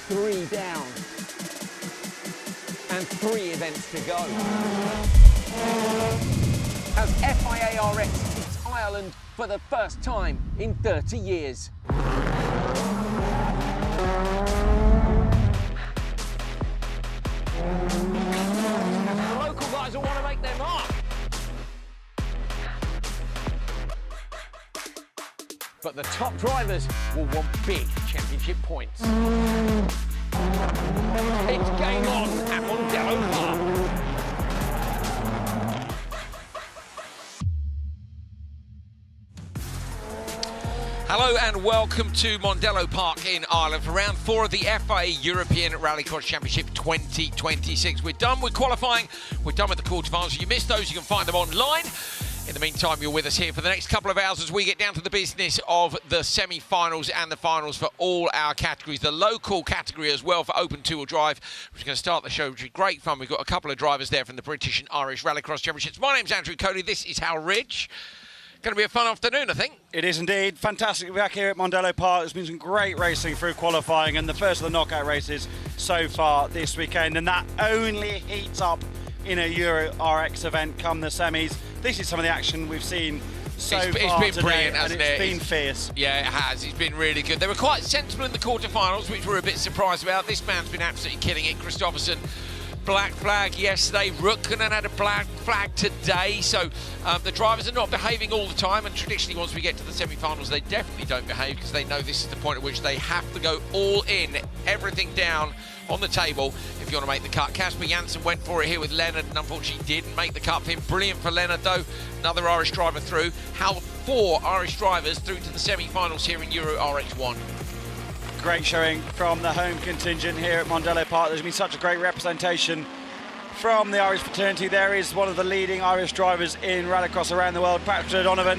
3 down. And 3 events to go. As FIA RX hits Ireland for the first time in 30 years. The local guys will want to make their mark. But the top drivers will want big championship points. It's game on at Mondello Park. Hello and welcome to Mondello Park in Ireland for round 4 of the FIA European Rallycross Championship 2026. We're done with qualifying, we're done with the quarterfinals. If you missed those, you can find them online. In the meantime, you're with us here for the next couple of hours as we get down to the business of the semi-finals and the finals for all our categories. The local category as well for open two-wheel drive, which is going to start the show, which is great fun. We've got a couple of drivers there from the British and Irish Rallycross Championships. My name's Andrew Cody, this is Hal Ridge. Going to be a fun afternoon, I think. It is indeed. Fantastic to be back here at Mondello Park. There's been some great racing through qualifying and the first of the knockout races so far this weekend, and that only heats up in a Euro RX event come the semis. This is some of the action we've seen so far It's been today, brilliant, hasn't it? It's been fierce. Yeah, it has. It's been really good. They were quite sensible in the quarterfinals, which we're a bit surprised about. This man's been absolutely killing it. Kristoffersson, black flag yesterday. Rukkonen had a black flag today. So the drivers are not behaving all the time. And traditionally, once we get to the semi-finals, they definitely don't behave because they know this is the point at which they have to go all in, everything down on the table if you want to make the cut. Kasper Jansen went for it here with Leonard and unfortunately didn't make the cut for him. Brilliant for Leonard though. Another Irish driver through. How 4 Irish drivers through to the semi-finals here in Euro RX1. Great showing from the home contingent here at Mondello Park. There's been such a great representation from the Irish fraternity. There is one of the leading Irish drivers in rallycross around the world, Petter Solberg,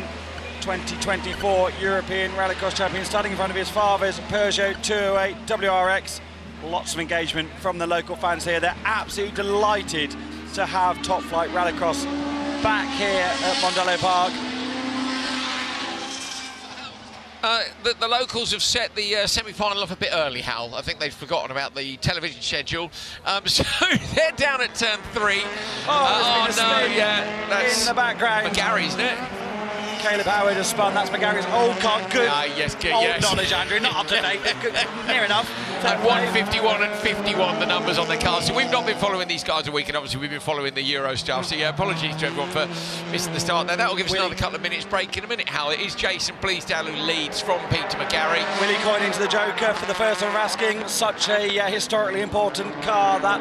2024 European Rallycross champion, starting in front of his father's Peugeot 208 WRX. Lots of engagement from the local fans here. They're absolutely delighted to have top flight rallycross back here at Mondello Park. The locals have set the semi-final off a bit early, Hal. I think they've forgotten about the television schedule. So they're down at turn 3. Oh, no, yeah, that's in the background. McGarry, isn't it? Caleb Howard has spun. That's McGarry's old car. Good. Yes. Knowledge, Andrew. Not up to date. Near enough. And 151 and 51, the numbers on the car. So we've not been following these guys a week, and obviously we've been following the Euro stuff. So yeah, apologies to everyone for missing the start there. That'll give us another couple of minutes break in a minute, Hal. It is Jason Bleasdale who leads from Peter McGarry. Willie Coyne into the Joker for the first time of asking. Such a historically important car, that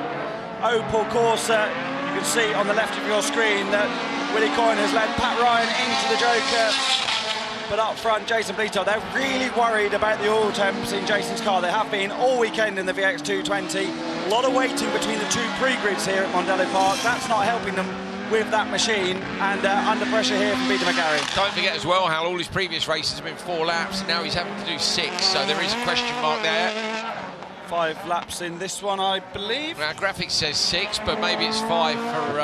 Opel Corsa. You can see on the left of your screen that Willie Coyne has led Pat Ryan into the Joker. But up front, Jason Bleasdale, they're really worried about the oil temps in Jason's car. They have been all weekend in the VX220. A lot of waiting between the 2 pre-grids here at Mondello Park. That's not helping them with that machine, and under pressure here from Peter McGarry. Don't forget as well, Hal, all his previous races have been 4 laps, and now he's having to do 6, so there is a question mark there. 5 laps in this one, I believe. Now, graphics says 6, but maybe it's 5 for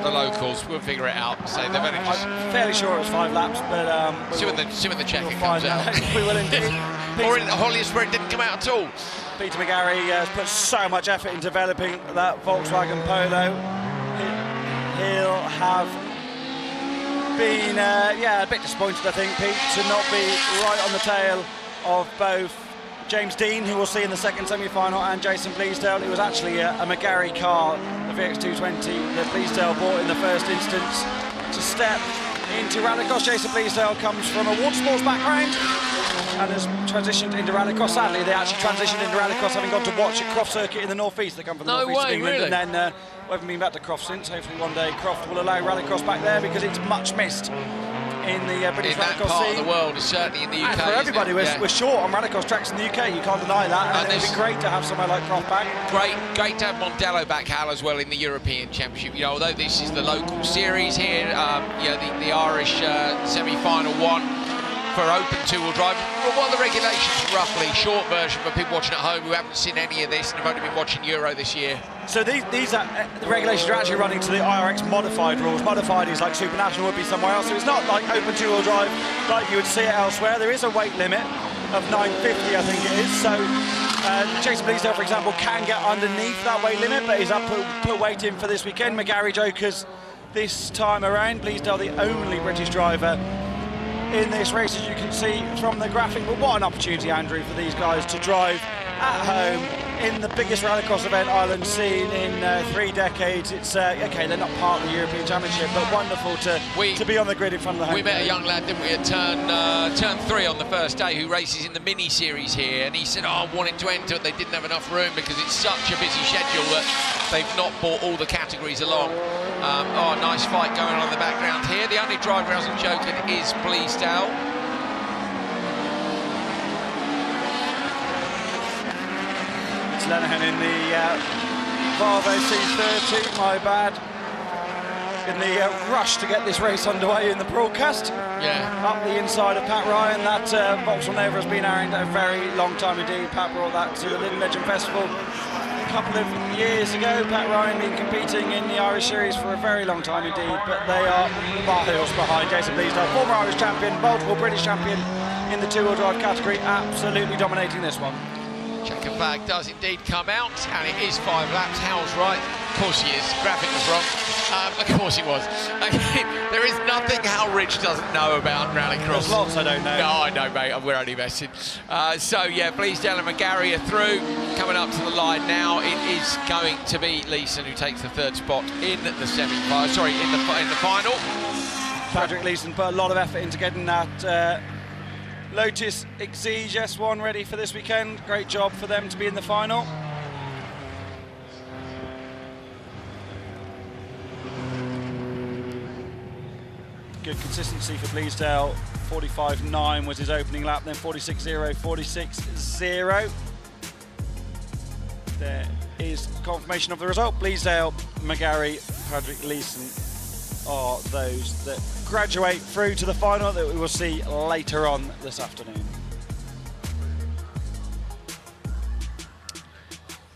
the locals. We'll figure it out. So they've only just... I'm fairly sure it was 5 laps, but... see when the checking we'll comes out. We will indeed. Or in Höljes where it didn't come out at all. Peter McGarry has put so much effort in developing that Volkswagen Polo. He'll have been, a bit disappointed, I think, Pete, to not be right on the tail of both James Dean, who we'll see in the second semi-final, and Jason Bleasdale. It was actually a McGarry car, the VX220, that Bleasdale bought in the first instance to step into rallycross. Jason Bleasdale comes from a Motorsport background and has transitioned into rallycross. Sadly, they actually transitioned into rallycross having gone to watch at Croft Circuit in the northeast. They come from the northeast of England, really? And then we haven't been back to Croft since. Hopefully one day Croft will allow rallycross back there because it's much missed in the British that rallycross part scene. of the world, certainly in the UK. And for everybody, we're short on rallycross tracks in the UK. You can't deny that. And it'd be great to have somewhere like Croft back. Great to have Mondello back, Hal, as well in the European Championship. You know, although this is the local series here, the Irish semi-final one for open two-wheel drive. Well, what are the regulations roughly? Short version for people watching at home who haven't seen any of this and have only been watching Euro this year. So these are the regulations are actually running to the IRX modified rules. Modified is like Super National would be somewhere else. So it's not like open two-wheel drive like you would see it elsewhere. There is a weight limit of 950, I think it is. So Jason Bleasdale, for example, can get underneath that weight limit, but he's up put weight in for this weekend. McGarry Jokers this time around. Bleasdale, the only British driver in this race, as you can see from the graphic. But what an opportunity, Andrew, for these guys to drive at home in the biggest rallycross event Ireland's seen in 3 decades. It's okay, they're not part of the European Championship, but wonderful to be on the grid in front of the home. We met a young lad, didn't we, at turn 3 on the first day, who races in the mini series here, and he said, oh, I wanted to enter it, they didn't have enough room because it's such a busy schedule that they've not brought all the categories along. Oh, nice fight going on in the background here. The only driver who hasn't joking is Bleasdale. Lenihan in the Volvo C30, my bad. In the rush to get this race underway in the broadcast. Yeah. Up the inside of Pat Ryan, that Vauxhall Nova has been around a very long time indeed. Pat brought that to the Lynn Legend Festival a couple of years ago. Pat Ryan been competing in the Irish Series for a very long time indeed, but they are miles behind Jason Bleasdale, former Irish champion, multiple British champion in the two-wheel drive category, absolutely dominating this one. Checker flag does indeed come out, and it is 5 laps. Howell's right. Of course he is. Graphic was wrong. Of course he was. There is nothing Hal Rich doesn't know about rallycross. There's lots I don't know. No, I know, mate. We're only messing. So, yeah, Bleasdale and McGarry are through. Coming up to the line now, it is going to be Leeson who takes the 3rd spot in the semi-final. Sorry, in the final. Patrick Leeson put a lot of effort into getting that Lotus Exige S1 ready for this weekend. Great job for them to be in the final. Good consistency for Bleasdale. 45.9 was his opening lap, then 46.0, 46.0. There is confirmation of the result. Bleasdale, McGarry, Patrick Leeson are those that graduate through to the final that we will see later on this afternoon.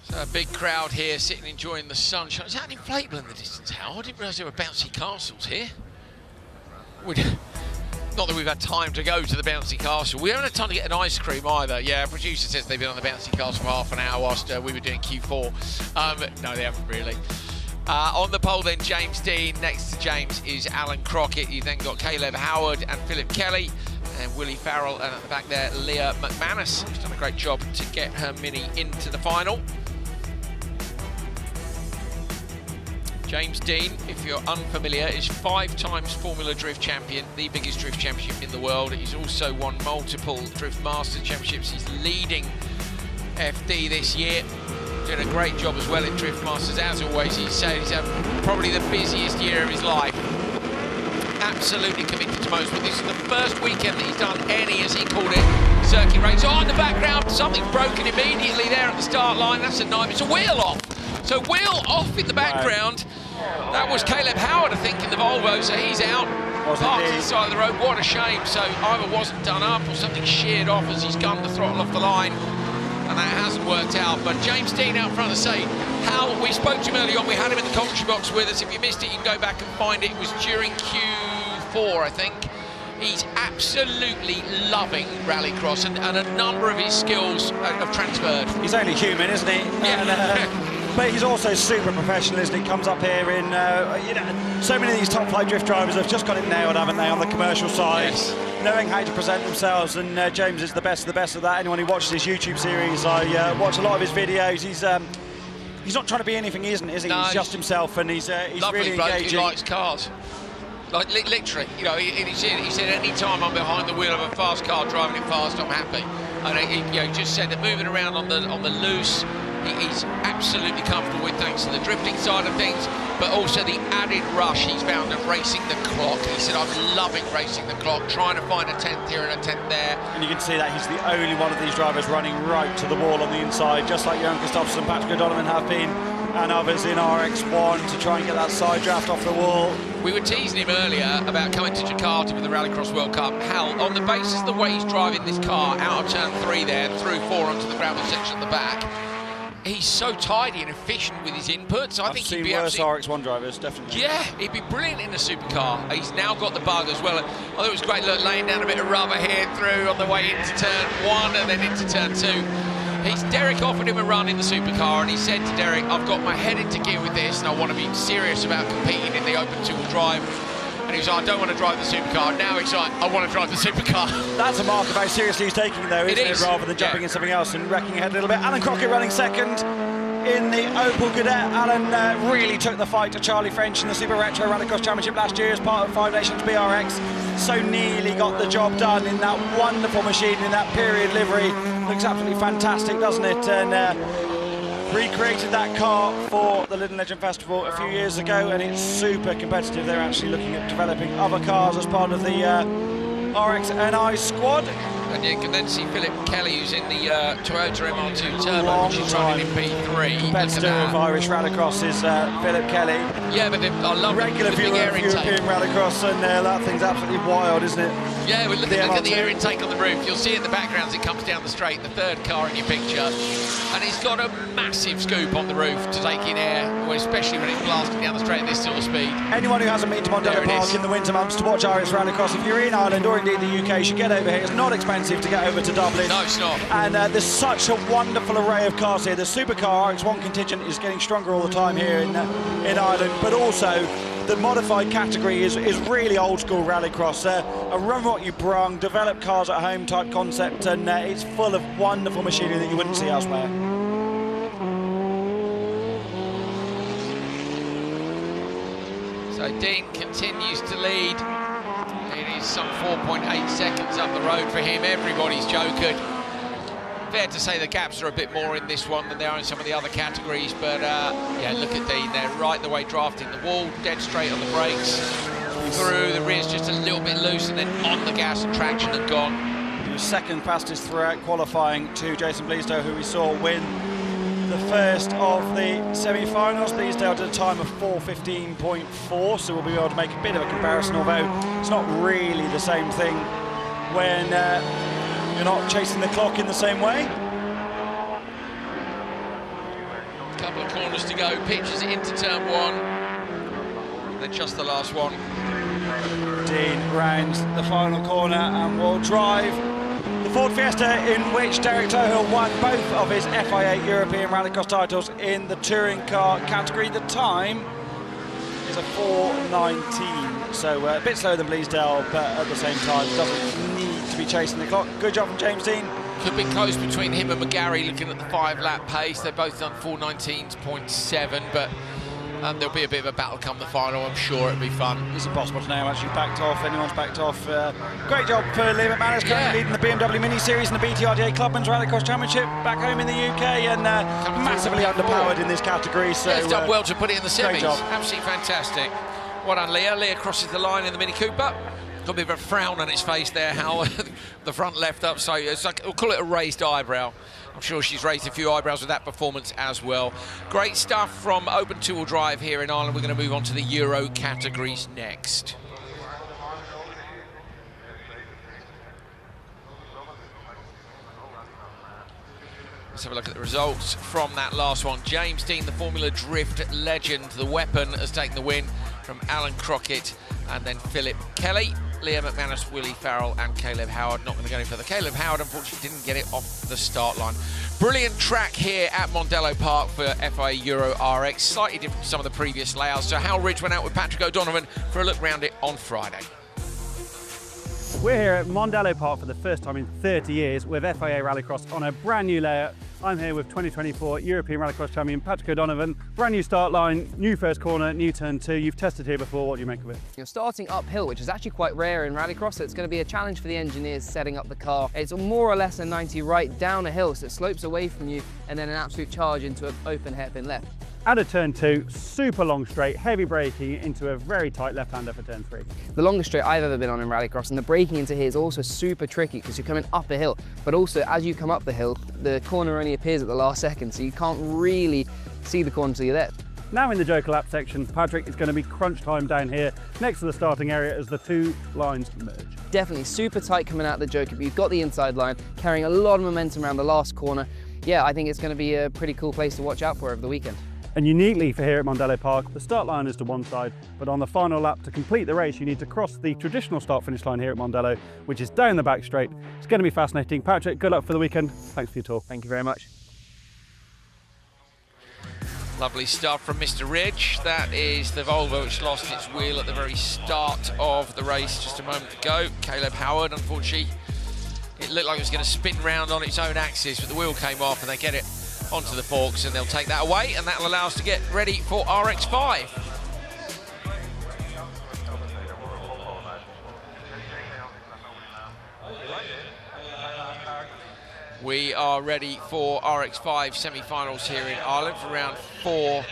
So a big crowd here sitting enjoying the sunshine. Is that an inflatable in the distance, Hal? I didn't realise there were bouncy castles here. Not that we've had time to go to the bouncy castle. We haven't had time to get an ice cream either. Yeah, our producer says they've been on the bouncy castle for half an hour whilst we were doing Q4. No, they haven't really. On the pole then, James Dean. Next to James is Alan Crockett. You've then got Caleb Howard and Philip Kelly and Willie Farrell, and at the back there, Leah McManus, who's done a great job to get her Mini into the final. James Dean, if you're unfamiliar, is 5 times Formula Drift champion, the biggest drift championship in the world. He's also won multiple Drift Master Championships. He's leading FD this year. Doing a great job as well in Drift Masters, as always. He's said he's had probably the busiest year of his life. Absolutely committed to motorsport. This is the first weekend that he's done any, as he called it, circuit race. Oh, in the background, something's broken immediately there at the start line. That's a nightmare. It's a wheel off. So wheel off in the background. That was Caleb Howard, I think, in the Volvo, so he's out. Parked to the side of the road. What a shame. So either wasn't done up or something sheared off as he's gunned the throttle off the line. And that hasn't worked out. But James Dean out front to say, Hal, we spoke to him early on. We had him in the commentary box with us. If you missed it, you can go back and find it. It was during Q4, I think. He's absolutely loving rallycross, and a number of his skills have transferred. He's only human, isn't he? Yeah. But he's also super professional, isn't he? Comes up here in, you know, so many of these top flight drift drivers have just got it nailed, haven't they, on the commercial side, yes, knowing how to present themselves, and James is the best of that. Anyone who watches his YouTube series, I watch a lot of his videos. He's not trying to be anything he isn't, is he? No, he's just himself, and he's really engaging. He likes cars. Like, literally, you know, he said any time I'm behind the wheel of a fast car, driving it fast, I'm happy. And he just said that moving around on the loose, he's absolutely comfortable with, thanks to the drifting side of things, but also the added rush he's found of racing the clock. He said, I'm loving racing the clock, trying to find a 10th here and a 10th there. And you can see that he's the only one of these drivers running right to the wall on the inside, just like Johan Kristoffersson, Patrick O'Donovan have been, and others in RX1 to try and get that side draft off the wall. We were teasing him earlier about coming to Jakarta for the Rallycross World Cup. Hal, on the basis of the way he's driving this car out of turn 3 there, through 4 onto the gravel section at the back, he's so tidy and efficient with his inputs. I think he'd be worse RX1 drivers, definitely. Yeah, he'd be brilliant in a supercar. He's now got the bug as well. I thought it was great, look, laying down a bit of rubber here through on the way into turn 1 and then into turn 2. Derek offered him a run in the supercar, and he said to Derek, I've got my head into gear with this, and I want to be serious about competing in the open two-wheel drive. And he was like, I don't want to drive the supercar. Now he's like, I want to drive the supercar. That's a mark of how seriously he's taking it, though, isn't it? Rather than jumping in something else and wrecking ahead a little bit. Alan Crockett running second in the Opel Cadet. Alan really took the fight to Charlie French in the Super Retro Rallycross Championship last year as part of Five Nations BRX. So nearly got the job done in that wonderful machine in that period livery. Looks absolutely fantastic, doesn't it? And recreated that car for the Lyndon Legend Festival a few years ago, and it's super competitive. They're actually looking at developing other cars as part of the RX NI squad. And you can then see Philip Kelly, who's in the Toyota MR2 Turbo, which is running in P3. Competitor of Irish Rallycross is Philip Kelly. Yeah, but I love regular the big air intake. European Rallycross, and that thing's absolutely wild, isn't it? Yeah, well, look at the air intake on the roof. You'll see in the background as it comes down the straight, the third car in your picture. And it's got a massive scoop on the roof to take in air, especially when it's blasting down the straight at this sort of speed. Anyone who hasn't been to Mondello Park in the winter months to watch Irish Rallycross, if you're in Ireland or indeed the UK, you should get over here. It's not expensive to get over to Dublin. No, it's not. And there's such a wonderful array of cars here. The supercar RX1 contingent is getting stronger all the time here in Ireland, but also the modified category is really old school rallycross. A run what you brung, develop cars at home type concept, and it's full of wonderful machinery that you wouldn't see elsewhere. So Dean continues to lead. It is some 4.8 seconds up the road for him. Everybody's jokered. Fair to say the gaps are a bit more in this one than they are in some of the other categories, but yeah, look at Dean there, right the way drafting the wall, dead straight on the brakes, through, the rear's just a little bit loose, and then on the gas and traction and gone. He was second fastest throughout qualifying to Jason Bleasdale, who we saw win the first of the semi-finals. Bleasdale did a time of 4:15.4, so we'll be able to make a bit of a comparison, although it's not really the same thing when you're not chasing the clock in the same way. A couple of corners to go, pitches it into turn one, and then just the last one. Dean rounds the final corner and will drive the Ford Fiesta, in which Derek Tohill won both of his FIA European Rallycross titles in the touring car category. The time is a 4:19, so a bit slower than Bleasdale, but at the same time doesn't need to be chasing the clock. Good job from James Dean. Could be close between him and McGarry looking at the 5-lap pace. They're both done 4:19.7, but there'll be a bit of a battle come the final. I'm sure it'll be fun. It's impossible to know how much you've backed off. Anyone's backed off. Great job for Liam McManus, currently leading the BMW Mini Series and the BTRDA Clubman's Rallycross Championship back home in the UK, and massively underpowered in this category. So yeah, it's done well to put it in the semis. Great job. Absolutely fantastic. Well done, Leah. Leah crosses the line in the Mini Cooper. Got a bit of a frown on its face there, how the front left up. So it's like, we'll call it a raised eyebrow. I'm sure she's raised a few eyebrows with that performance as well. Great stuff from Open Two-Wheel Drive here in Ireland. We're going to move on to the Euro categories next. Let's have a look at the results from that last one. James Dean, the Formula Drift legend, the weapon, has taken the win from Alan Crockett, and then Philip Kelly, Liam McManus, Willie Farrell and Caleb Howard. Not going to go any further. Caleb Howard unfortunately didn't get it off the start line. Brilliant track here at Mondello Park for FIA Euro RX. Slightly different to some of the previous layouts. So Hal Ridge went out with Patrick O'Donovan for a look round it on Friday. We're here at Mondello Park for the first time in 30 years with FIA Rallycross on a brand new layout. I'm here with 2024 European Rallycross champion Patrick O'Donovan. Brand new start line, new first corner, new turn two. You've tested here before, what do you make of it? You're starting uphill, which is actually quite rare in Rallycross, so it's going to be a challenge for the engineers setting up the car. It's more or less a 90 right down a hill, so it slopes away from you, and then an absolute charge into an open hairpin left. At a turn two, super long straight, heavy braking into a very tight left-hander for turn three. The longest straight I've ever been on in Rallycross, and the braking into here is also super tricky because you're coming up a hill, but also as you come up the hill, the corner only appears at the last second, so you can't really see the corner until you're there. Now in the Joker lap section, Patrick, is going to be crunch time down here next to the starting area as the two lines merge. Definitely super tight coming out of the Joker, but you've got the inside line carrying a lot of momentum around the last corner. Yeah, I think it's going to be a pretty cool place to watch out for over the weekend. And uniquely for here at Mondello Park, the start line is to one side, but on the final lap to complete the race, you need to cross the traditional start-finish line here at Mondello, which is down the back straight. It's going to be fascinating. Patrick, good luck for the weekend. Thanks for your talk. Thank you very much. Lovely stuff from Mr. Ridge. That is the Volvo which lost its wheel at the very start of the race just a moment ago. Caleb Howard, unfortunately, it looked like it was going to spin round on its own axis, but the wheel came off and they get it onto the forks and they'll take that away, and that'll allow us to get ready for RX5. We are ready for RX5 semi-finals here in Ireland for round 4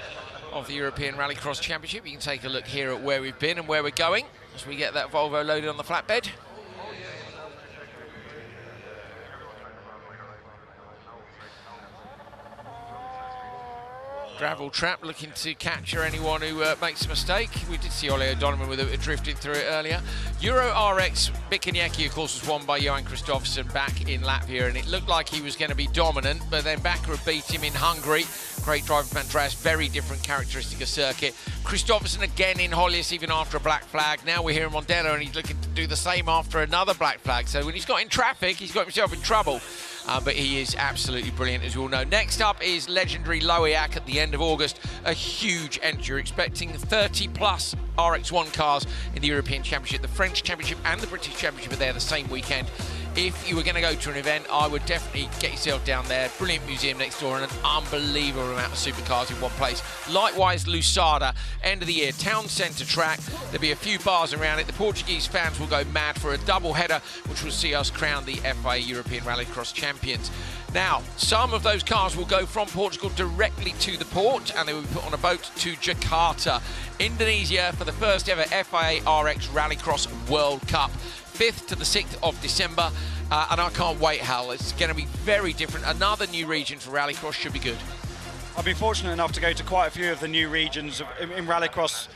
of the European Rallycross Championship. You can take a look here at where we've been and where we're going as we get that Volvo loaded on the flatbed. Gravel trap, looking to capture anyone who makes a mistake. We did see Ole O'Donovan with it drifting through it earlier. Euro RX Biķernieki, of course, was won by Johan Kristoffersson back in Latvia, and it looked like he was going to be dominant, but then Bakkerud beat him in Hungary. Great driver from Andreas, very different characteristic of circuit. Kristoffersson again in Höljes, even after a black flag. Now we're here in Mondello, and he's looking to do the same after another black flag. So when he's got in traffic, he's got himself in trouble. But he is absolutely brilliant, as we all know. Next up is legendary Lohéac at the end of August. A huge entry. You're expecting 30-plus RX1 cars in the European Championship. The French Championship and the British Championship are there the same weekend. If you were going to go to an event, I would definitely get yourself down there. Brilliant museum next door and an unbelievable amount of supercars in one place. Likewise, Lousada, end of the year, town centre track. There'll be a few bars around it. The Portuguese fans will go mad for a double header, which will see us crown the FIA European Rallycross Champions. Now, some of those cars will go from Portugal directly to the port, and they will be put on a boat to Jakarta, Indonesia, for the first ever FIA RX Rallycross World Cup. 5th to the 6th of December, and I can't wait, Hal. It's going to be very different. Another new region for Rallycross should be good. I've been fortunate enough to go to quite a few of the new regions in Rallycross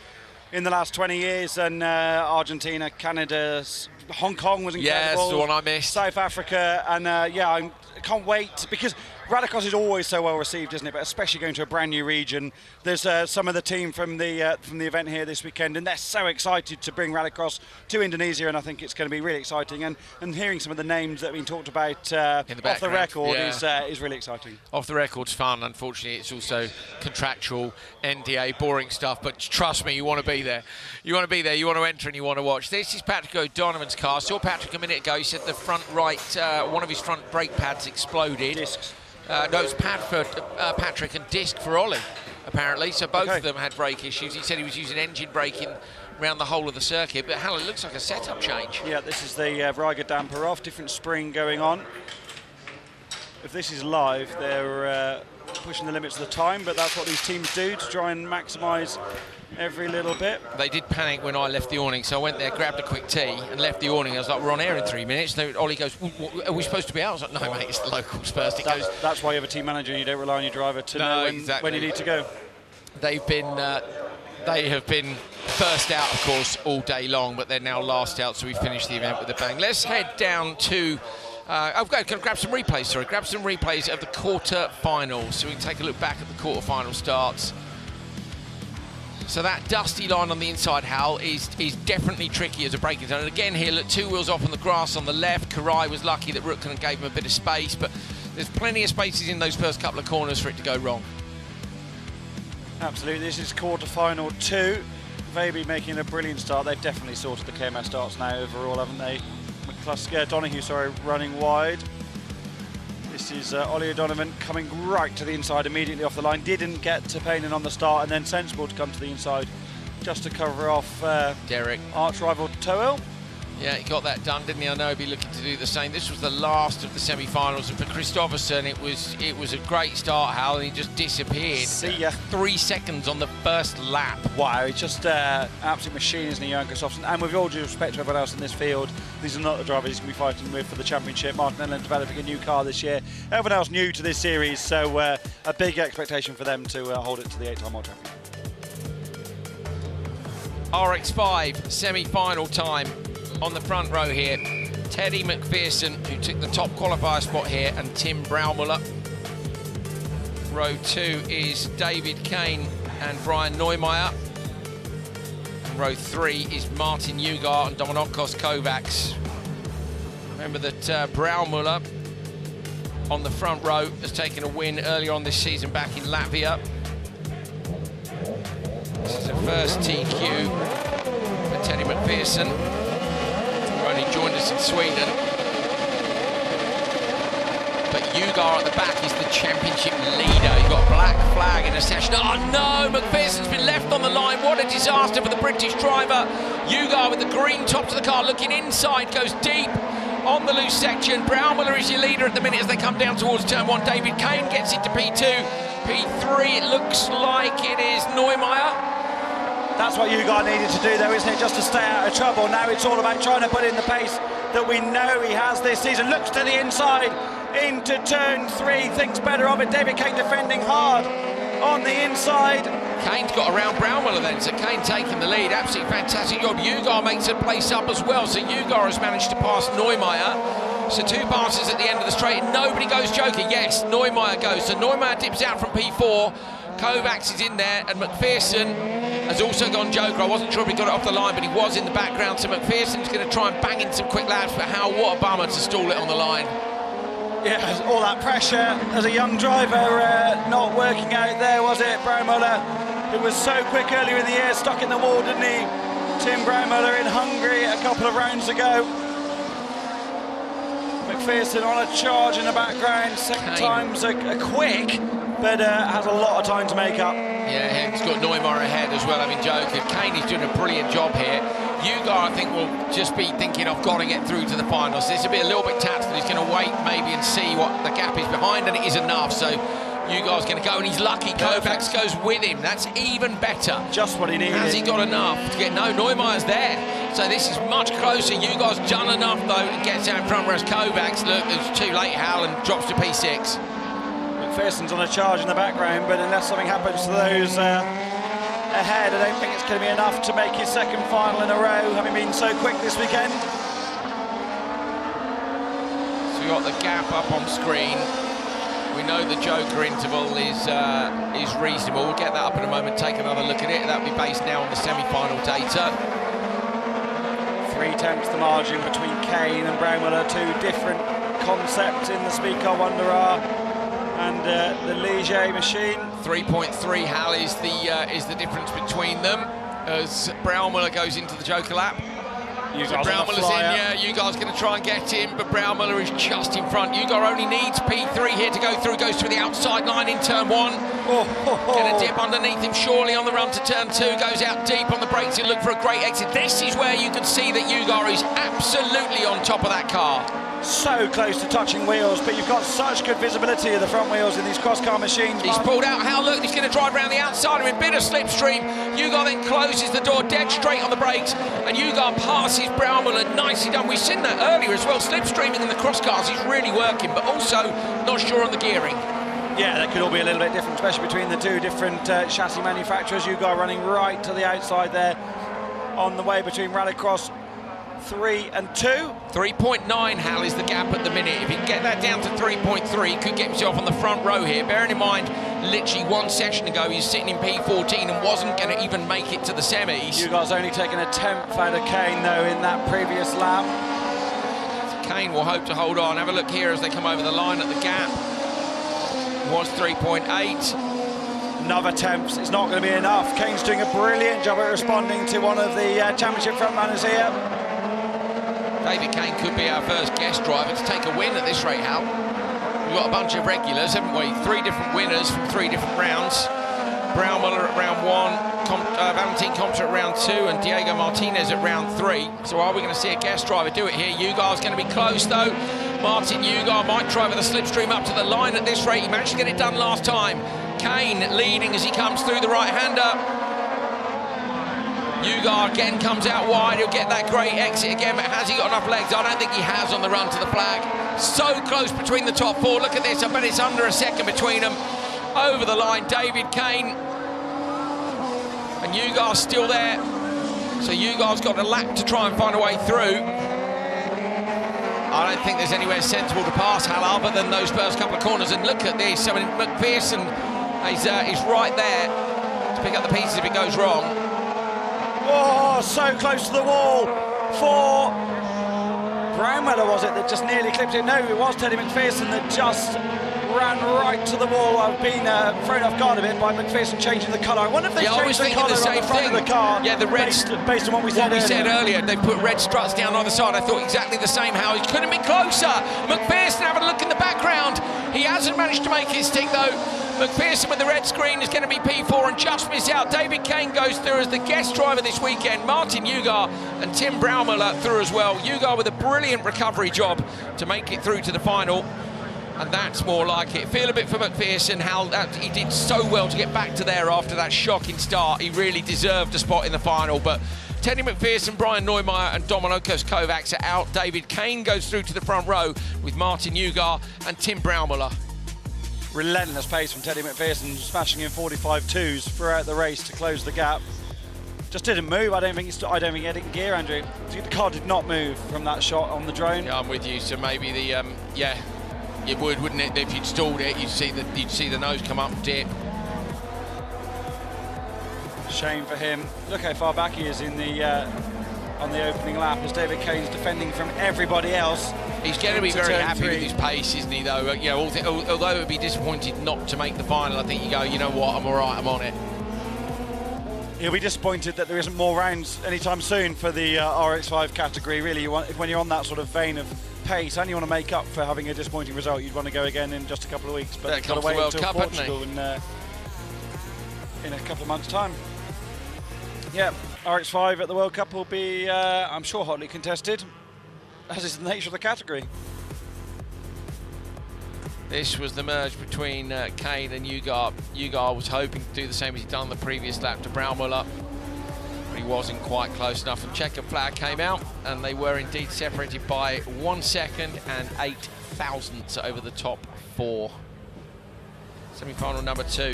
in the last 20 years, and Argentina, Canada, Hong Kong was incredible. Yeah, that's the one I missed. South Africa, and yeah, I can't wait, because Rallycross is always so well received, isn't it? But especially going to a brand new region. There's some of the team from the event here this weekend, and they're so excited to bring Rallycross to Indonesia, and I think it's going to be really exciting. And hearing some of the names that have been talked about off the record is really exciting. Off the record's fun. Unfortunately, it's also contractual, NDA, boring stuff. But trust me, you want to be there. You want to be there. You want to enter and you want to watch. This is Patrick O'Donovan's car. I saw Patrick a minute ago. He said the front right, one of his front brake pads exploded. Discs. No, it's pad for Patrick and disc for Ollie, apparently. So both of them had brake issues. He said he was using engine braking around the whole of the circuit. But hell, it looks like a setup change. Yeah, this is the Riga damper off, different spring going on. If this is live, they're pushing the limits of the time, but that's what these teams do to try and maximise every little bit. They did panic when I left the awning, so I went there, grabbed a quick tea and left the awning. I was like, we're on air in 3 minutes. And Ollie goes, are we supposed to be out? I was like, no, mate, it's the locals first. That's why you have a team manager and you don't rely on your driver to know when you need to go. They have been first out, of course, all day long, but they're now last out, so we finished the event with a bang. Let's head down to grab some replays, grab some replays of the quarter-finals, so we can take a look back at the quarter-final starts. So that dusty line on the inside, Hal, is definitely tricky as a braking zone. And again here, look, 2 wheels off on the grass on the left. Karai was lucky that Rukkonen gave him a bit of space, but there's plenty of spaces in those first couple of corners for it to go wrong. Absolutely, this is quarter-final 2. Vaby making a brilliant start. They've definitely sorted the KMS starts now overall, haven't they? Donahue, running wide. This is Ollie O'Donovan coming right to the inside immediately off the line. Didn't get to Paynen on the start, and then sensible to come to the inside just to cover off Derek, arch rival Toel. Yeah, he got that done, didn't he? I know he'd be looking to do the same. This was the last of the semi-finals, and for Kristoffersson, it was a great start, Hal, and he just disappeared. See ya. 3 seconds on the first lap. Wow, he's just absolute machine, isn't he, Johan Kristoffersson? And with all due respect to everyone else in this field, these are not the drivers he's going to be fighting with for the championship. Martin Ellen developing a new car this year. Everyone else new to this series, so a big expectation for them to hold it to the 8-time world champion. RX5 semi-final time. On the front row here, Teddy McPherson, who took the top qualifier spot here, and Tim Braumuller. Row 2 is David Kane and Brian Neumeier. Row 3 is Martin Nyirád and Dominikos Kovacs. Remember that Braumüller on the front row has taken a win earlier on this season back in Latvia. This is the first TQ for Teddy McPherson, who only joined us in Sweden. But Nyirád at the back is the championship leader. You've got a black flag in a session. Oh no, McPherson's been left on the line. What a disaster for the British driver. Nyirád with the green top to the car, looking inside, goes deep on the loose section. Braumüller is your leader at the minute as they come down towards turn 1. David Kane gets into P2. P3, it looks like it is Neumeier. That's what Nyirád needed to do though, isn't it? Just to stay out of trouble. Now it's all about trying to put in the pace that we know he has this season. Looks to the inside, into turn 3, thinks better of it. David Kane defending hard on the inside. Kane's got around Braumüller then, so Kane taking the lead. Absolutely fantastic job. Nyirád makes a place up as well, so Nyirád has managed to pass Neumeier. So 2 passes at the end of the straight. Nobody goes joker. Yes, Neumeier goes. So Neumeier dips out from P4. Kovacs is in there, and McPherson has also gone joker. I wasn't sure if he got it off the line, but he was in the background. So McPherson's going to try and bang in some quick laps, but what a bummer to stall it on the line. Yeah, all that pressure as a young driver not working out there, was it? Braumüller, who was so quick earlier in the year, stuck in the wall, didn't he? Tim Braumüller in Hungary a couple of rounds ago. McPherson on a charge in the background, second time's a quick, but has a lot of time to make up. Yeah, he's got Neumeier ahead as well, having joker. Kane is doing a brilliant job here. Nyirád, I think, will just be thinking, I've got to get through to the finals. This will be a little bit tactical. He's going to wait maybe and see what the gap is behind, and it is enough. So Nyirád's going to go, and he's lucky. Kovacs goes with him. That's even better. Just what he needed. Has he got enough to get? No, Neumeier's there. So this is much closer. Nyirád's done enough, though, and gets out in front, whereas Kovacs, look, it's too late, Hal, and drops to P6. McPherson's on a charge in the background, but unless something happens to those ahead, I don't think it's going to be enough to make his second final in a row, having been so quick this weekend. So we've got the gap up on screen. We know the joker interval is reasonable. We'll get that up in a moment, take another look at it. That'll be based now on the semi-final data. 3/10 the margin between Kane and Braumüller, 2 different concepts in the Speedcar Wonder R and the Ligier machine. 3.3, Hal, is the difference between them as Braumüller goes into the joker lap. So Braumüller's in, yeah, Nyirád's going to try and get him, but Braumüller is just in front. Nyirád only needs P3 here to go through, goes through the outside line in turn 1. Going to dip underneath him surely on the run to turn 2, goes out deep on the brakes and look for a great exit. This is where you can see that Nyirád is absolutely on top of that car. So close to touching wheels, but you've got such good visibility of the front wheels in these cross-car machines. He's pulled out, Hal, look, he's going to drive around the outside of him, bit of slipstream. Nyirád then closes the door dead straight on the brakes, and Nyirád passes Braumüller. Nicely done. We've seen that earlier as well. Slipstreaming in the cross cars is really working, but also not sure on the gearing. Yeah, that could all be a little bit different, especially between the 2 different chassis manufacturers. Nyirád running right to the outside there on the way between Rallycross 3 and 2. 3.9, Hal, is the gap at the minute. If he can get that down to 3.3, he could get himself on the front row here. Bearing in mind, literally 1 session ago, he was sitting in P14 and wasn't going to even make it to the semis. Nyirád's only taken a 10th out of Kane, though, in that previous lap. So Kane will hope to hold on. Have a look here as they come over the line at the gap. It was 3.8. Another 10th, it's not going to be enough. Kane's doing a brilliant job at responding to one of the championship frontrunners here. David Kane could be our first guest driver to take a win at this rate, Hal. We've got a bunch of regulars, haven't we? 3 different winners from 3 different rounds. Braumüller at round 1, Valentin Compter at round 2, and Diego Martinez at round 3. So are we going to see a guest driver do it here? Nyirád's going to be close, though. Martin Nyirád might try with a slipstream up to the line at this rate. He managed to get it done last time. Kane leading as he comes through the right-hander. Nyirád again comes out wide, he'll get that great exit again, but has he got enough legs? I don't think he has on the run to the flag. So close between the top 4, look at this, I bet it's under a second between them. Over the line, David Kane. And Nyirád's still there. So Nyirád's got a lap to try and find a way through. I don't think there's anywhere sensible to pass Hal other than those first couple of corners. And look at this. I mean, McPherson is right there to pick up the pieces if it goes wrong. Oh, so close to the wall for Brownweller, was it, that just nearly clipped it? No, it was Teddy McPherson that just ran right to the wall. I've been thrown off guard a bit by McPherson changing the colour. I wonder if they changed the colour on the front of the car. Yeah, the red, based on what we said earlier. They put red struts down either side. I thought exactly the same. How he couldn't be closer. McPherson having a look in the background. He hasn't managed to make it stick though. McPherson with the red screen is going to be P4 and just miss out. David Kane goes through as the guest driver this weekend. Martin Ugar and Tim Brownweller through as well. Ugar with a brilliant recovery job to make it through to the final. And that's more like it. Feel a bit for McPherson, how he did so well to get back to there after that shocking start. He really deserved a spot in the final. But Teddy McPherson, Brian Neumeier and Dominikos Kovacs are out. David Kane goes through to the front row with Martin Ugar and Tim Brownweller. Relentless pace from Teddy McPherson, smashing in 45.2s throughout the race to close the gap. Just didn't move. I don't think he had it in gear, Andrew. The car did not move from that shot on the drone. Yeah, I'm with you. So maybe the yeah, it would, wouldn't it? If you'd stalled it, you'd see the nose come up, dip. Shame for him. Look how far back he is in the on the opening lap as David Kane's defending from everybody else. He's going to be very happy with his pace, isn't he, though? You know, although it would be disappointed not to make the final, I think you go, you know what, I'm all right, I'm on it. He'll be disappointed that there isn't more rounds anytime soon for the RX5 category, really. When you're on that sort of vein of pace and you want to make up for having a disappointing result, you'd want to go again in just a couple of weeks. But that comes to World Cup, Portugal in a couple of months' time. Yeah, RX5 at the World Cup will be, I'm sure, hotly contested, as is the nature of the category. This was the merge between Kane and Ugar. Ugar was hoping to do the same as he'd done the previous lap to Brownweller, but he wasn't quite close enough. And checkered flag came out, and they were indeed separated by 1 second and 8 thousandths over the top four. Semi-final number 2.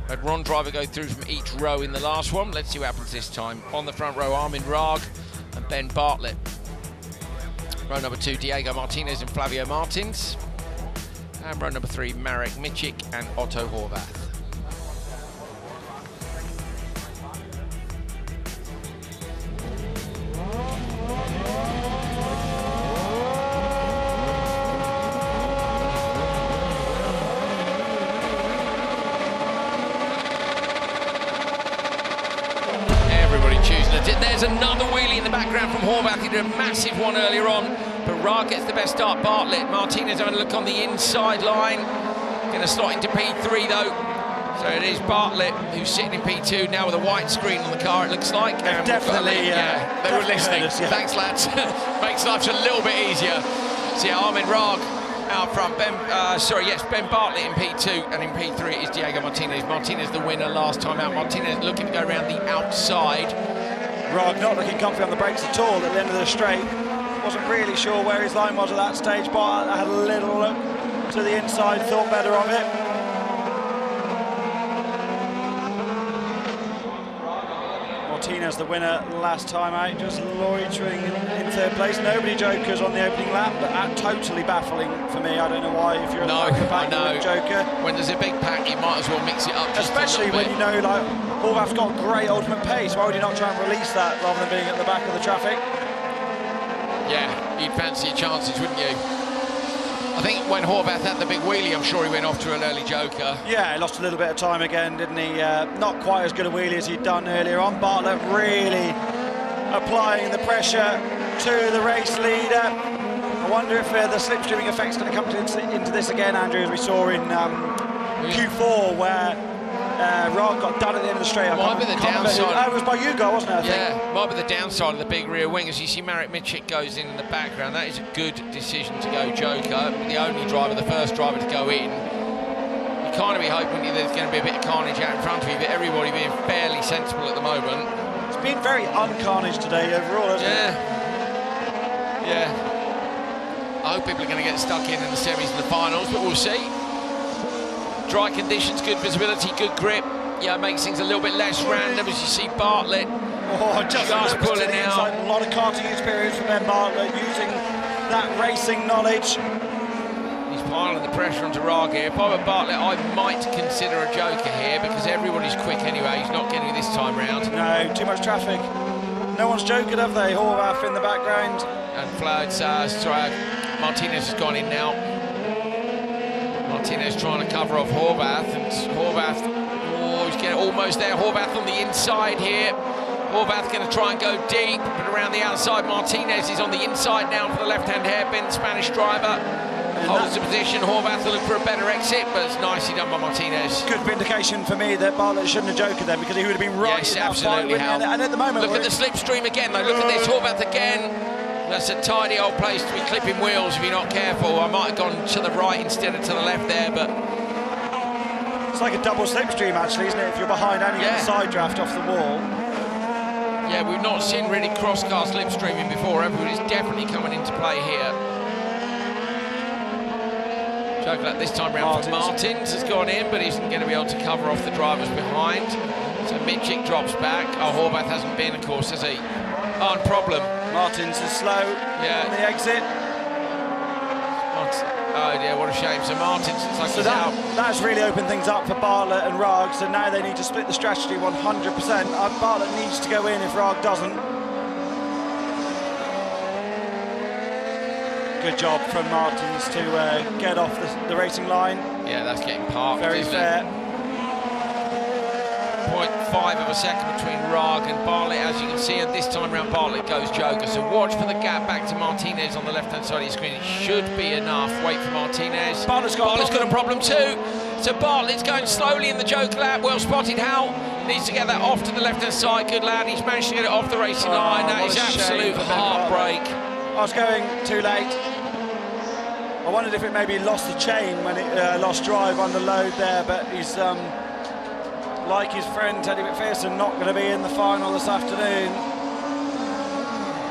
Had Ron Driver go through from each row in the last one. Let's see what happens this time. On the front row, Armin Raag and Ben Bartlett. Row number 2, Diego Martinez and Flavio Martins. And row number 3, Marek Michik and Otto Horvath. Everybody choosing it. There's another wheelie in the background from Horvath. He did a massive one earlier on, but Raag gets the best start. Bartlett, Martinez having a look on the inside line. Going to slot into P3 though. So it is Bartlett who's sitting in P2 now with a white screen on the car, it looks like. And definitely, they were listening. Us, yeah. Thanks, lads. Makes life a little bit easier. So yeah, Armin Raag out front. Ben Bartlett in P2, and in P3 is Diego Martinez. Martinez the winner last time out. Martinez looking to go around the outside. Raag not looking comfy on the brakes at all at the end of the straight. Wasn't really sure where his line was at that stage, but I had a little look to the inside, thought better of it. Martinez the winner last time out, just loitering in third place. Nobody jokers on the opening lap, but totally baffling for me. I don't know why, if you're a pack joker. When there's a big pack, you might as well mix it up just especially when you know, like, Horvath's got great ultimate pace. Why would you not try and release that rather than being at the back of the traffic? Yeah, you'd fancy your chances, wouldn't you? I think when Horvath had the big wheelie, I'm sure he went off to an early joker. Yeah, he lost a little bit of time again, didn't he? Not quite as good a wheelie as he'd done earlier on. Bartlett really applying the pressure to the race leader. I wonder if the slipstreaming effect's going to come into this again, Andrew, as we saw in Q4, where Raag got done at the end of the straight. Might be the downside. It was by Ugar, wasn't it, I think? Yeah, might be the downside of the big rear wing. As you see, Marek Michik goes in the background. That is a good decision to go joker. The only driver, the first driver to go in. You kind of be hoping there's going to be a bit of carnage out in front of you, but everybody being fairly sensible at the moment. It's been very uncarnage today overall, hasn't it? Yeah. I hope people are going to get stuck in the semis and the finals, but we'll see. Dry conditions, good visibility, good grip. Yeah, it makes things a little bit less random as you see Bartlett just pulling out. A lot of karting experience from Ben Bartlett, using that racing knowledge. He's piling the pressure onto Rag here. If I were Bartlett, I might consider a joker here because everybody's quick anyway. He's not getting it this time round. No, too much traffic. No one's joking, have they? Horvath in the background. And Martinez has gone in now. Martinez trying to cover off Horvath, and Horvath, oh, he's getting almost there. Horvath on the inside here. Horvath going to try and go deep, but around the outside. Martinez is on the inside now for the left-hand hairpin. Spanish driver holds the position. Horvath will look for a better exit, but it's nicely done by Martinez. Good vindication for me that Bartlett shouldn't have joked then, because he would have been right in that fight, wouldn't he? And at the moment, look at the slipstream again, though. Look at this, Horvath again. That's a tidy old place to be clipping wheels if you're not careful. I might have gone to the right instead of to the left there, but it's like a double slipstream, actually, isn't it? If you're behind and you get a side draft off the wall. Yeah, we've not seen really cross-car slipstreaming before, have we? It's definitely coming into play here. Joke like this time round for Martins has gone in, but isn't going to be able to cover off the drivers behind. So Miček drops back. Oh, Horvath hasn't been, of course, has he? Oh, problem. Martins is slow on the exit. Oh dear, what a shame. So Martins looks like he's out. That's really opened things up for Bartlett and Rag, so now they need to split the strategy 100%. Bartlett needs to go in if Rag doesn't. Good job from Martins to get off the racing line. Yeah, that's getting parked. Very fair. 0.5 of a second between Rag and Bartlett, as you can see, and this time round Bartlett goes joker. So watch for the gap back to Martinez on the left-hand side of your screen. It should be enough. Wait for Martinez. Bartlett's got a problem too. So Bartlett's going slowly in the joker lap. Well spotted. Hal needs to get that off to the left-hand side. Good lad. He's managed to get it off the racing line. That is absolute heartbreak. I was going too late. I wondered if it maybe lost the chain when it lost drive under load there, but he's like his friend Teddy McPherson, not going to be in the final this afternoon.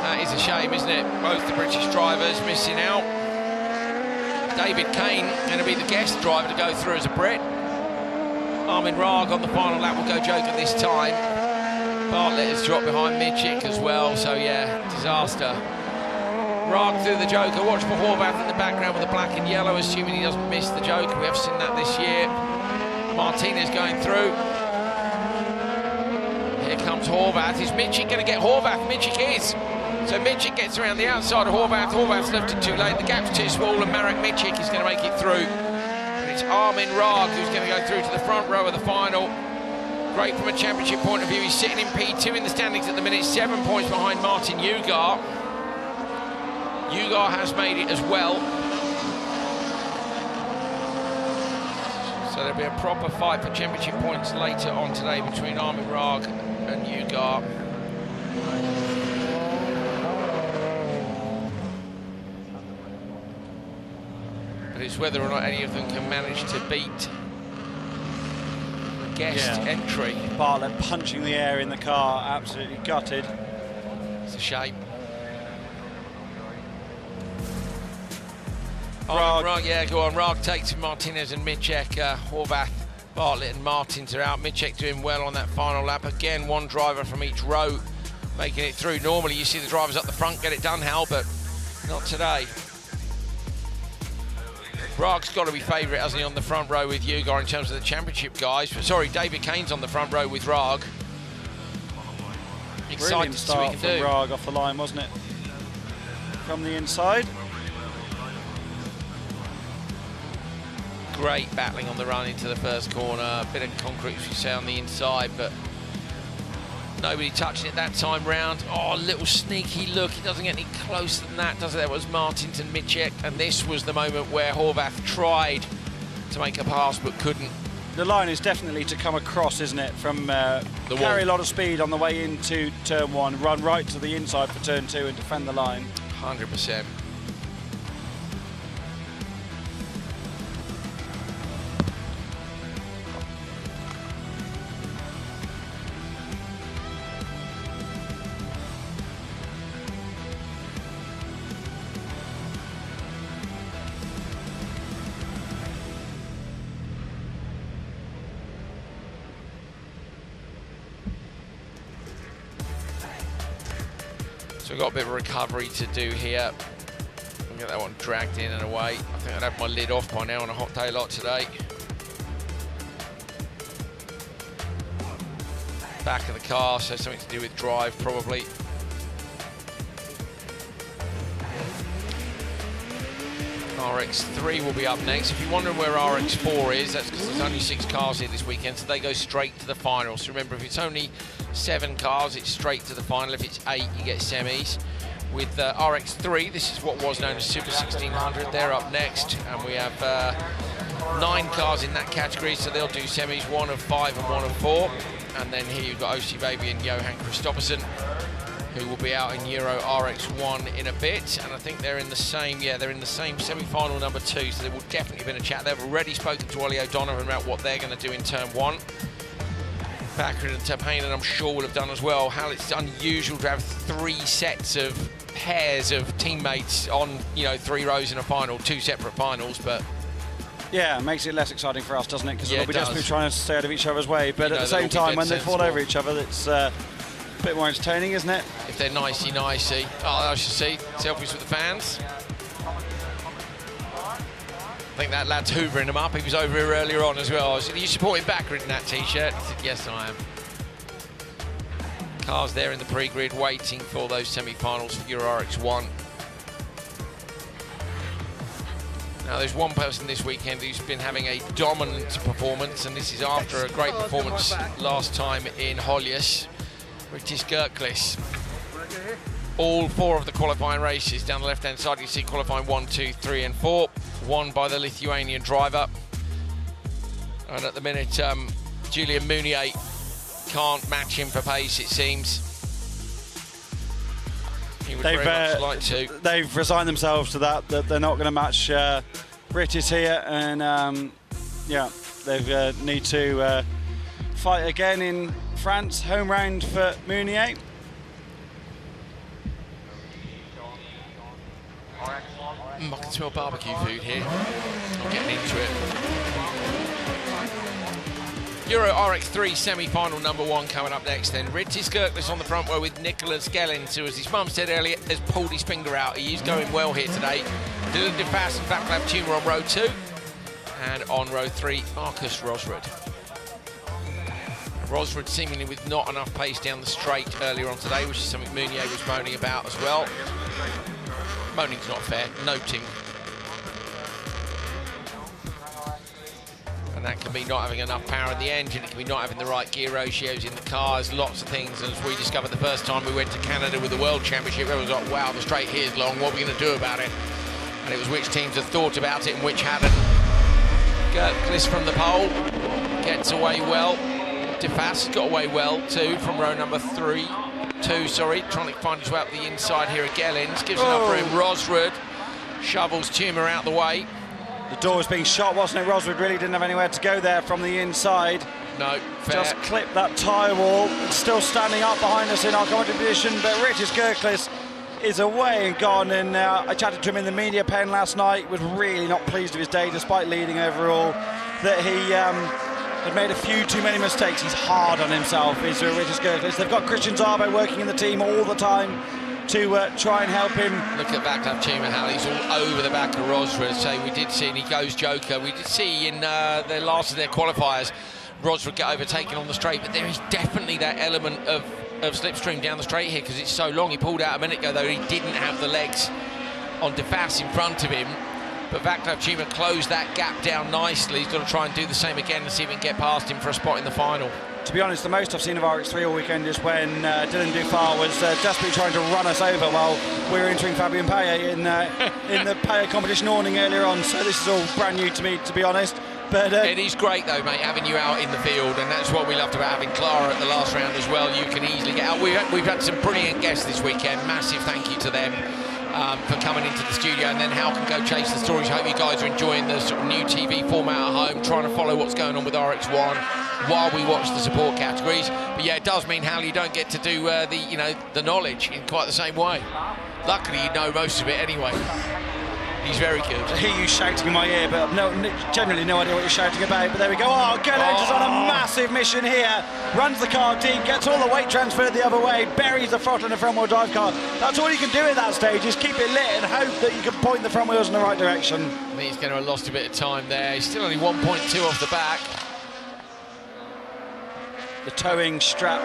That is a shame, isn't it? Both the British drivers missing out. David Kane going to be the guest driver to go through as a Brit. Armin Rag on the final lap will go joker this time. Bartlett has dropped behind Miček as well, so yeah, disaster. Rag through the joker. Watch for Horvath in the background with the black and yellow, assuming he doesn't miss the joker. We have seen that this year. Martinez going through. Here comes Horvath. Is Miček going to get Horvath? Miček is. So Miček gets around the outside of Horvath. Horvath's left it too late. The gap's too small, and Marek Miček is going to make it through. And it's Armin Rag who's going to go through to the front row of the final. Great from a championship point of view. He's sitting in P2 in the standings at the minute, 7 points behind Martin Ugar. Ugar has made it as well. So there'll be a proper fight for championship points later on today between Armin Rag and Ugar. But it's whether or not any of them can manage to beat the guest entry. Bartlett punching the air in the car, absolutely gutted. It's a shame. Rag, yeah, go on. Rag takes Martinez and Miček. Horvath, Bartlett and Martins are out. Miček doing well on that final lap. Again, one driver from each row making it through. Normally you see the drivers up the front get it done, Hal, but not today. Rag's got to be favourite, hasn't he, on the front row with Ugar in terms of the championship guys. But sorry, David Kane's on the front row with Rag. Excited to see what he can do. Rag off the line, wasn't it? From the inside. Great battling on the run into the first corner. A bit of concrete, as you say, on the inside, but nobody touching it that time round. Oh, a little sneaky look. He doesn't get any closer than that, does it? That was Martins and Miček, and this was the moment where Horvath tried to make a pass but couldn't. The line is definitely to come across, isn't it? From carry a lot of speed on the way into turn 1, run right to the inside for turn 2 and defend the line. 100%. So we've got a bit of a recovery to do here. We're Get that one dragged in and away. I think I'd have my lid off by now on a hot day like today. Back of the car, so something to do with drive probably. RX3 will be up next. If you're wondering where RX4 is, that's because there's only 6 cars here this weekend, so they go straight to the final. So remember, if it's only 7 cars, it's straight to the final. If it's 8, you get semis. With RX3, this is what was known as Super 1600. They're up next, and we have 9 cars in that category, so they'll do semis, 1 of 5 and 1 of 4. And then here you've got OC Baby and Johan Kristoffersson, who will be out in Euro RX1 in a bit. And I think they're in the same, they're in the same semi-final number 2, so there will definitely be a chat. They've already spoken to Ollie O'Donovan about what they're going to do in turn 1. Bakkerud and Tapane, I'm sure, will have done as well. How it's unusual to have 3 sets of pairs of teammates on, 3 rows in a final, 2 separate finals, but... Yeah, it makes it less exciting for us, doesn't it? Because Yeah, we'll be just trying to stay out of each other's way. But at the same time, when they fall over each other, it's a bit more entertaining, isn't it? If they're nicey. Oh, I should see. Selfies with the fans. I think that lad's hoovering them up. He was over here earlier on as well. I said, are you supporting Bakkerud in that T-shirt? He said, yes, I am. Cars there in the pre-grid waiting for those semi-finals for Euro RX1. Now, there's one person this weekend who's been having a dominant performance, and this is after a great performance last time in Höljes, Mattias Ekström. All 4 of the qualifying races down the left-hand side, you see qualifying 1, 2, 3 and 4, won by the Lithuanian driver. And at the minute, Julian Mounier can't match him for pace, it seems. He would very much like to. They've resigned themselves to that they're not going to match British here, and they need to fight again in France, home round for Mounier. I can smell barbecue food here. I'm getting into it. Euro RX3 semi-final number 1 coming up next then. Mattias Ekström on the front row with Nicholas Gellens, who, as his mum said earlier, has pulled his finger out. He is going well here today. Dylan de Vos and Václav Tumor on row 2. And on row 3, Marcus Rosrud. Rosrud seemingly with not enough pace down the straight earlier on today, which is something Mounier was moaning about as well. Moaning's not fair, noting. And that can be not having enough power in the engine, it can be not having the right gear ratios in the cars, lots of things. And as we discovered the first time we went to Canada with the World Championship, everyone was like, wow, the straight here's long, what are we going to do about it? And it was which teams had thought about it and which hadn't. Ekström from the pole, gets away well. De Vos got away well too from row number 2, trying to find his way up the inside here at Gellens, gives it up for him. Rosrud shovels Tumor out the way. The door was being shot, wasn't it? Rosrud really didn't have anywhere to go there from the inside. No, fair. Just clipped that tyre wall. It's still standing up behind us in our commentary position, but Mattias Ekström is away and gone. And I chatted to him in the media pen last night, was really not pleased with his day, despite leading overall, that he had made a few too many mistakes. He's hard on himself, is Mattias Ekström. They've got Christian Szabo working in the team all the time to try and help him. Look at Václav Tumor, how he's all over the back of Rosrud. So we did see, and he goes Joker. We did see in the last of their qualifiers, Rosrud get overtaken on the straight, but there is definitely that element of slipstream down the straight here because it's so long. He pulled out a minute ago, though he didn't have the legs on De Vos in front of him. But Václav Tumor closed that gap down nicely. He's got to try and do the same again and see if he can get past him for a spot in the final. To be honest, the most I've seen of RX3 all weekend is when Dylan Dufar was desperately trying to run us over while we were entering Fabien Payet in the Payet competition awning earlier on. So this is all brand new to me, to be honest. But it is great though, mate, having you out in the field, and that's what we loved about having Clara at the last round as well. You can easily get out. We've had some brilliant guests this weekend. Massive thank you to them for coming into the studio, and then Hal can go chase the stories. Hope you guys are enjoying the sort of new TV format at home, trying to follow what's going on with RX1 while we watch the support categories. But yeah, it does mean, Hal, you don't get to do the knowledge in quite the same way. Luckily, you know most of it anyway. He's very good. I hear you shouting in my ear, but I've generally no idea what you're shouting about. But there we go. Oh, Gellens is on a massive mission here. Runs the car deep, gets all the weight transferred the other way, buries the throttle in the front-wheel drive car. That's all you can do at that stage, is keep it lit and hope that you can point the front wheels in the right direction. I think he's going to have lost a bit of time there. He's still only 1.2 off the back. The towing strap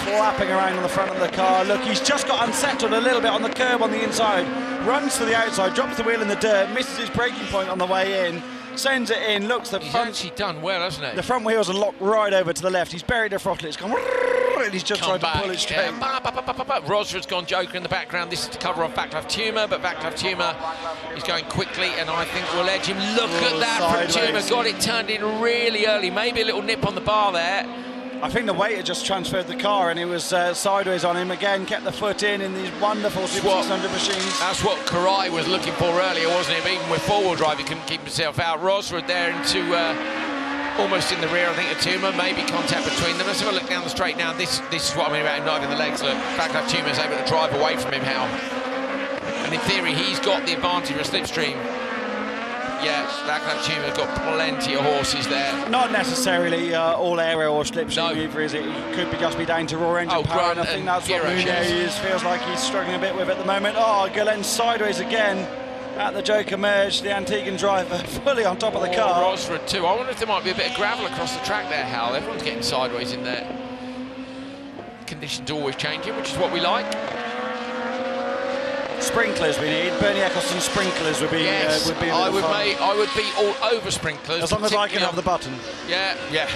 flapping around on the front of the car. Look, he's just got unsettled a little bit on the curb on the inside. Runs to the outside, drops the wheel in the dirt, misses his braking point on the way in, sends it in, looks the front. He's actually done well, hasn't he? The front wheels are locked right over to the left. He's buried the throttle, it's gone, and he's just tried to pull it straight. Yeah. Rosford's gone joker in the background. This is to cover off Václav Tuma, but Václav Tuma is going quickly, and I think we'll edge him. Look at that from Tuma. Got it turned in really early. Maybe a little nip on the bar there. I think the weight had just transferred the car, and it was sideways on him again. Kept the foot in these wonderful 600 machines. That's what Karai was looking for earlier, wasn't it? Even with four-wheel drive, he couldn't keep himself out. Rosford there into almost in the rear, I think, of Tuma. Maybe contact between them. Let's have a look down the straight now. This is what I mean about him not having the legs. Look, Václav Tuma is able to drive away from him, how? And in theory, he's got the advantage of a slipstream. Yeah, Václav Tuma's got plenty of horses there. Not necessarily all aero or slipstream either, is it? He could just be down to raw engine power, and I think that's what Muniz feels like he's struggling a bit with at the moment. Oh, Gellens sideways again at the Joker merge. The Antiguan driver fully on top of the car. Rosford too. I wonder if there might be a bit of gravel across the track there, Hal. Everyone's getting sideways in there. Conditions always changing, which is what we like. Sprinklers we need. Bernie Eccleston sprinklers would be. Yes, would be I would be all over sprinklers. As long as I can have the button. Yeah, yeah.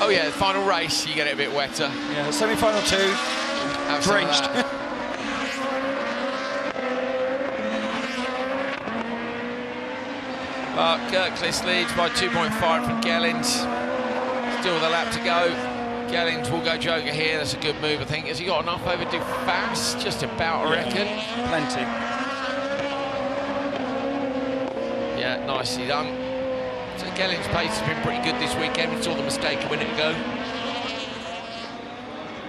Oh yeah, the final race, you get it a bit wetter. Yeah, semi-final 2, drenched. But Kirkcliffe leads by 2.5 from Gellens. Still with a lap to go. Gellens will go joker here. That's a good move, I think. Has he got enough over to fast? Just about, I reckon. Plenty. Yeah, nicely done. So Gellens' pace has been pretty good this weekend. We saw the mistake a minute ago.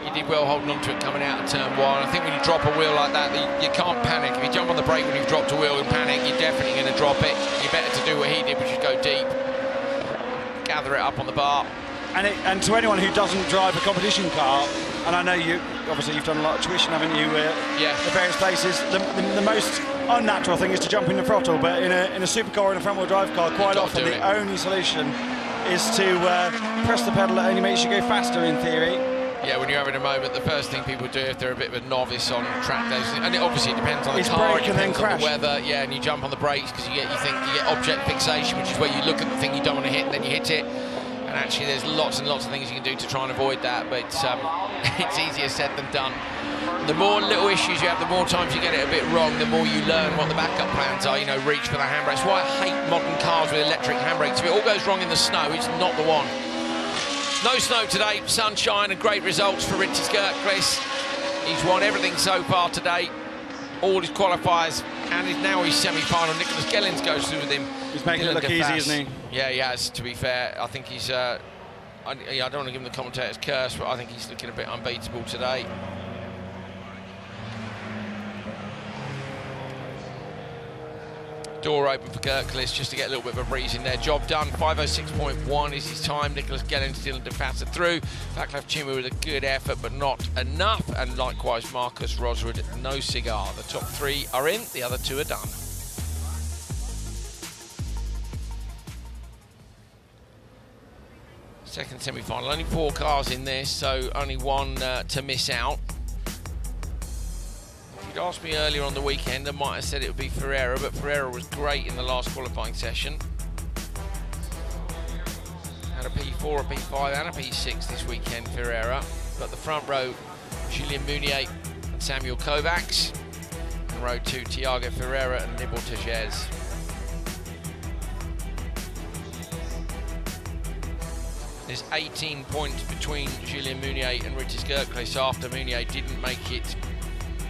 He did well holding on to it coming out of turn 1. I think when you drop a wheel like that, you can't panic. If you jump on the brake when you've dropped a wheel and panic, you're definitely going to drop it. You're better to do what he did, which is go deep. Gather it up on the bar. And to anyone who doesn't drive a competition car, and I know you, obviously you've done a lot of tuition, haven't you, yeah. at various places, the most unnatural thing is to jump in the throttle, but in a supercar or in a front-wheel drive car, quite often the only solution is to press the pedal. It only makes you go faster in theory. Yeah, when you're having a moment, the first thing people do if they're a bit of a novice on track days, and it obviously depends on the car, it depends on the weather, yeah, and you jump on the brakes because you get object fixation, which is where you look at the thing you don't want to hit and then you hit it. And actually there's lots and lots of things you can do to try and avoid that, but it's easier said than done. The more little issues you have, the more times you get it a bit wrong, the more you learn what the backup plans are, you know, reach for the handbrake. That's why I hate modern cars with electric handbrakes. If it all goes wrong in the snow, it's not the one. No snow today, sunshine and great results for Ritchie Kirkcliffe. He's won everything so far today, all his qualifiers, and now his semi-final. Nicholas Gellens goes through with him. He's making it look easy, isn't he? Yeah, he has, to be fair. I think he's, I don't want to give him the commentator's curse, but I think he's looking a bit unbeatable today. Door open for Kirkcliffe just to get a little bit of a breeze in there. Job done. 5:06.1 is his time. Nicholas Gellens still to pass it through. Václav Tuma with a good effort, but not enough. And likewise, Marcus Rosrud, no cigar. The top 3 are in, the other 2 are done. Second semi-final. Only 4 cars in this, so only 1 to miss out. If you'd asked me earlier on the weekend, I might have said it would be Ferreira, but Ferreira was great in the last qualifying session. Had a P4, a P5 and a P6 this weekend, Ferreira. But the front row, Julien Munier and Samuel Kovacs. And row 2, Tiago Ferreira and Nibor Tegez. There's 18 points between Julien Munier and Ritchie Kirkcliffe after Munier didn't make it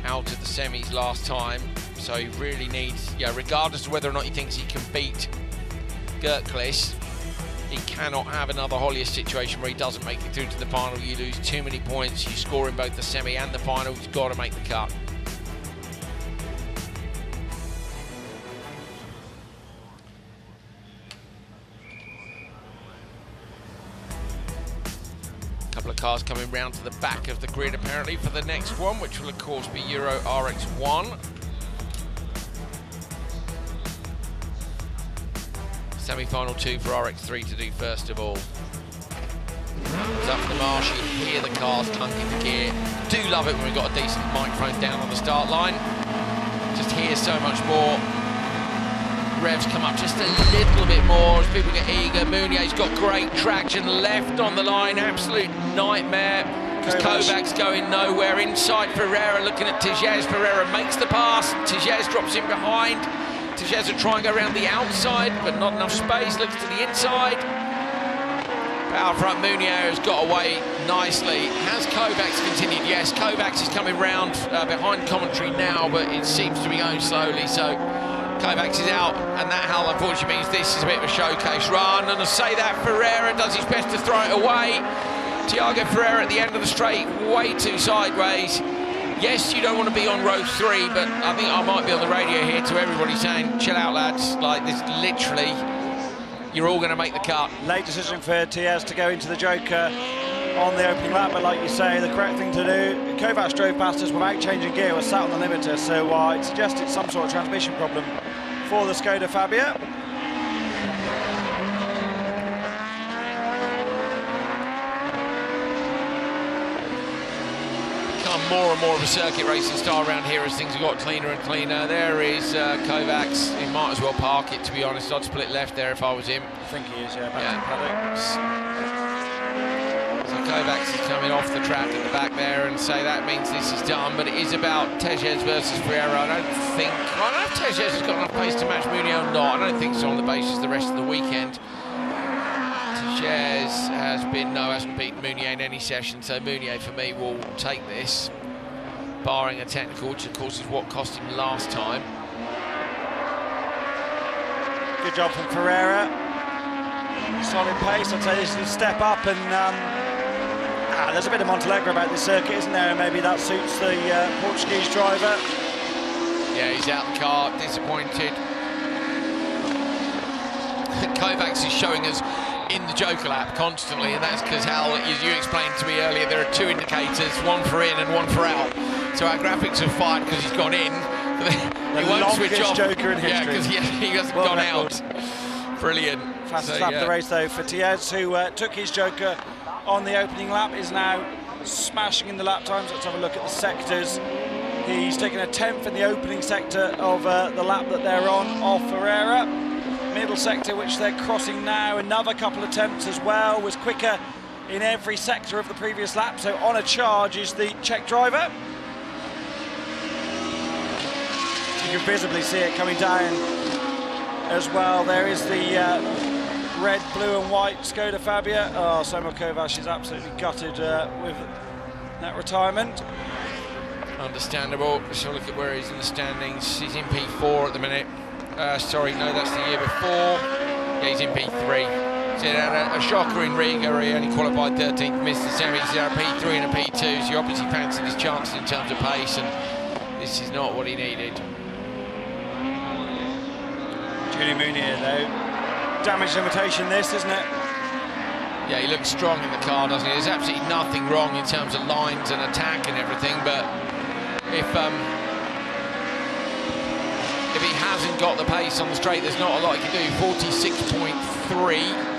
out of the semis last time. So he really needs, regardless of whether or not he thinks he can beat Kirkcliffe, he cannot have another Höljes situation where he doesn't make it through to the final. You lose too many points, you score in both the semi and the final, he's got to make the cut. cars coming round to the back of the grid apparently for the next one, which will of course be Euro RX 1. Semi-final 2 for RX 3 to do first of all. It's up for the marsh, you hear the cars clunking the gear. Do love it when we've got a decent microphone down on the start line. Just hear so much more. Revs come up just a little bit more as people get eager. Meunier's got great traction left on the line, absolute nightmare. Kovac's going nowhere. Inside Ferreira looking at Tiges. Ferreira makes the pass, Tiges drops in behind. Tiges will try and go around the outside, but not enough space, looks to the inside. Out front, Meunier has got away nicely. Has Kovacs continued? Yes, Kovacs is coming round behind commentary now, but it seems to be going slowly, so Kovacs is out, and that hull unfortunately means this is a bit of a showcase run, and to say that, Ferreira does his best to throw it away. Tiago Ferreira at the end of the straight, way too sideways. Yes, you don't want to be on row 3, but I think I might be on the radio here to everybody saying, chill out lads, like this literally, you're all going to make the cut. Late decision for Tiaz to go into the Joker on the opening lap, but like you say, the correct thing to do. Kovacs drove past us without changing gear, was sat on the limiter, so it suggested some sort of transmission problem for the Skoda Fabia. Become more and more of a circuit racing style around here as things have got cleaner and cleaner. There is Kovacs. He might as well park it, to be honest. I'd split left there if I was him. I think he is, yeah, back to paddock. So Kovacs is coming off the track at the back there, and say that means this is done, but it is about Tiges versus Ferreira. I don't know if Tiges has got enough pace to match Meunier or not. I don't think so on the basis the rest of the weekend. Tiges hasn't beaten Meunier in any session, so Meunier for me will take this, barring a technical, which of course is what cost him last time. Good job from Ferreira. Solid pace. I'd say this is a step up, and there's a bit of Mondello about this circuit, isn't there? Maybe that suits the Portuguese driver. Yeah, he's out the car, disappointed. Kovacs is showing us in the Joker lap constantly, and that's because, Hal, as you explained to me earlier, there are 2 indicators, one for in and one for out. So our graphics have fired because he's gone in, but he won't switch off. Joker in history. Yeah, because he hasn't gone out. Brilliant. Fastest lap of the race though for Tiaz, who took his Joker on the opening lap, is now smashing in the lap times. Let's have a look at the sectors. He's taken a 10th in the opening sector of the lap that they're on, off Ferreira. Middle sector, which they're crossing now, another couple of attempts as well, was quicker in every sector of the previous lap, so on a charge is the Czech driver. You can visibly see it coming down as well. There is the red, blue and white Skoda Fabia. Oh, Samuel Kovacs is absolutely gutted with that retirement. Understandable. So look at where he's in the standings. He's in P4 at the minute. Sorry, no, that's the year before. Yeah, he's in P3. So he had a shocker in Riga. He only qualified 13th, missed the semis. He's at a P3 and a P2, so he obviously fancied his chances in terms of pace, and this is not what he needed. Julian Meunier, though, damage limitation this, isn't it? Yeah, he looks strong in the car, doesn't he? There's absolutely nothing wrong in terms of lines and attack and everything, but if he hasn't got the pace on the straight, there's not a lot he can do. 46.3.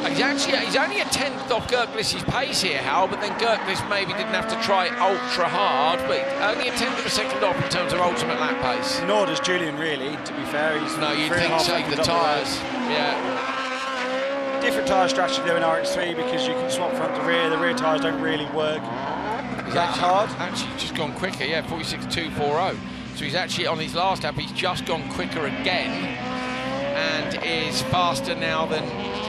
He's only a 10th off Gerklis's pace here, Hal, but then Gerklis maybe didn't have to try ultra hard, but only a 10th of a second off in terms of ultimate lap pace. Nor does Julian, really, to be fair. He's no, you'd think save the tyres. Yeah. Different tyre strategy though in RX3, because you can swap front to rear. The rear tyres don't really work that hard. Actually just gone quicker, yeah, 46.240. So he's actually, on his last lap, he's just gone quicker again and is faster now than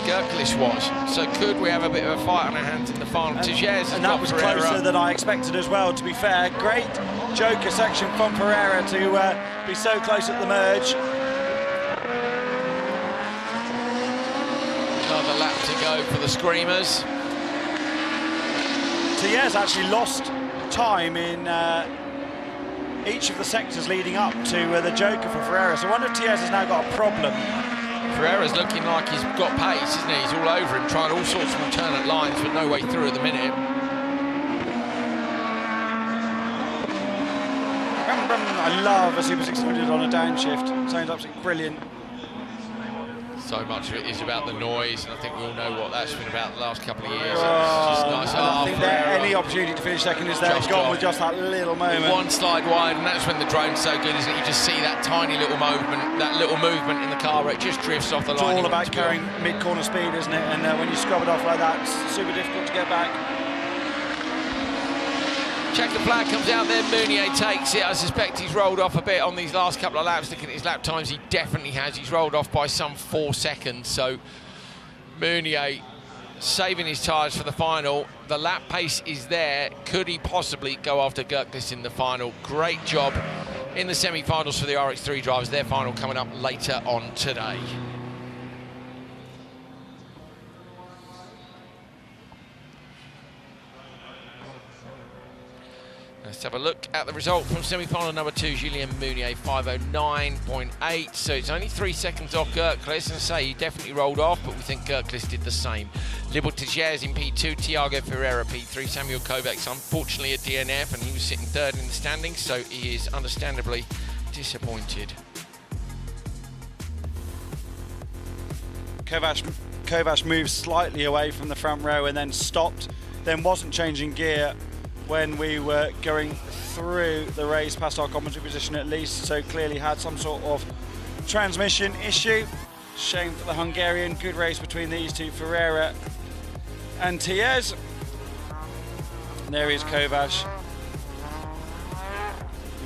Gerklis was. So could we have a bit of a fight on our hands in the final? And that was closer than I expected as well, to be fair. Great Joker section from Ferreira to be so close at the merge. Another lap to go for the Screamers. Tiaz actually lost time in each of the sectors leading up to the Joker for Ferreira. So I wonder if Tiaz has now got a problem. Ferreira's looking like he's got pace, isn't he? He's all over him, trying all sorts of alternate lines, but no way through at the minute. I love a Super 600 on a downshift. Sounds absolutely brilliant. So much of it is about the noise, and I think we all know what that's been about the last couple of years. Oh, It's just nice. I think that any opportunity to finish second is there. It's gone with just that little moment. One slide wide, and that's when the drone's so good, isn't it? You just see that tiny little movement, in the car where it just drifts off the line. It's all about carrying mid-corner speed, isn't it? And when you scrub it off like that, it's super difficult to get back. Checker flag comes out there, Meunier takes it. I suspect he's rolled off a bit on these last couple of laps. Looking at his lap times, he definitely has. He's rolled off by some 4 seconds. So Meunier saving his tyres for the final. The lap pace is there. Could he possibly go after Gürklis in the final? Great job in the semi-finals for the RX3 drivers. Their final coming up later on today. Let's have a look at the result from semi-final number 2, Julien Meunier, 5:09.8. So it's only 3 seconds off Gürklis, and say he definitely rolled off, but we think Gürklis did the same. Libor Tejez in P2, Tiago Ferreira P3, Samuel Kovacs unfortunately a DNF, and he was sitting 3rd in the standings, so he is understandably disappointed. Kovacs moved slightly away from the front row and then stopped, then wasn't changing gear when we were going through the race past our commentary position at least, so clearly had some sort of transmission issue. Shame for the Hungarian. Good race between these two, Ferreira and Tejez. And there is Kovacs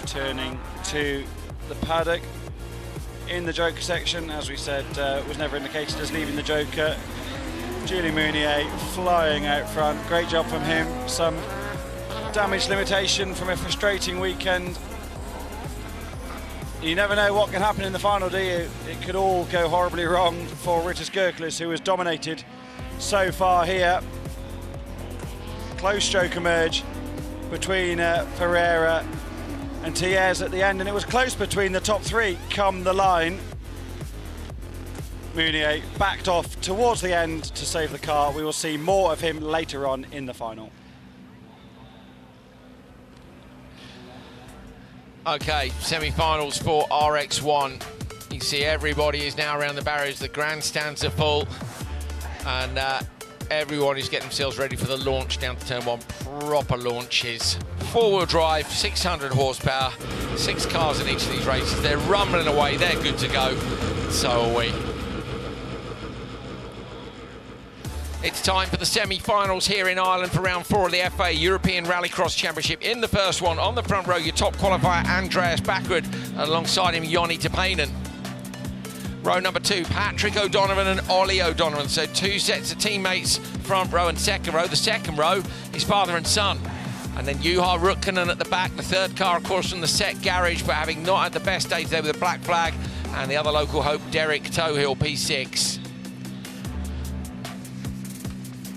returning to the paddock in the Joker section. As we said, was never indicated as leaving the Joker. Julien Meunier flying out front. Great job from him. Some damage limitation from a frustrating weekend. You never know what can happen in the final, do you? It could all go horribly wrong for Ritters Gürklis, who has dominated so far here. Close stroke emerge between Ferreira and Tejez at the end, and it was close between the top 3 come the line. Meunier backed off towards the end to save the car. We will see more of him later on in the final. Okay, semi-finals for RX1. You can see everybody is now around the barriers. The grandstands are full, and everyone is getting themselves ready for the launch down to turn 1. Proper launches. 4-wheel drive, 600 horsepower, 6 cars in each of these races. They're rumbling away. They're good to go. So are we. It's time for the semi-finals here in Ireland for round 4 of the FIA European Rallycross Championship. In the first one, on the front row, your top qualifier, Andreas Bakkerud, alongside him, Joni Topainen. Row number 2, Patrick O'Donovan and Ollie O'Donovan. So 2 sets of teammates, front row and second row. The second row is father and son. And then Juha Rukkanen at the back, the 3rd car, of course, from the set garage, but having not had the best day today with a black flag. And the other local hope, Derek Tohill, P6.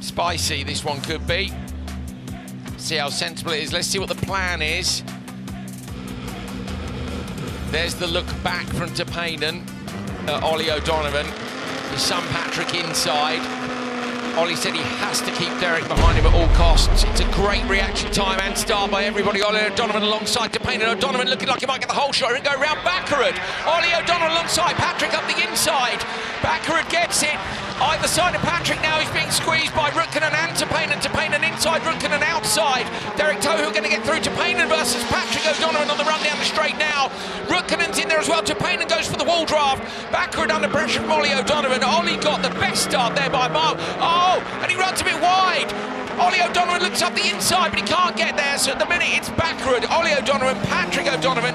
Spicy this one could be. See how sensible it is. Let's see what the plan is. There's the look back from Topainen, Ollie O'Donovan. His son Patrick inside. Ollie said he has to keep Derek behind him at all costs. It's a great reaction time and start by everybody. Ollie O'Donovan alongside Topainen. O'Donovan looking like he might get the whole shot and go round Bakkerud. Ollie O'Donovan alongside Patrick up the inside. Bakkerud gets it. Either side of Patrick now, he's being squeezed by Rukkanen and Topainen. Topainen inside, Rukkanen outside. Derek Tohill going to get through Topainen versus Patrick O'Donovan on the run down the straight now. Rukkanen's in there as well. Topainen goes for the wall draft. Bakkerud under pressure from Ollie O'Donovan. Ollie got the best start there by a mile. Oh, and he runs a bit wide. Ollie O'Donovan looks up the inside, but he can't get there. So at the minute, it's Bakkerud, Ollie O'Donovan, Patrick O'Donovan,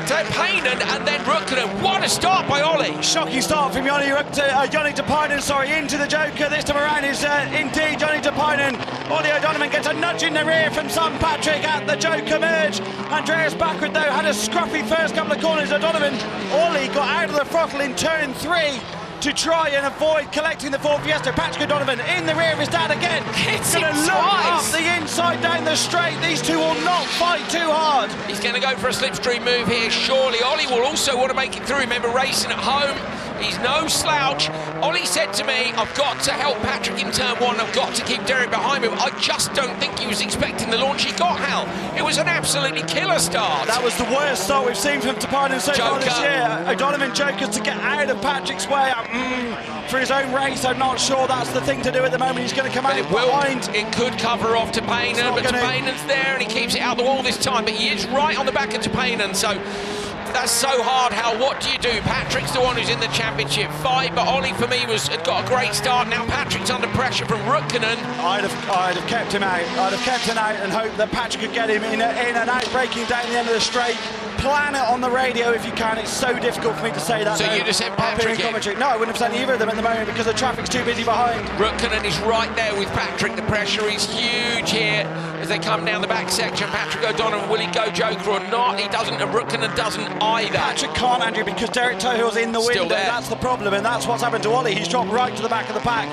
Topainen, and then Rukkanen. What a start by Ollie. Shocking start from Joni Topainen, into the Joker. This time around is indeed Joni Topainen. Ollie O'Donovan gets a nudge in the rear from son Patrick at the Joker merge. Andreas Bakkerud, though, had a scruffy first couple of corners. O'Donovan, Ollie got out of the throttle in turn 3. to try and avoid collecting the Ford Fiesta. Patrick O'Donovan in the rear of his dad again. Hits going him to look up twice. the inside down the straight. These two will not fight too hard. He's going to go for a slipstream move here, surely. Ollie will also want to make it through. Remember, racing at home, he's no slouch. Ollie said to me, I've got to help Patrick in turn one, I've got to keep Derek behind him. I just don't think he was expecting the launch he got, Hal. It was an absolutely killer start. That was the worst start we've seen from Tapinen so far this year. O'Donovan jokers to get out of Patrick's way. For his own race, I'm not sure that's the thing to do at the moment. He's going to come out behind. It could cover off Tapinen, but Tapinen's there and he keeps it out the wall this time, but he is right on the back of Tapinen, so that's so hard, Hal. What do you do? Patrick's the one who's in the championship fight, but Ollie, for me, had got a great start. Now Patrick's under pressure from Rukkonen. I'd have kept him out. I'd have kept him out and hoped that Patrick could get him in and out, breaking down the end of the straight. Plan it on the radio if you can. It's so difficult for me to say that. So you'd have sent Patrick in? No, I wouldn't have sent either of them at the moment because the traffic's too busy behind. Rukkonen is right there with Patrick. The pressure is huge here as they come down the back section. Patrick O'Donovan, will he go Joker or not? He doesn't, and Rukkonen doesn't either. Patrick can't, Andrew, because Derek Tohill's in the window. That's the problem, and that's what's happened to Ollie. He's dropped right to the back of the pack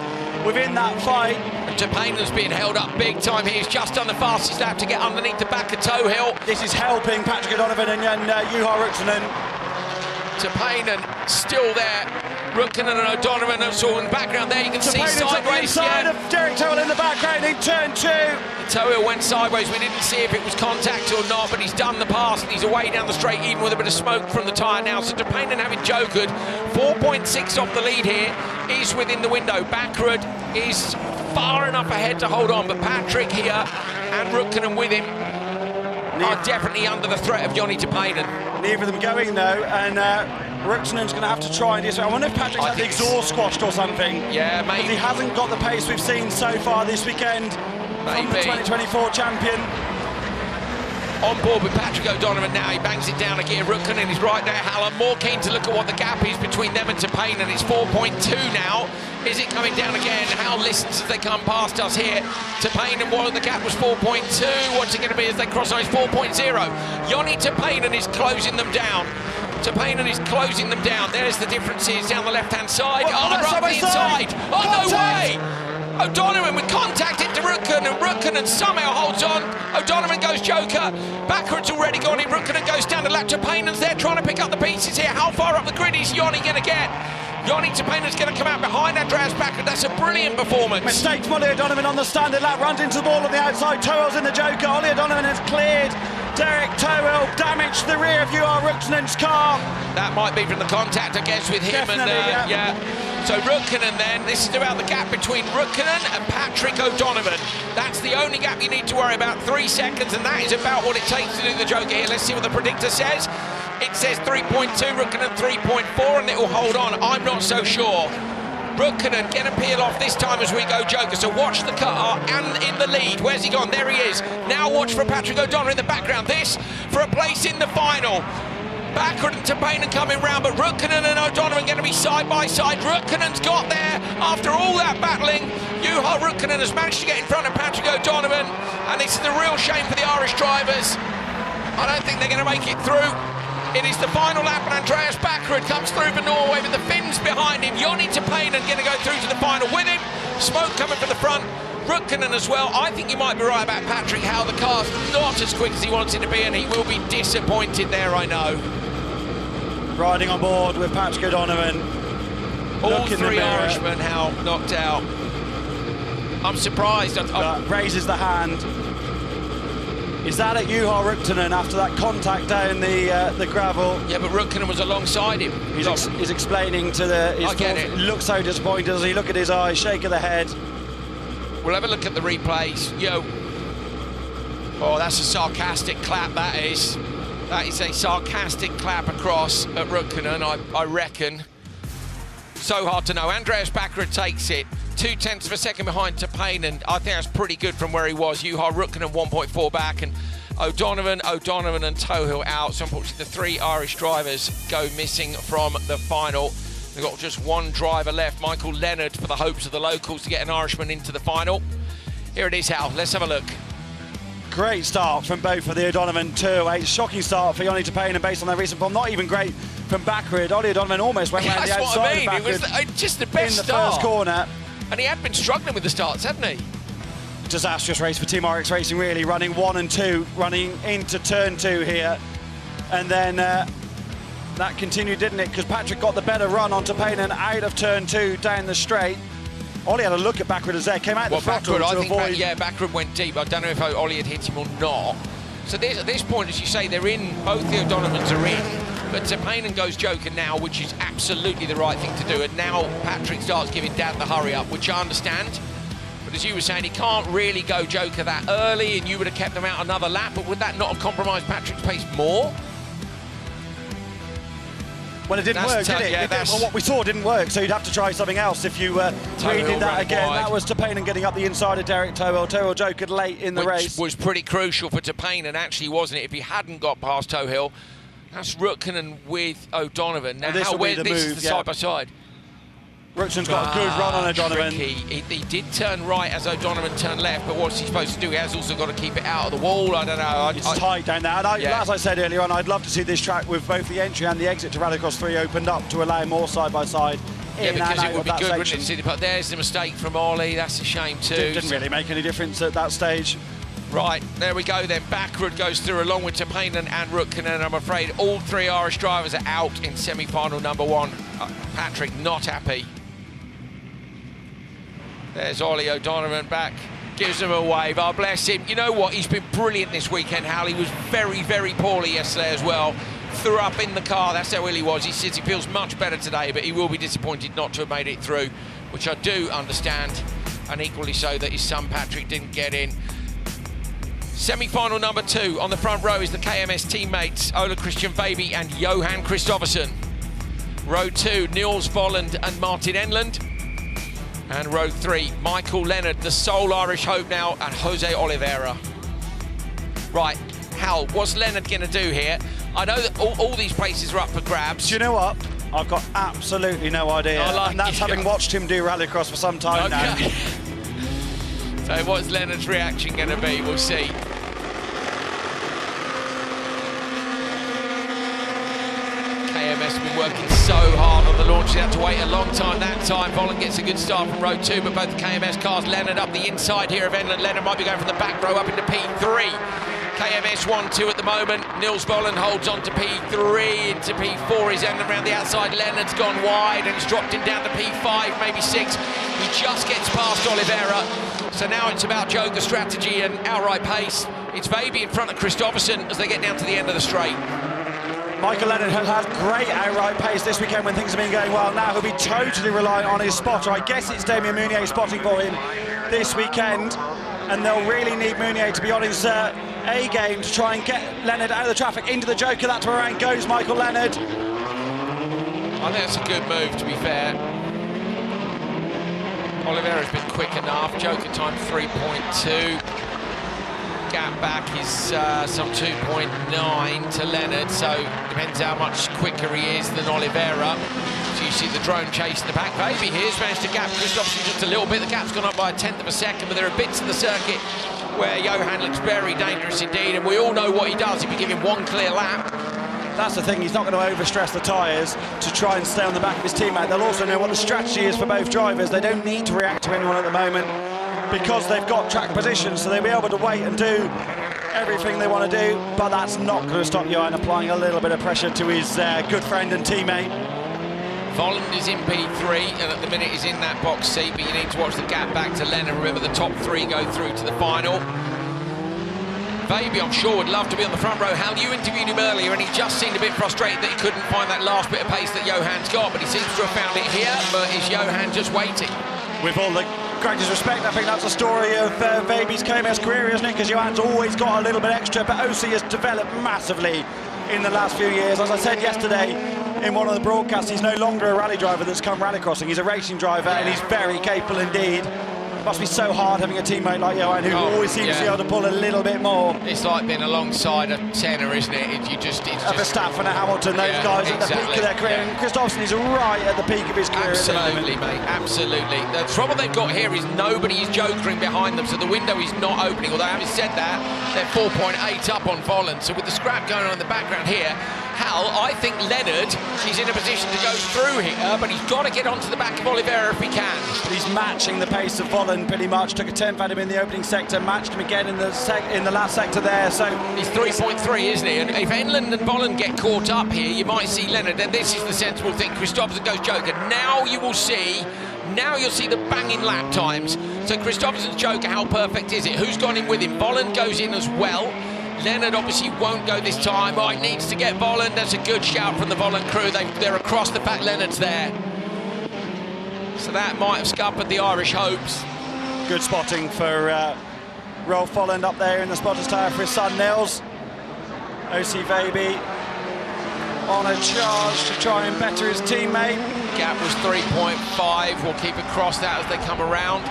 within that fight. Tapinen's being held up big time. He's just done the fastest lap to get underneath the back of Tohill. This is helping Patrick O'Donovan and Johan Rukkonen. Tapinen still there. Rukkonen and O'Donovan are all in the background there. You can see Tapinen's sideways. Inside of Derek Tohill in the background in turn two. Tohill went sideways. We didn't see if it was contact or not, but he's done the pass and he's away down the straight, even with a bit of smoke from the tyre now. So Tapinen having jokered. 4.6 off the lead here. Is within the window. Bakkerud is far enough ahead to hold on, but Patrick here and Rukkonen with him are definitely under the threat of Joni Tapinen. Neither of them going though, and Rukkonen's going to have to try and do something. I wonder if Patrick's had the exhaust squashed or something. Yeah, maybe. He hasn't got the pace we've seen so far this weekend from the 2024 champion. On board with Patrick O'Donovan now, he bangs it down again. Rukkonen is right there. Hal, I'm more keen to look at what the gap is between them and Tapinen. It's 4.2 now. Is it coming down again? Hal listens as they come past us here. Tapinen, while the gap was 4.2, what's it going to be as they cross on? It's 4.0. Joni Tapinen is closing them down. Tapinen is closing them down. There's the differences down the left-hand side. Right the inside. Oh, no way! O'Donovan with contact into Rukkonen, and Rukkonen somehow holds on. O'Donovan goes joker. Bakkerud's already gone in. Rukkonen goes down the lap. Tapinen's there trying to pick up the pieces here. How far up the grid is Joni going to get? Joni Tapinen's going to come out behind Andreas Bakkerud. That's a brilliant performance. Mistakes Ollie O'Donovan on the standard lap. Runs into the ball on the outside. Tohill's in the joker. Ollie O'Donovan has cleared. Derek Tohill damaged the rear of UR Rukkonen's car. That might be from the contact, I guess, with him. Definitely, and yeah. So Rukkonen then, this is about the gap between Rukkonen and Patrick O'Donovan. That's the only gap you need to worry about, 3 seconds, and that is about what it takes to do the joker here. Let's see what the predictor says. It says 3.2, Rukkonen 3.4, and it will hold on. I'm not so sure. Rukkonen going to peel off this time as we go joker, so watch the car and in the lead. Where's he gone? There he is. Now watch for Patrick O'Donovan in the background. This for a place in the final. Bakkerud and Tapinen coming round, but Rukkonen and O'Donovan going to be side by side. Rukkonen's got there after all that battling. Juha Rukkonen has managed to get in front of Patrick O'Donovan, and this is a real shame for the Irish drivers. I don't think they're going to make it through. It is the final lap, and Andreas Bakkerud comes through for Norway with the Finns behind him. Joni Tapinen going to go through to the final with him. Smoke coming from the front. Rukkonen as well. I think you might be right about Patrick, how the car's not as quick as he wants it to be, and he will be disappointed there, I know. Riding on board with Patrick O'Donovan. All three Irishmen, Hal, knocked out. I'm surprised. Raises the hand. Is that at Juha Rukkonen after that contact down the gravel? Yeah, but Rukkonen was alongside him. He's explaining to I get it. He looks so disappointed. Does he look at his eyes, shake of the head? We'll have a look at the replays. Oh, that's a sarcastic clap, that is. That is a sarcastic clap across at Rukkonen, I reckon. So hard to know. Andreas Bakkerud takes it. 0.2 of a second behind Tapinen. I think that's pretty good from where he was. Juha Rukkonen 1.4 back, and O'Donovan and Tohill out. So unfortunately the 3 Irish drivers go missing from the final. They've got just 1 driver left, Michael Leonard, for the hopes of the locals to get an Irishman into the final. Here it is, Hal. Let's have a look. Great start from both of the O'Donovan 208. Shocking start for Joni Tappanen based on their recent form. Not even great from Bakkerud. Ollie O'Donovan almost went round the That's what I outside mean. of It Bakkerud was just the best in the start. first corner. And he had been struggling with the starts, hadn't he? Disastrous race for Team RX Racing, really, running 1 and 2, running into turn 2 here. And then that continued, didn't it? Because Patrick got the better run on Tappanen out of turn 2 down the straight. Ollie had a look at Bakkerud as there, came out the throttle Bakkerud, to avoid... Bakkerud went deep. I don't know if Ollie had hit him or not. So at this point, as you say, they're in, both the O'Donovans are in. But Tappanen goes joker now, which is absolutely the right thing to do. And now Patrick starts giving Dad the hurry up, which I understand. But as you were saying, he can't really go joker that early, and you would have kept them out another lap. But would that not have compromised Patrick's pace more? Well, it didn't work, did it? Yeah, well, what we saw didn't work, so you'd have to try something else if you redid that again. Wide. That was Tappanen getting up the inside of Derek Tohill. Tohill jokered late in the race. Which was pretty crucial for Tappanen, actually, wasn't it? If he hadn't got past Tohill, that's Rukkonen with O'Donovan. Now, this is the side-by-side. Rukkonen's got a good run on O'Donovan. He did turn right as O'Donovan turned left, but what's he supposed to do? He has also got to keep it out of the wall. I don't know. It's tight down there. And as I said earlier on, I'd love to see this track with both the entry and the exit to Rallycross 3 opened up to allow more side-by-side. Yeah, because it would be good, wouldn't it, to see the... There's the mistake from Ollie. That's a shame too. Didn't really make any difference at that stage. Right, there we go then. Bakkerud goes through along with Tappanen and Rukkonen. I'm afraid all 3 Irish drivers are out in semi-final number 1. Patrick not happy. There's Ollie O'Donovan back, gives him a wave. Oh, bless him. You know what? He's been brilliant this weekend, Hal. He was very, very poorly yesterday as well. Threw up in the car. That's how ill he was. He says he feels much better today, but he will be disappointed not to have made it through, which I do understand, and equally so that his son Patrick didn't get in. Semi-final number 2 on the front row is the KMS teammates Ola Christian Veiby and Johan Kristoffersson. Row 2, Niels Volland and Martin Enland. And row 3, Michael Leonard, the sole Irish hope now, and Jose Oliveira. Right, Hal, what's Leonard going to do here? I know that all these places are up for grabs. Do you know what? I've got absolutely no idea. And that's having watched him do Rallycross for some time now. So what's Leonard's reaction going to be? We'll see. KMS have been working so hard on the launch, they had to wait a long time that time. Volland gets a good start from row 2, but both the KMS cars, Leonard up the inside here of Enland. Leonard might be going from the back row up into P3. KMS 1-2 at the moment. Niels Volland holds on to P3, into P4 is Enland around the outside. Leonard's gone wide and it's dropped him down to P5, maybe 6. He just gets past Oliveira. So now it's about joker strategy and outright pace. It's Veiby in front of Kristoffersson as they get down to the end of the straight. Michael Leonard has had great outright pace this weekend when things have been going well. Now he'll be totally reliant on his spotter. I guess it's Damien Mounier spotting for him this weekend, and they'll really need Mounier to be on his A game to try and get Leonard out of the traffic into the joker. That's where around goes Michael Leonard. I think that's a good move, to be fair. Oliveira's been quick enough. Joker time 3.2. Gap back is some 2.9 to Leonard, so depends how much quicker he is than Oliveira. So you see the drone chase in the back. Veiby here's managed to gap Kristoffersson just a little bit. The gap's gone up by 1/10 of a second, but there are bits of the circuit where Johan looks very dangerous indeed, and we all know what he does if you give him one clear lap. That's the thing, he's not going to overstress the tyres to try and stay on the back of his teammate. They'll also know what the strategy is for both drivers. They don't need to react to anyone at the moment because they've got track position, so they'll be able to wait and do everything they want to do, but that's not going to stop Johan applying a little bit of pressure to his good friend and teammate. Volland is in P3, and at the minute he's in that box seat, but you need to watch the gap back to Leonard. Remember, the top 3 go through to the final. Veiby, I'm sure, would love to be on the front row. Hal, you interviewed him earlier, and he just seemed a bit frustrated that he couldn't find that last bit of pace that Johan's got, but he seems to have found it here. But is Johan just waiting? With all the greatest respect, I think that's a story of Veiby's KMS career, isn't it? Because Johan's always got a little bit extra, but OC has developed massively in the last few years. As I said yesterday in one of the broadcasts, he's no longer a rally driver that's come rallycrossing. He's a racing driver, and he's very capable indeed. Must be so hard having a teammate like Johan who always seems to be able to pull a little bit more. It's like being alongside a tenor, isn't it? Verstappen and Hamilton, those guys at the peak of their career. And Kristoffersson is right at the peak of his career. Absolutely, mate, absolutely. The trouble they've got here is nobody is jokering behind them, so the window is not opening. Although having said that, they're 4.8 up on Volland. So with the scrap going on in the background here, Hal, I think Leonard is in a position to go through here, but he's got to get onto the back of Oliveira if he can. He's matching the pace of Volland pretty much. Took a 10th at him in the opening sector, matched him again in the last sector there. So he's 3.3, isn't he? And if Enland and Volland get caught up here, you might see Leonard. And this is the sensible thing. Kristoffersson goes Joker. Now you will see. Now you'll see the banging lap times. So Kristoffersson's Joker, how perfect is it? Who's gone in with him? Volland goes in as well. Leonard obviously won't go this time. Oh, he needs to get Volland. That's a good shout from the Volland crew. They're across the back. Leonard's there. So that might have scuppered the Irish hopes. Good spotting for Rolf Volland up there in the spotter's tower for his son Nils. OC Baby on a charge to try and better his teammate. Gap was 3.5. We'll keep across that as they come around.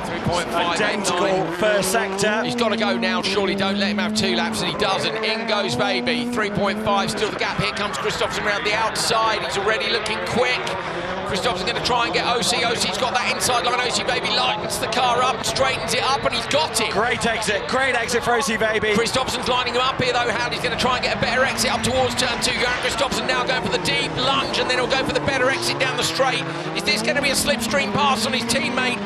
3.5. Identical first sector. He's got to go now, surely. Don't let him have 2 laps, and he doesn't. In goes Baby. 3.5, still the gap. Here comes Kristoffersson around the outside. He's already looking quick. Kristoffersson going to try and get OC. OC's got that inside line. OC Baby lightens the car up, straightens it up, and he's got it. Great exit for OC Baby. Kristoffersson's lining him up here, though. Howdy's going to try and get a better exit up towards turn 2. Johan Kristoffersson now going for the deep lunge, and then he'll go for the better exit down the straight. Is this going to be a slipstream pass on his teammate?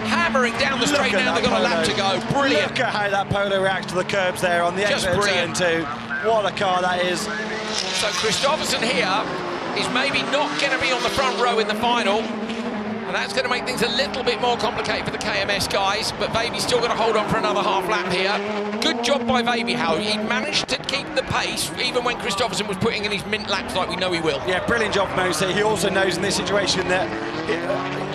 Hammering down the straight now. They've got a lap to go. Brilliant. Look at how that Polo reacts to the curbs there on the exit of turn 2. What a car that is. So Kristoffersson here is maybe not going to be on the front row in the final, and that's going to make things a little bit more complicated for the KMS guys, but Baby's still going to hold on for another half lap here. Good job by Baby, how he managed to keep the pace even when Kristoffersson was putting in his mint laps like we know he will. Yeah, brilliant job from OC. He also knows in this situation that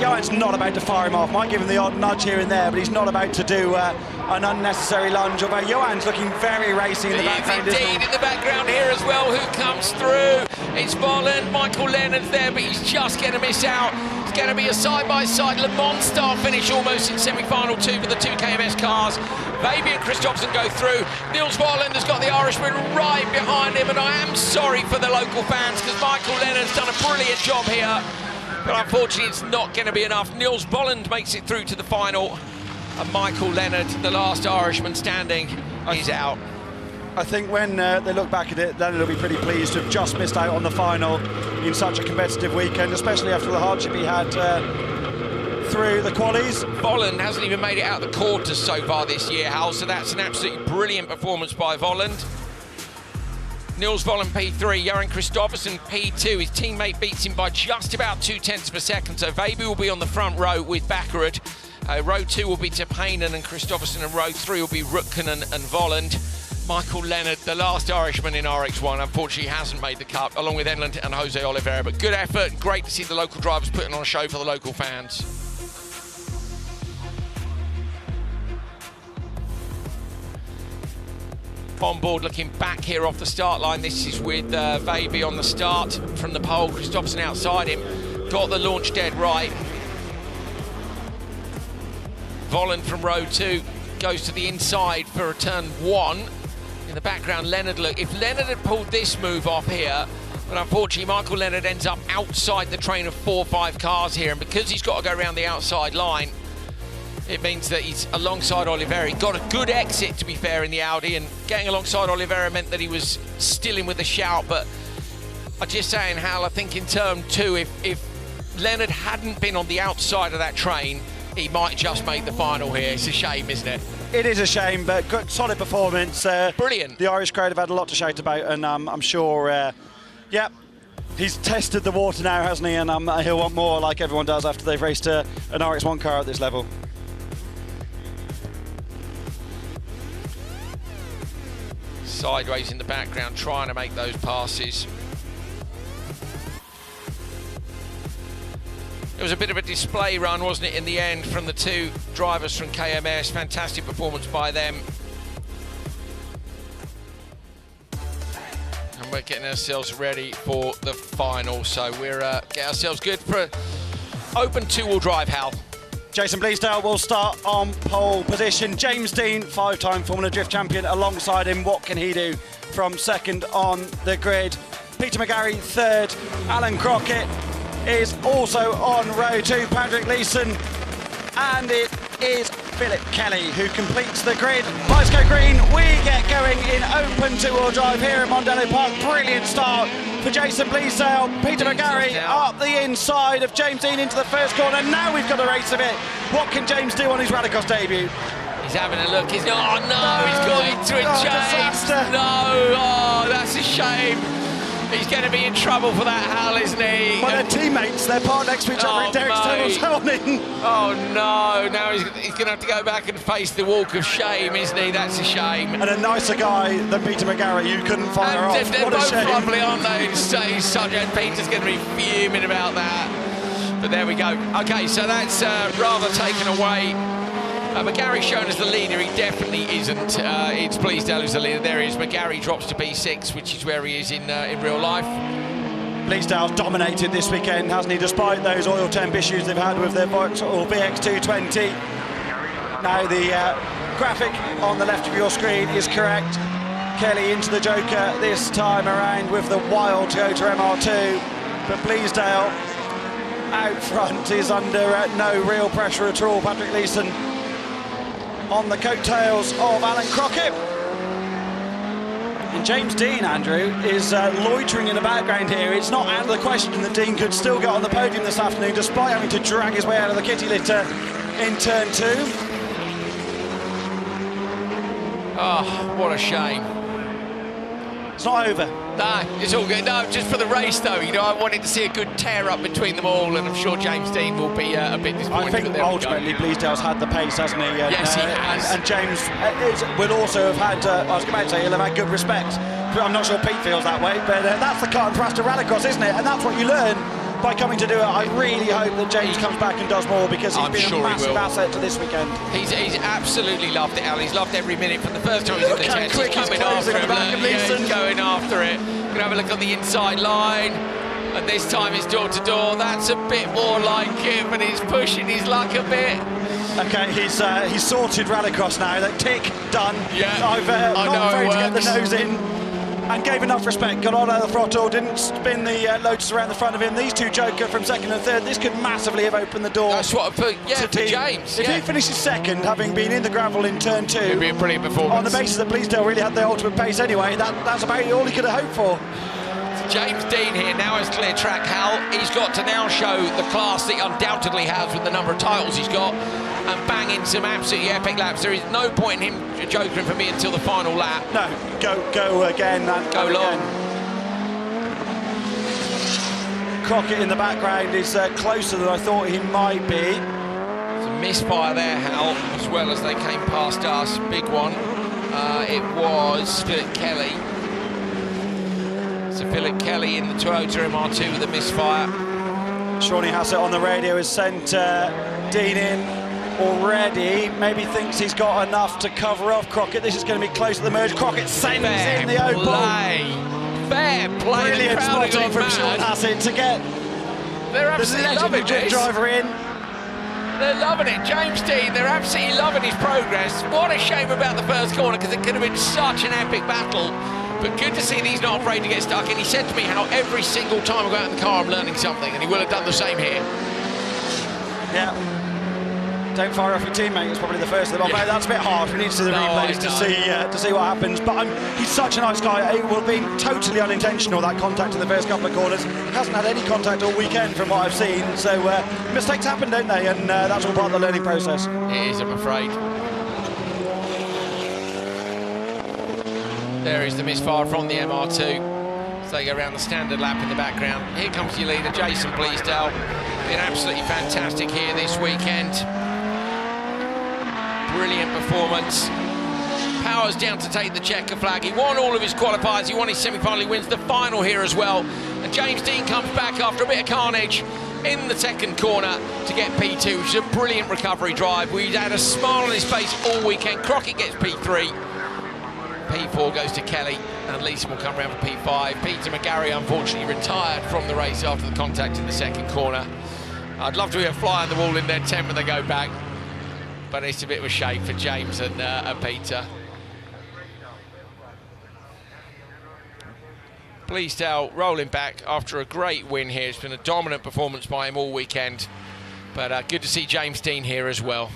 Johan's not about to fire him off. Might give him the odd nudge here and there, but he's not about to do an unnecessary lunge, although Johan's looking very racing in the background. Indeed, in the background here as well. Who comes through? It's Volland. Michael Leonard's there, but he's just going to miss out. It's going to be a side-by-side Le Mans style finish almost in semi-final 2 for the 2 KMS cars. Baby and Kristoffersson go through. Nils Volland has got the Irishman right behind him, and I am sorry for the local fans because Michael Leonard's done a brilliant job here. But unfortunately, it's not going to be enough. Nils Volland makes it through to the final. And Michael Leonard, the last Irishman standing, is out. I think when they look back at it, Leonard will be pretty pleased to have just missed out on the final in such a competitive weekend, especially after the hardship he had through the qualies. Volland hasn't even made it out the quarters so far this year, Hal, so that's an absolutely brilliant performance by Volland. Nils Volland P3, Johan Kristoffersson P2. His teammate beats him by just about 0.2 of a second, so Baby will be on the front row with Bakkerud. Row 2 will be Tepainen and Kristoffersson, and row 3 will be Rutkanen and Volland. Michael Leonard, the last Irishman in RX1, unfortunately hasn't made the cut, along with Enland and Jose Oliveira, but good effort. Great to see the local drivers putting on a show for the local fans. On board looking back here off the start line. This is with Baby on the start from the pole. Kristoffersson outside him. Got the launch dead right. Volland from row 2 goes to the inside for a turn 1. In the background, Leonard, look, if Leonard had pulled this move off here, but unfortunately Michael Leonard ends up outside the train of 4 or 5 cars here, and because he's got to go around the outside line, it means that he's alongside Oliveira. He got a good exit, to be fair, in the Audi, and getting alongside Oliveira meant that he was still in with a shout. But I'm just saying, Hal, I think in turn 2, if Leonard hadn't been on the outside of that train, he might just make the final here. It's a shame, isn't it? It is a shame, but good, solid performance. Brilliant. The Irish crowd have had a lot to shout about, and I'm sure, yeah, he's tested the water now, hasn't he? And he'll want more, like everyone does after they've raced an RX1 car at this level. Sideways in the background, trying to make those passes. It was a bit of a display run, wasn't it, in the end, from the 2 drivers from KMS. Fantastic performance by them. And we're getting ourselves ready for the final. So we're getting ourselves good for open 2-wheel drive, Hal. Jason Bleasdale will start on pole position. James Dean, 5-time Formula Drift champion, alongside him. What can he do from second on the grid? Peter McGarry, third. Alan Crockett is also on row 2. Patrick Leeson, and it is Philip Kelly who completes the grid. Lights go green. We get going in open two-wheel drive here at Mondello Park. Brilliant start for Jason Bleasdale. Peter McGarry up the inside of James Dean into the first corner. Now we've got a race of it. What can James do on his Rallycross debut? He's having a look. He's not. Oh no! He's got into a James. No! Oh, that's a shame. He's going to be in trouble for that, Hal, isn't he? Well, they're teammates. They're part next to each other in Derek's tunnels. Oh no! Now he's going to have to go back and face the walk of shame, isn't he? That's a shame. And a nicer guy than Peter McGarry. You couldn't fire off. They're what a both shame. lovely, aren't they? He's such a Peter's going to be fuming about that. But there we go. Okay, so that's rather taken away. McGarry's shown as the leader. He definitely isn't. It's Bleasdale who's the leader. There he is. McGarry drops to B6, which is where he is in real life. Bleasdale's dominated this weekend, hasn't he? Despite those oil temp issues they've had with their Vauxhall BX220. Now the graphic on the left of your screen is correct. Kelly into the Joker this time around with the wild Toyota MR2. But Bleasdale out front is under no real pressure at all. Patrick Leeson on the coattails of Alan Crockett. And James Dean, Andrew, is loitering in the background here. It's not out of the question that Dean could still get on the podium this afternoon, despite having to drag his way out of the kitty litter in turn 2. Oh, what a shame. It's not over. No, it's all good. No, just for the race, though. You know, I wanted to see a good tear up between them all, and I'm sure James Dean will be a bit disappointed. I think ultimately Bleasdale's had the pace, hasn't he? And, yes, he has. And James will also have had, I was about to say, he'll have had good respect. I'm not sure Pete feels that way, but that's the cut and thrust of Rallycross, isn't it? And that's what you learn by coming to do it. I really hope that James comes back and does more, because he's been a massive asset to this weekend. He's absolutely loved it, Al. He's loved every minute from the first time he's in the test. He's coming after him. He's going after it. Gonna have a look on the inside line, and this time it's door to door. That's a bit more like him, and he's pushing his luck a bit. Okay, he's sorted Rallycross now. That tick done. Yeah, I've not afraid to get the nose in. And gave enough respect, got on out of the throttle, didn't spin the Lotus around the front of him. These two Joker from second and third, this could massively have opened the door. That's what for James. If he finishes second, having been in the gravel in turn 2, it'd be a brilliant performance. On the basis that Bleasdale really had the ultimate pace anyway, that's about all he could have hoped for. James Dean here now has clear track, Hal. He's got to now show the class that he undoubtedly has with the number of titles he's got, and bang in some absolutely epic laps. There is no point in him jokering for me until the final lap. No, go again. Go long. Crockett in the background is closer than I thought he might be. It's a misfire there, Hal, as well as they came past us. Big one. It was Philip Kelly. So Philip Kelly in the Toyota MR2 with a misfire. Shawnee Hassett on the radio has sent Dean in already. Maybe thinks he's got enough to cover off Crockett. This is going to be close to the merge. Crockett sends in the open. Fair play. Brilliant spotting from Shawnee Hassett to get the legendary drift driver in. They're loving it. James Dean, they're absolutely loving his progress. What a shame about the first corner, because it could have been such an epic battle. But good to see that he's not afraid to get stuck in. He said to me how every single time I go out in the car, I'm learning something, and he will have done the same here. Yeah. Don't fire off your teammate. It's probably the first of them. Yeah. That's a bit harsh. We need to see the replays to see what happens. But he's such a nice guy. It will be totally unintentional, that contact in the first couple of corners. He hasn't had any contact all weekend from what I've seen. So mistakes happen, don't they? And that's all part of the learning process. It is, I'm afraid. There is the misfire from the MR2. So they go around the standard lap in the background. Here comes your leader, Jason Bleasdale. Been absolutely fantastic here this weekend. Brilliant performance. Powers down to take the checker flag. He won all of his qualifiers. He won his semi-final. He wins the final here as well. And James Dean comes back after a bit of carnage in the second corner to get P2, which is a brilliant recovery drive. We've had a smile on his face all weekend. Crockett gets P3. P4 goes to Kelly, and Leeson will come around for P5. Peter McGarry, unfortunately, retired from the race after the contact in the second corner. I'd love to be a fly on the wall in their tent when they go back, but it's a bit of a shame for James and Peter. Bleasdale rolling back after a great win here. It's been a dominant performance by him all weekend, but good to see James Dean here as well.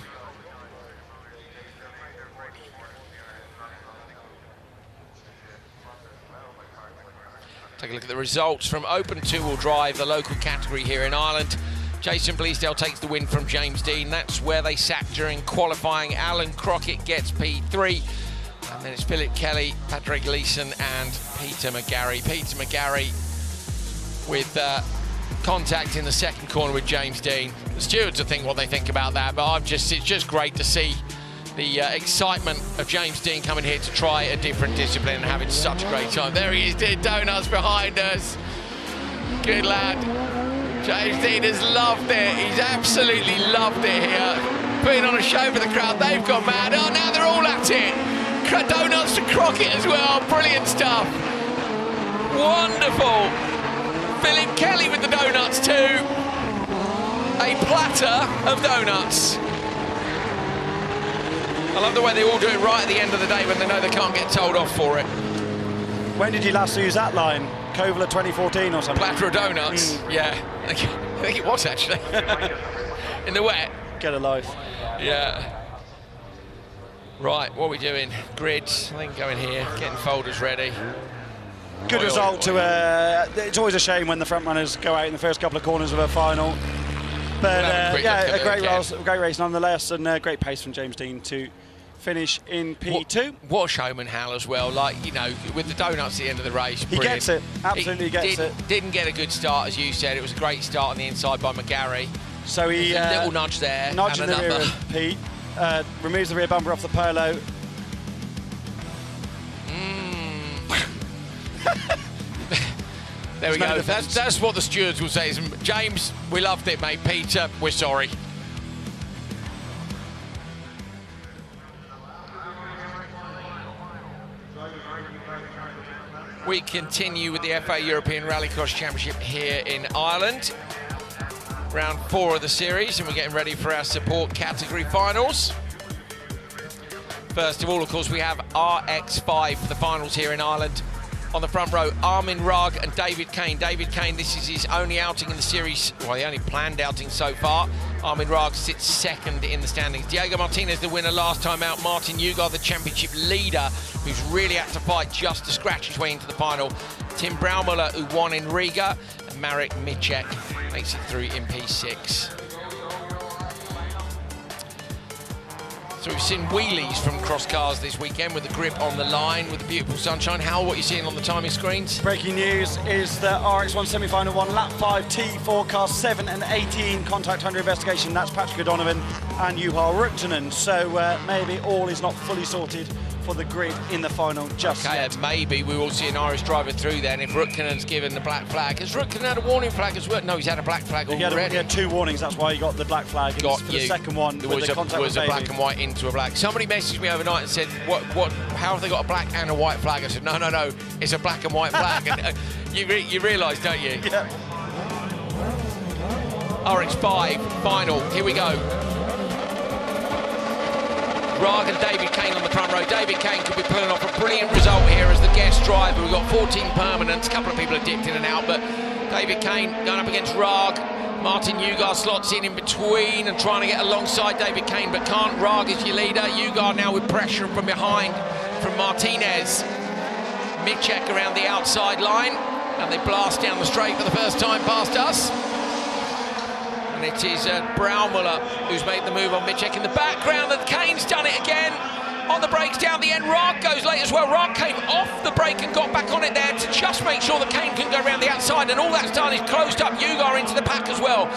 Take a look at the results from Open two-wheel drive, the local category here in Ireland. Jason Bleasdale takes the win from James Dean. That's where they sat during qualifying. Alan Crockett gets P3. And then it's Philip Kelly, Patrick Gleeson and Peter McGarry. Peter McGarry with contact in the second corner with James Dean. The stewards will think what they think about that, but it's just great to see the excitement of James Dean coming here to try a different discipline and having such a great time. There he is, doing donuts behind us. Good lad. James Dean has loved it. He's absolutely loved it here. Putting on a show for the crowd. They've gone mad. Oh, now they're all at it. Donuts to Crockett as well. Brilliant stuff. Wonderful. Philip Kelly with the donuts too. A platter of donuts. I love the way they all do it right at the end of the day when they know they can't get told off for it. When did you last use that line? Kovala 2014 or something? Platter of donuts, yeah. I think it was actually. In the wet. Get a life. Yeah. Right, what are we doing? Grids, I think going here, getting folders ready. Good result to, it's always a shame when the front runners go out in the first couple of corners of a final. But yeah, a great race nonetheless, and great pace from James Dean to finish in P2. What a showman, Hal, as well. Like, you know, with the donuts at the end of the race, he brilliant. gets it, absolutely gets it. Didn't get a good start, as you said. It was a great start on the inside by McGarry. So he a little nudge there, nudge in the rear of Pete, removes the rear bumper off the Polo. There we go. That's what the stewards will say. James, we loved it, mate. Peter, we're sorry. We continue with the FIA European Rallycross Championship here in Ireland. Round 4 of the series, and we're getting ready for our support category finals. First of all, of course, we have RX5 for the finals here in Ireland. On the front row, Armin Rugg and David Kane. David Kane, this is his only outing in the series, well, the only planned outing so far. Armin Rugg sits second in the standings. Diego Martinez, the winner last time out. Martin Nyirád, the championship leader, who's really had to fight just to scratch his way into the final. Tim Braumüller, who won in Riga, and Marek Micek makes it through in P6. So we've seen wheelies from cross cars this weekend with the grip on the line, with the beautiful sunshine. Hal, what are you seeing on the timing screens? Breaking news is the RX1 semi-final 1, lap 5, T4 cars 7 and 18, contact under investigation. That's Patrick O'Donovan and Juha Ruktunen. So maybe all is not fully sorted for the grid in the final just yet. Maybe we will see an Irish driver through then if Ruktunen's given the black flag. Has Ruktunen had a warning flag as well? No, he's had a black flag already. He had 2 warnings, that's why he got the black flag. Got for the second one, there with was the contact was a black and white into a black. Somebody messaged me overnight and said, how have they got a black and a white flag? I said, no, it's a black and white flag. And you realise, don't you? Yeah. RX5 final, here we go. Rugg and David Kane on the front row. David Kane could be pulling off a brilliant result here as the guest driver. We've got 14 permanents. A couple of people have dipped in and out, but David Kane going up against Rugg. Martin Nyirád slots in between and trying to get alongside David Kane, but can't. Rugg is your leader. Nyirád now with pressure from behind from Martinez. Micek around the outside line, and they blast down the straight for the first time past us. And it is Braumüller who's made the move on Micek in the background, and Kane's done it again. On the brakes down the end, Rugg goes late as well. Rugg came off the brake and got back on it there to just make sure that Kane can go around the outside, and all that's done is closed up Nyirád into the pack as well.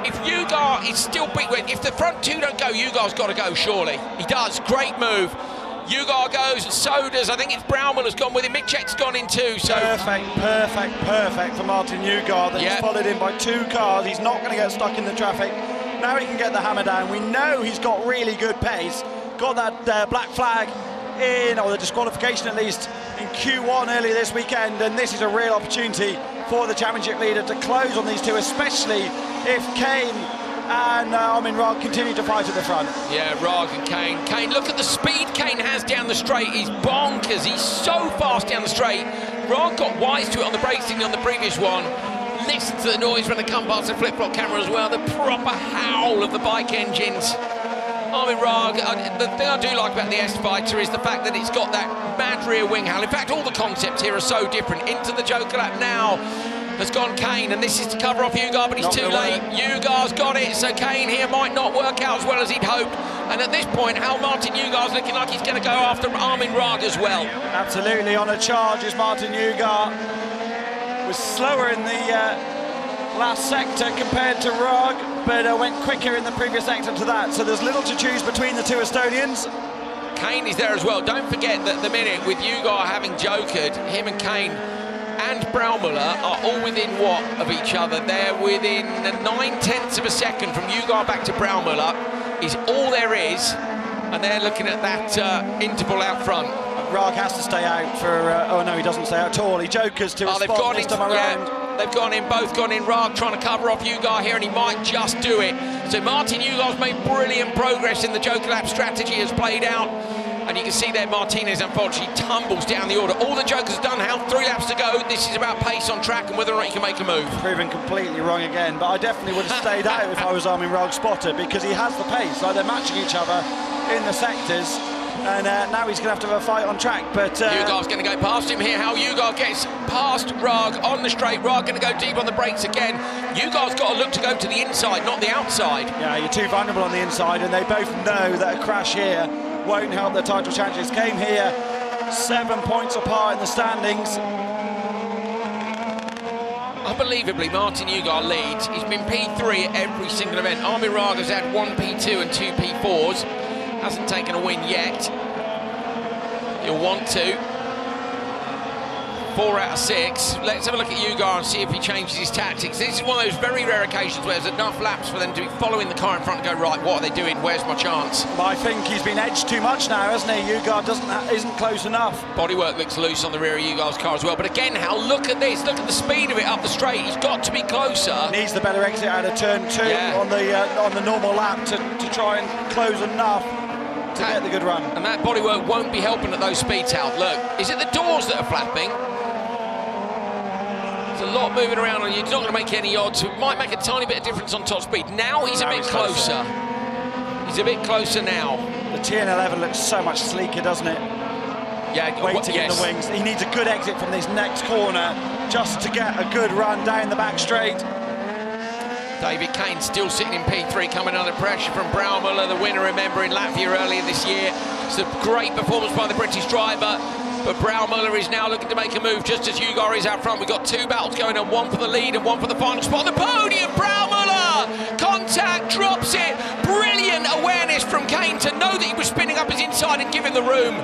If Nyirád is still big, if the front two don't go, Nyirád's got to go, surely. He does, great move. Nyirád goes, and so does, I think it's Braumüller's gone with him, Micek's gone in too. So Perfect for Martin Nyirád. He's followed in by 2 cars. He's not going to get stuck in the traffic. Now he can get the hammer down. We know he's got really good pace. Got that black flag in, or the disqualification at least, in Q1 earlier this weekend, and this is a real opportunity for the championship leader to close on these two, especially if Kane and Rog continue to fight at the front. Yeah, Rog and Kane. Kane, look at the speed Kane has down the straight. He's bonkers. He's so fast down the straight. Rog got wise to it on the brake signal on the previous one. Listen to the noise when they come past the flip-flop camera as well. The proper howl of the bike engines. Rog, the thing I do like about the S-Fighter is the fact that it's got that mad rear wing howl. In fact, all the concepts here are so different. Into the Joker lap now has gone Kane, and this is to cover off Ugar, but he's too late. Ugar's got it, so Kane here might not work out as well as he'd hoped. And at this point, Martin Ugar's looking like he's going to go after Armin Rog as well. Absolutely, on a charge is Martin Ugar. Was slower in the last sector compared to Rog, but went quicker in the previous sector to that. So there's little to choose between the two Estonians. Kane is there as well. Don't forget that the minute with Ugar having jokered, him and Kane and Braumüller are all within what of each other? They're within 9/10 of a second from Ugar back to Braumüller is all there is, and they're looking at that interval out front. Rog has to stay out for, oh no, he doesn't stay out at all. He jokers to a spot this time around. Yeah, they've gone in, both gone in. Rog trying to cover off Ugar here, and he might just do it. So Martin Ugar's made brilliant progress in the joker lap strategy has played out. And you can see there Martinez unfortunately tumbles down the order. All the jokers have done, 3 laps to go. This is about pace on track and whether or not you can make a move. Proven completely wrong again, but I definitely would have stayed out if I was Armin Rog's spotter, because he has the pace. Like, they're matching each other in the sectors, and now he's going to have to have a fight on track. But Ugar's going to go past him here. How Ugar gets past Rog on the straight. Rog going to go deep on the brakes again. Ugar's got to look to go to the inside, not the outside. Yeah, you're too vulnerable on the inside, and they both know that a crash here won't help their title chances. Came here 7 points apart in the standings. Unbelievably, Martin Ugar leads. He's been P3 at every single event. Armin Rog has had 1 P2 and 2 P4s. Hasn't taken a win yet. He'll want to. 4 out of 6. Let's have a look at Ugar and see if he changes his tactics. This is one of those very rare occasions where there's enough laps for them to be following the car in front and go, right, what are they doing? Where's my chance? Well, I think he's been edged too much now, hasn't he? Ugar isn't close enough. Bodywork looks loose on the rear of Ugar's car as well. But again, Hal, look at this. Look at the speed of it up the straight. He's got to be closer. Needs the better exit out of turn 2 on the normal lap to try and close enough to get the good run. And that bodywork won't be helping at those speeds, Hal. Look, is it the doors that are flapping? There's a lot moving around on you. It's not going to make any odds. It might make a tiny bit of difference on top speed. Now he's a bit closer. He's a bit closer now. The TN11 looks so much sleeker, doesn't it? Yeah, waiting in the wings. He needs a good exit from this next corner just to get a good run down the back straight. David Kane still sitting in P3, coming under pressure from Braumüller, the winner, remember, in Latvia earlier this year. It's a great performance by the British driver, but Braumüller is now looking to make a move just as Ugar is out front. We've got 2 battles going on, 1 for the lead and 1 for the final spot. The podium, Braumüller! Contact, drops it. Brilliant awareness from Kane to know that he was spinning up his inside and giving the room.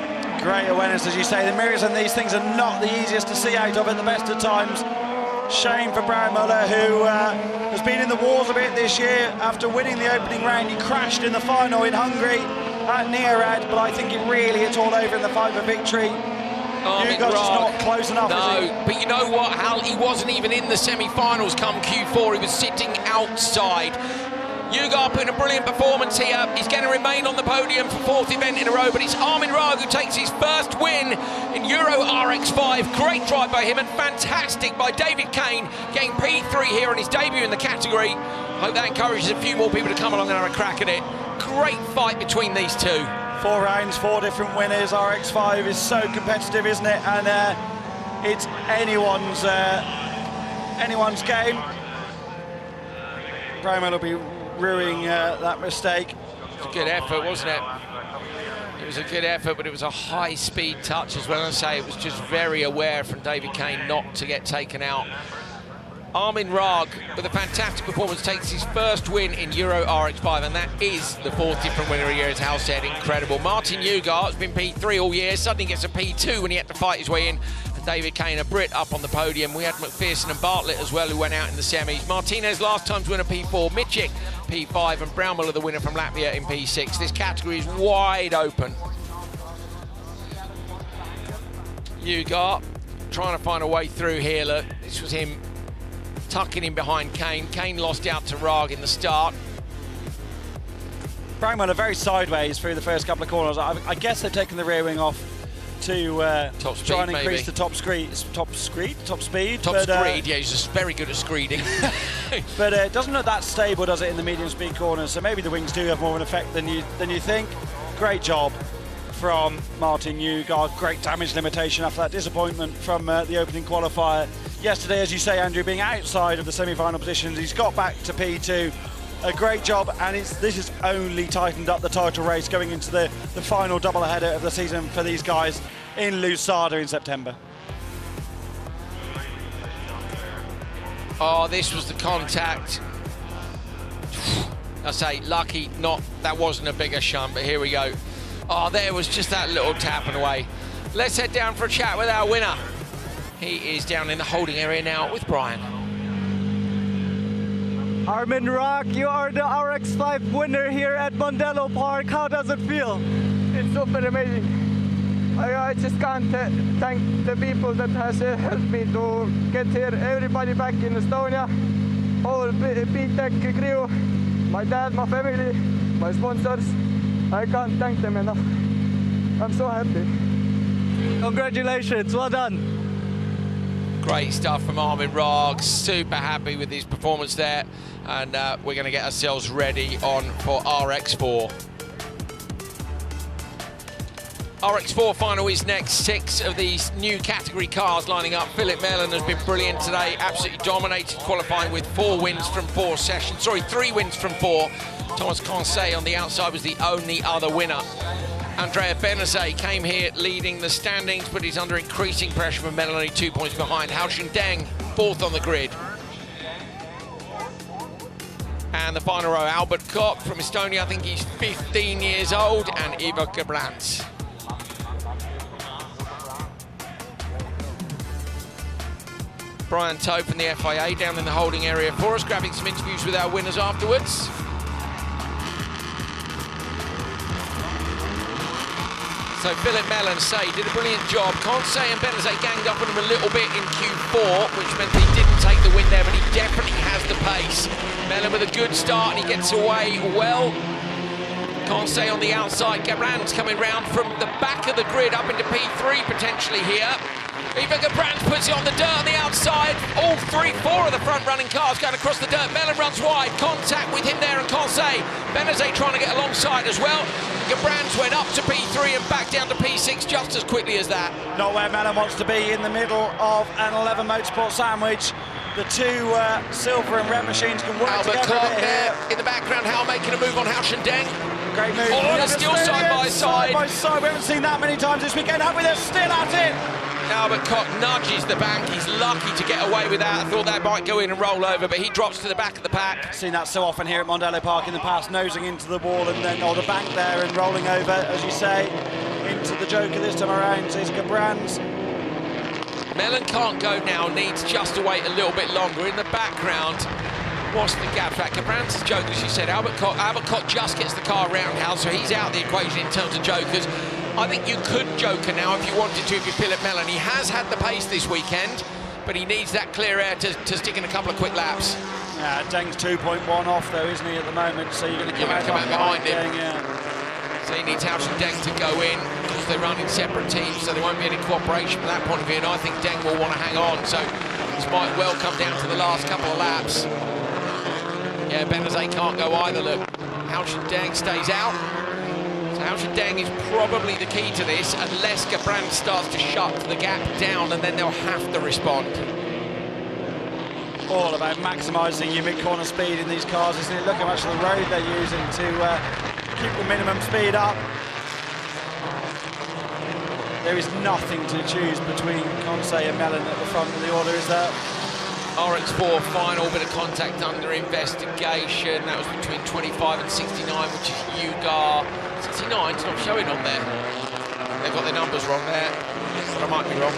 Great awareness, as you say. The mirrors and these things are not the easiest to see out of at the best of times. Shame for Braumüller, who has been in the wars a bit this year. After winning the opening round, he crashed in the final in Hungary at Nyirád, but I think it's all over in the fight for victory. Ugar's just not close enough, is he? But you know what, Hal? He wasn't even in the semi-finals come Q4. He was sitting outside. Ugar putting a brilliant performance here. He's going to remain on the podium for 4th event in a row, but it's Armin Rog who takes his first win in Euro RX 5. Great drive by him and fantastic by David Kane, getting P3 here on his debut in the category. Hope that encourages a few more people to come along and have a crack at it. Great fight between these two. 4 rounds, 4 different winners. RX5 is so competitive, isn't it? And it's anyone's game. Braumüller will be ruining that mistake. It was a good effort, wasn't it? It was a good effort, but it was a high-speed touch as well. I say it was just very aware from David Kane not to get taken out. Armin Rog, with a fantastic performance, takes his first win in Euro RX5, and that is the 4th different winner of the year, as Hal said. Incredible. Martin Ugar has been P3 all year, suddenly gets a P2 when he had to fight his way in. And David Kane, a Brit, up on the podium. We had McPherson and Bartlett as well, who went out in the semis. Martinez, last time's winner, P4. Michik, P5, and Braumüller, the winner from Latvia, in P6. This category is wide open. Ugar trying to find a way through here. Look, this was him tucking in behind Kane. Kane lost out to Rog in the start. Bramwell are very sideways through the first couple of corners. I guess they've taken the rear wing off to try and increase the top speed. Yeah, he's just very good at screeding. But it doesn't look that stable, does it, in the medium speed corners? So maybe the wings do have more of an effect than you think. Great job from Martin Nyirád. Great damage limitation after that disappointment from the opening qualifier yesterday. As you say, Andrew, being outside of the semi-final positions, he's got back to P2. A great job, and this has only tightened up the title race going into the final doubleheader of the season for these guys in Lousada in September. Oh, this was the contact. I say, lucky that wasn't a bigger shunt, but here we go. Oh, there was just that little tap and away. Let's head down for a chat with our winner. He is down in the holding area now with Brian. Armin Rock, you are the RX5 winner here at Mondello Park. How does it feel? It's super amazing. I just can't thank the people that has helped me to get here. Everybody back in Estonia, whole Biķernieki crew, my dad, my family, my sponsors. I can't thank them enough. I'm so happy. Congratulations, well done. Great stuff from Armin Rock. Super happy with his performance there. And we're going to get ourselves ready on for RX4. RX4 final is next. 6 of these new category cars lining up. Philip Mellon has been brilliant today. Absolutely dominated qualifying with 4 wins from 4 sessions. Sorry, 3 wins from 4. Thomas Conseil on the outside was the only other winner. Andrea Bakkerud came here leading the standings, but he's under increasing pressure from Mellon, only 2 points behind. Haochen Deng, 4th on the grid. And the final row, Albert Koch from Estonia, I think he's 15 years old, and Ivo Gebrandts. Brian Tope from the FIA down in the holding area for us, grabbing some interviews with our winners afterwards. So Philip Mellon did a brilliant job. Conseil and Bakkerud ganged up on him a little bit in Q4, which meant that he didn't take the win there, but he definitely has the pace. Mellon with a good start, and he gets away well. Conseil on the outside. Gebrandts coming round from the back of the grid up into P3 potentially here. Ivo Gebrandts puts it on the dirt on the outside. All 4 of the front-running cars going across the dirt. Mellon runs wide. Contact with him there and Conseil. Bakkerud trying to get alongside as well. Gebrandts went up to P3 and back down to P6 just as quickly as that. Not where Mellon wants to be, in the middle of an 11 motorsport sandwich. The 2 silver and red machines can work Albert together Koch a bit there here. in the background. Hal making a move on Haochen Deng. Great move. Oh, they're still side by side. Side by side. We haven't seen that many times this weekend, have we? They're still at it. Albert Koch nudges the bank. He's lucky to get away with that. I thought that might go in and roll over, but he drops to the back of the pack. Seen that so often here at Mondello Park in the past, nosing into the wall and then, or the bank there, and rolling over, as you say, into the Joker this time around. So it's Gebrandts. Mellon can't go now, needs just to wait a little bit longer. In the background, what's the gap back? Gebrandts' Joker, as you said. Albert Koch just gets the car around now, so he's out of the equation in terms of Jokers. I think you could Joker now if you wanted to, if you're Philip Mellon. He has had the pace this weekend, but he needs that clear air to stick in a couple of quick laps. Yeah, Deng's 2.1 off though, isn't he, at the moment? So you're going to come out behind him. Yeah. So he needs Haochen Deng to go in, because they run in separate teams, so there won't be any cooperation from that point of view, and I think Deng will want to hang on, so this might well come down to the last couple of laps. Yeah, Bakkerud can't go either, look. Haochen Deng stays out. So Haochen Deng is probably the key to this, unless Gebrandts starts to shut the gap down, and then they'll have to respond. All about maximising your mid-corner speed in these cars, isn't it? Look how much of the road they're using to keep the minimum speed up. There is nothing to choose between Conseil and Mellon at the front of the order, is there? RX4 final, bit of contact under investigation. That was between 25 and 69, which is Ugar. 69's not showing on there. They've got their numbers wrong there, but I might be wrong.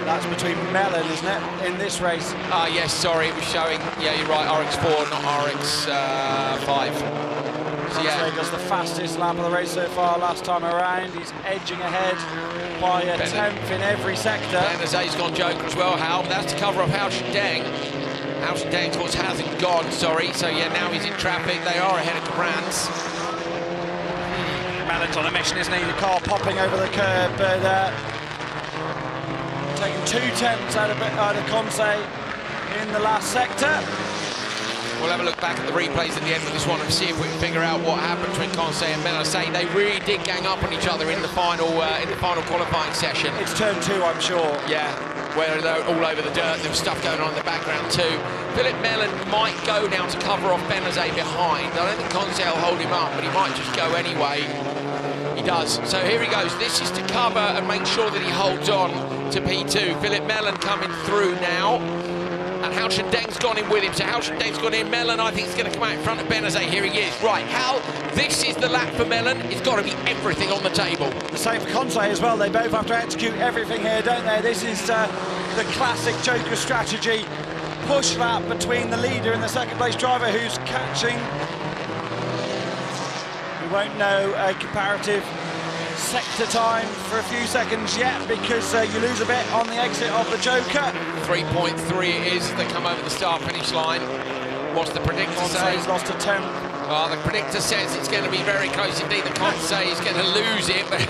That's between Mellon, isn't it, in this race? Ah, yes, sorry, it was showing, yeah, you're right, RX4, not RX5. So, yeah, does the fastest lap of the race so far last time around. He's edging ahead by a tenth in every sector. Bakkerud's gone Joker as well, Hal. That's to cover off Haochen Deng. Haochen Deng, of course, hasn't gone, sorry. So, yeah, now he's in traffic. They are ahead of Gebrandts. Mellen's on a mission, isn't he? The car popping over the curb, but taking 2/10 out of Conce in the last sector. We'll have a look back at the replays at the end of this one and see if we can figure out what happened between Conce and Mellen. They really did gang up on each other in the final qualifying session. It's turn 2, I'm sure. Yeah, where they're all over the dirt. There was stuff going on in the background too. Philip Mellen might go now to cover off Benazet behind. I don't think Conce will hold him up, but he might just go anyway. He does. So here he goes. This is to cover and make sure that he holds on to P2. Philip Mellen coming through now. And Höljes Deng's gone in with him, so Höljes Deng's gone in. Mellen, I think, is going to come out in front of Benazet. Here he is. Right, Hal, this is the lap for Mellen. It's got to be everything on the table. The same for Conce as well. They both have to execute everything here, don't they? This is the classic Joker strategy. Push lap between the leader and the second place driver who's catching. We won't know a comparative sector time for a few seconds yet because you lose a bit on the exit of the Joker. 3.3 it is. They come over the start-finish line. What's the predictor say? He's lost a 10. Well, the predictor says it's going to be very close indeed. The Conce is going to lose it, but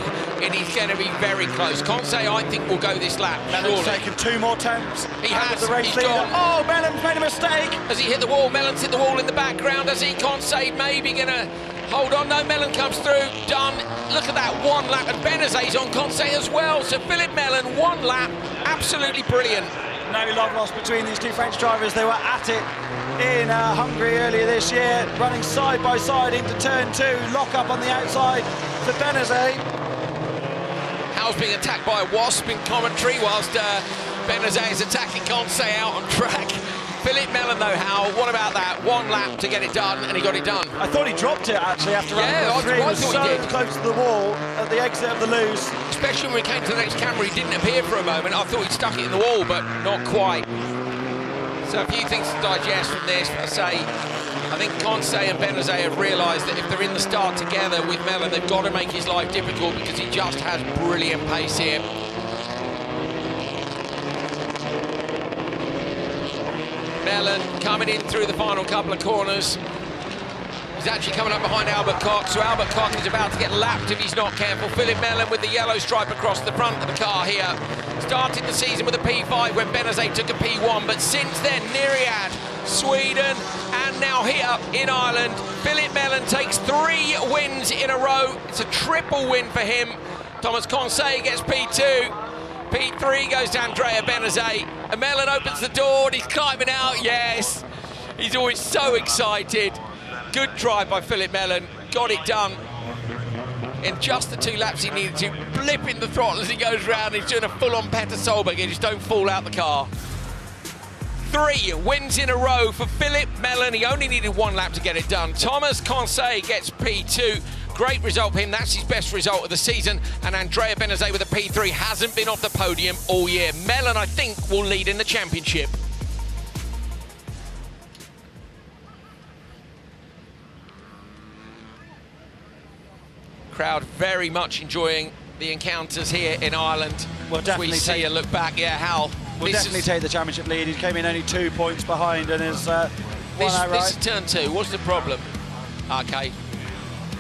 it is going to be very close. Conce, I think, will go this lap. Mellen's taken 2 more attempts. He has. The race He's leader. gone. Oh, Mellen's made a mistake. Has he hit the wall? Mellen's hit the wall in the background. Has he? Conce maybe going to hold on. No, Mellen comes through. Done. Look at that 1 lap. And Benazet's on Conce as well. So Philip Mellen, 1 lap. Absolutely brilliant. No love lost between these 2 French drivers. They were at it in Hungary earlier this year, running side by side into turn 2. Lock up on the outside for Benazet. Hal's being attacked by a wasp in commentary whilst Benazet is attacking Conce out on track. Philip Mellen though, Hal, what about that? 1 lap to get it done, and he got it done. I thought he dropped it actually after Rallycross 3. He was I thought he did. Close to the wall at the exit of the Louse. Especially when we came to the next camera, he didn't appear for a moment. I thought he'd stuck it in the wall, but not quite. So a few things to digest from this. I say, I think Conce and Benazet have realised that if they're in the start together with Mellen, they've got to make his life difficult because he just has brilliant pace here. Mellen coming in through the final couple of corners. He's actually coming up behind Albert Koch, so Albert Koch is about to get lapped if he's not careful. Philip Mellen with the yellow stripe across the front of the car here. Started the season with a P5 when Benazet took a P1, but since then, Nyirád, Sweden, and now here in Ireland, Philip Mellen takes 3 wins in a row. It's a triple win for him. Thomas Conce gets P2. P3 goes to Andrea Benazet. And Mellen opens the door and he's climbing out. Yes, he's always so excited. Good drive by Philip Mellen. Got it done. In just the 2 laps he needed to, blipping the throttle as he goes round. He's doing a full-on Petter Solberg. You just don't fall out the car. 3 wins in a row for Philip Mellen. He only needed 1 lap to get it done. Thomas Conce gets P2. Great result for him. That's his best result of the season. And Andrea Benazet with a P3 hasn't been off the podium all year. Mellen, I think, will lead in the championship. Crowd very much enjoying the encounters here in Ireland. We'll definitely we see a look back. Yeah, Hal. We'll definitely take the championship lead. He came in only 2 points behind and is won outright. This is turn 2. What's the problem? Okay.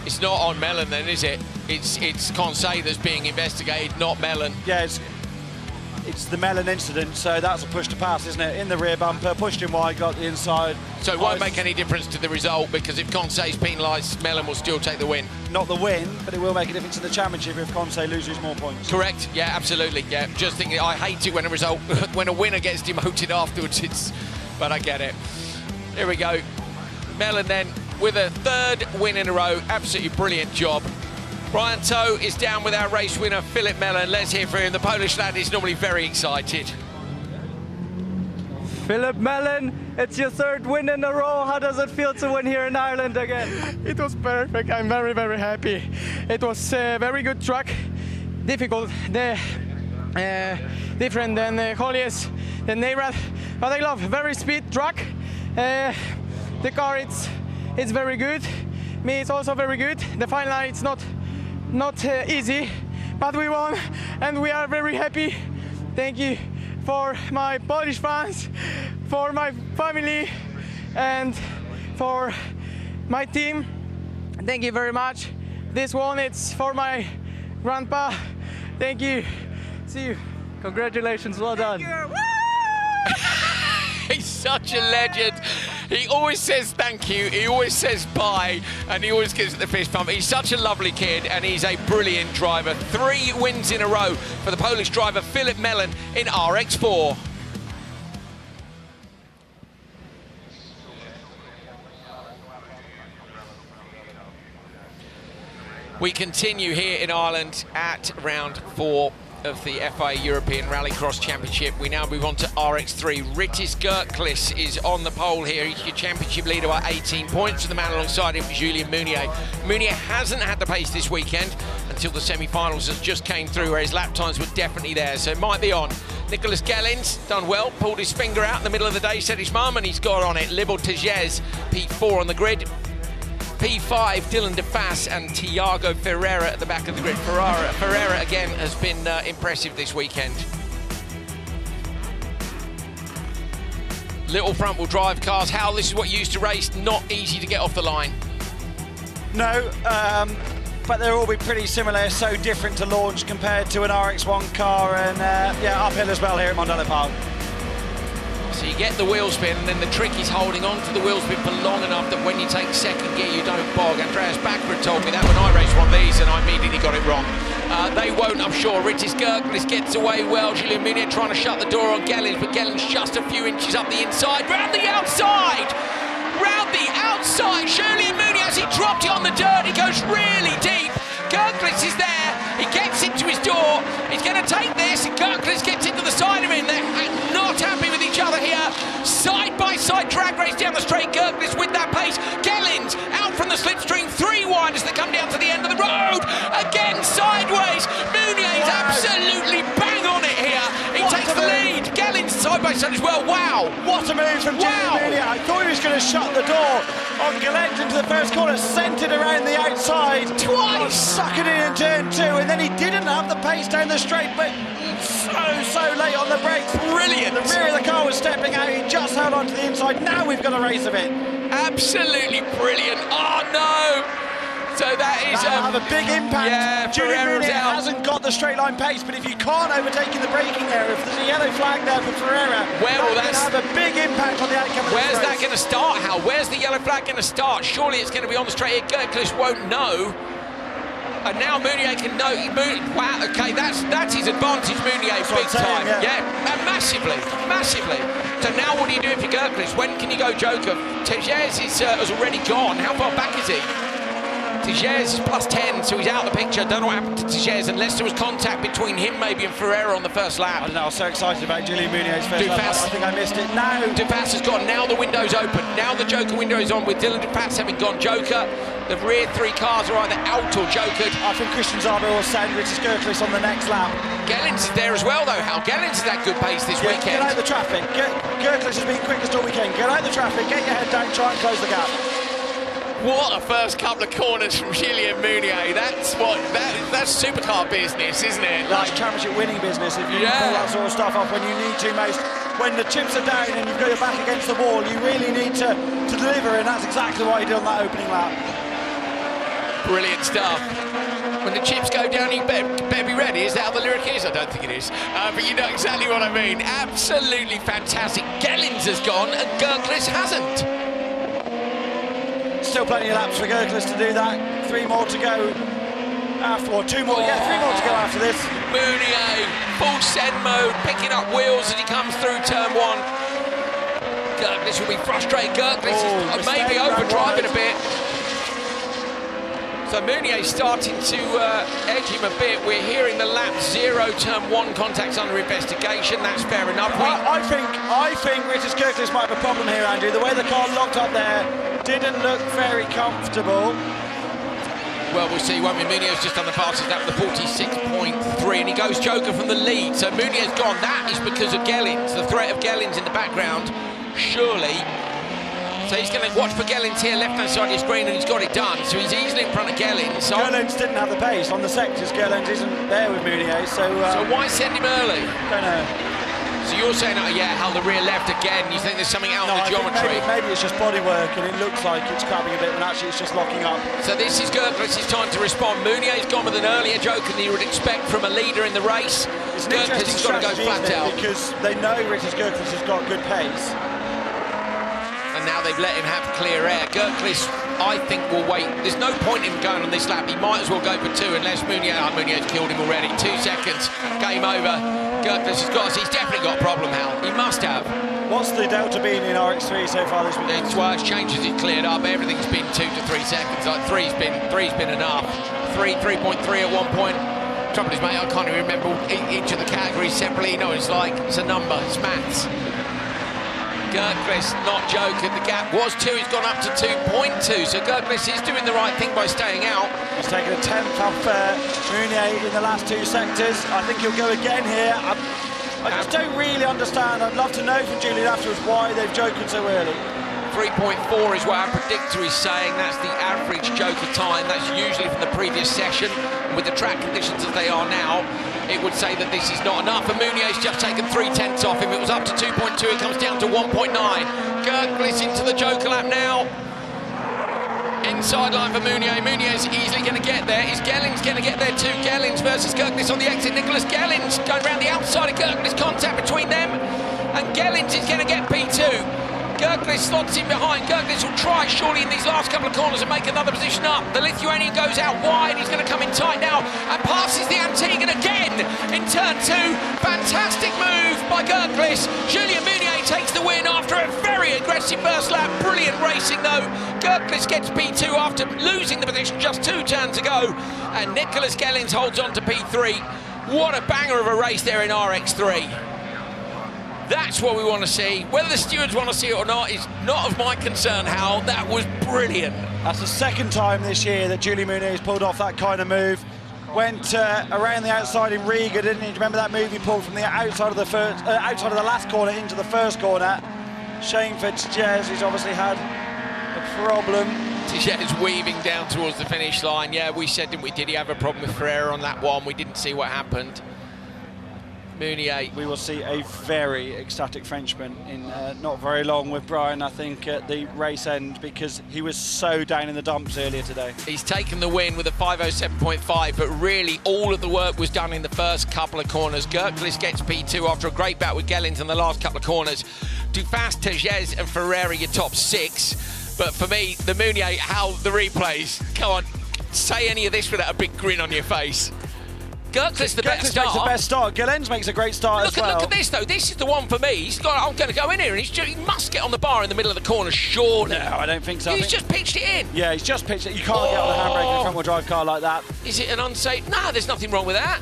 It's not on Mellen then, is it? It's Conce that's being investigated, not Mellen. Yeah, it's the Mellen incident, so that's a push to pass, isn't it? In the rear bumper, pushed him wide, got the inside. So it won't make any difference to the result because if Conce's penalised, Mellen will still take the win. Not the win, but it will make a difference in the championship if Conce loses more points. Correct. Yeah, absolutely. Yeah, just thinking, I hate it when when a winner gets demoted afterwards. But I get it. Here we go. Mellen then with a 3rd win in a row. Absolutely brilliant job. Brian Toe is down with our race winner, Philip Mellen. Let's hear from him. The Polish lad is normally very excited. Philip Mellen, it's your 3rd win in a row. How does it feel to win here in Ireland again? It was perfect. I'm very, very happy. It was a very good track. Difficult, different than Höljes, than Nyirád. But I love very speed track. The car, it's very good. Me, it's also very good. The final line, it's not easy, but we won and we are very happy. Thank you for my Polish fans, for my family and for my team. Thank you very much. this one, it's for my grandpa. Thank you. See you. Congratulations, well done. He's such a legend. He always says thank you, he always says bye, and he always gives it the fist pump. He's such a lovely kid, and he's a brilliant driver. 3 wins in a row for the Polish driver Filip Mellon in RX4. We continue here in Ireland at round 4 of the FIA European Rallycross Championship. We now move on to RX3. Rytis Gertlis is on the pole here. He's your championship leader by 18 points. And the man alongside him, Julien Meunier. Meunier hasn't had the pace this weekend until the semi-finals has just came through, where his lap times were definitely there, so it might be on. Nicholas Gellins done well, pulled his finger out in the middle of the day, said his mum, and he's got on it. Libor Tejez, P4 on the grid. P5, Dylan DeFass and Tiago Ferreira at the back of the grid. Ferreira again has been impressive this weekend. Little front-wheel drive cars. Hal, this is what you used to race. Not easy to get off the line. No, but they'll all be pretty similar, so different to launch compared to an RX1 car, and yeah, uphill as well here at Mondello Park. So you get the wheel spin, and then the trick is holding on to the wheel spin for long enough that when you take second gear, you don't bog. Andreas Bakkerud told me that when I raced one of these, and I immediately got it wrong. They won't, I'm sure. Rytis Gertlis gets away well. Julien Meunier trying to shut the door on Gellins, but Gellins just a few inches up the inside. Round the outside! Round the outside! Julien Meunier, as he dropped it on the dirt, he goes really deep. Gertlis is there, he gets into his door, he's going to take this, and Gertlis gets into the side of him. They're not happy with each other here. Side-by-side drag race down the straight, Gertlis with that pace. Gellins out from the slipstream, 3 wide as they come down to the end of the road. Again, sideways. Meunier's absolutely bang on it here. He takes the lead. Gellins side-by-side as well. Wow. What a move from Julien Meunier. I thought he was going to shut the door on Gellins into the first corner, sent it around the outside. Twice. Suck it in turn 2, and then he didn't have the pace down the straight, but so late on the brakes. Brilliant. The rear of the car was stepping out, he just held on to the inside. Now we've got a race of it. Absolutely brilliant. Oh no. So that is that'll have a big impact. Yeah, Julien Meunier hasn't got the straight line pace, but if you can't overtake in the braking area, if there's a yellow flag there for Ferreira, that's going to have a big impact on the outcome of Where's this that going to start, Hal? Where's the yellow flag going to start? Surely it's going to be on the straight. Gertlis won't know. And now Meunier can know. Wow, okay, that's his advantage, Meunier, big time. Yeah, and massively. So now what do you do if you're Gertlis? When can you go Joker? Tejez has already gone. How far back is he? Tejez is +10, so he's out of the picture. Don't know what happened to Tejez unless there was contact between him maybe and Ferreira on the first lap. I don't know, I was so excited about Julien Meunier's first lap. I think I missed it. Now DeFass has gone. Now the window's open. Now the Joker window is on with Dylan DeFass having gone Joker. The rear 3 cars are either out or jokered. I think Christian Zabel will send Rytis Gertlis on the next lap. Gellins is there as well, though, Hal. Gellins is at good pace this weekend. Get out the traffic. Gertlis has been quickest all weekend. Get out the traffic, get your head down, try and close the gap. What a first couple of corners from Julien Meunier. That's supercar business, isn't it? That's championship winning business. If you pull that sort of stuff off when you need to most. When the chips are down and you've got your back against the wall, you really need to deliver, and that's exactly what he did on that opening lap. Brilliant stuff. When the chips go down, you better be ready. Is that how the lyric is? I don't think it is. But you know exactly what I mean. Absolutely fantastic. Gellins has gone and Gertlis hasn't. Still plenty of laps for Gertlis to do that. 3 more to go after, or 2 more, 3 more to go after this. Meunier, full send mode, picking up wheels as he comes through turn 1. Gertlis will be frustrated. Gertlis is maybe overdriving a bit. So Meunier's starting to edge him a bit. We're hearing the lap 0, turn 1 contacts under investigation. That's fair enough. I think Rytis Gertlis might have a problem here, Andrew. The way the car locked up there didn't look very comfortable. Well, we'll see, won't we? Meunier's just done the fastest lap with the 46.3, and he goes Joker from the lead. So Meunier's gone. That is because of Gellins, the threat of Gellins in the background, surely. So he's going to watch for Gellins here, left-hand side of your screen, and he's got it done. So he's easily in front of Gellins. So Gellins didn't have the pace on the sectors. Gellins isn't there with Meunier, so... so why send him early? Don't know. So you're saying, oh yeah, how the rear left again, you think there's something out in the geometry? Maybe it's just bodywork and it looks like it's crabbing a bit, but actually it's just locking up. So this is Gerklis' time to respond. Mounier's gone with an earlier joke than you would expect from a leader in the race. Gerklis has got to go flat out. Because they know Richard Gerklis has got good pace. And now they've let him have clear air. Gerklis, I think, will wait. There's no point in going on this lap. He might as well go for 2 unless Mounier's killed him already. 2 seconds, game over. Gerklis has got us. He's definitely got a problem, Hal. He must have. What's the delta been in RX3 so far this week? It's changed as it's cleared up. Everything's been 2 to 3 seconds. Like three's been enough. 3.3 at one point. Trouble is, mate, I can't even remember each of the categories separately. You know, it's a number. It's maths. Gerklis, not joking. The gap was 2. It's gone up to 2.2. So Gerklis is doing the right thing by staying out. He's taken a 10th off Mounier in the last 2 sectors. I think he'll go again here. I just don't really understand. I'd love to know from Julian afterwards why they've joked so early. 3.4 is what our predictor is saying. That's the average joker time. That's usually from the previous session. And with the track conditions as they are now, it would say that this is not enough. And Mounier's just taken 3/10 off him. It was up to 2.2. It comes down to 1.9. Gerklis into the joker lap now. Inside line for Mounier. Mounier's easily going to get there. Is Gellins going to get there too? Gellins versus Gerklis on the exit. Nicholas Gellins going around the outside of Gerklis. Contact between them. And Gellins is going to get P2. Gerklis slots in behind. Gerklis will try surely in these last couple of corners and make another position up. The Lithuanian goes out wide. He's going to come in tight now and passes the Antiguan again in turn 2. Fantastic move by Gerklis. Julien Mounier takes the win after a very aggressive first lap. Brilliant racing though. Gerklis gets P2 after losing the position just 2 turns ago. And Nicholas Gellins holds on to P3. What a banger of a race there in RX3. That's what we want to see. Whether the stewards want to see it or not is not of my concern, Hal. That was brilliant. That's the second time this year that Julien Mounier has pulled off that kind of move. Went around the outside in Riga, didn't he? Remember that move he pulled from the outside of the last corner into the first corner? Shame for Tjez, who's obviously had a problem. Tjez weaving down towards the finish line. Yeah, we said, didn't we? Did he have a problem with Ferreira on that one? We didn't see what happened. Mounier. We will see a very ecstatic Frenchman in not very long with Brian, I think, at the race end, because he was so down in the dumps earlier today. He's taken the win with a 5:07.5, but really all of the work was done in the first couple of corners. Gerklis gets P2 after a great battle with Gellins in the last couple of corners. Dufas, Tjez and Ferreira, your top 6. But for me, the Mounier, how the replays. Come on, say any of this without a big grin on your face. Gerklis the best start. Makes the best start. Gellins makes a great start as well. Look at this though. This is the one for me. He's got. I'm going to go in here, and he must get on the bar in the middle of the corner. Surely. No, I don't think so. He's just pitched it in. Yeah, he's just pitched it. You can't get on the handbrake in a front-wheel drive car like that. Is it an unsafe? No, there's nothing wrong with that.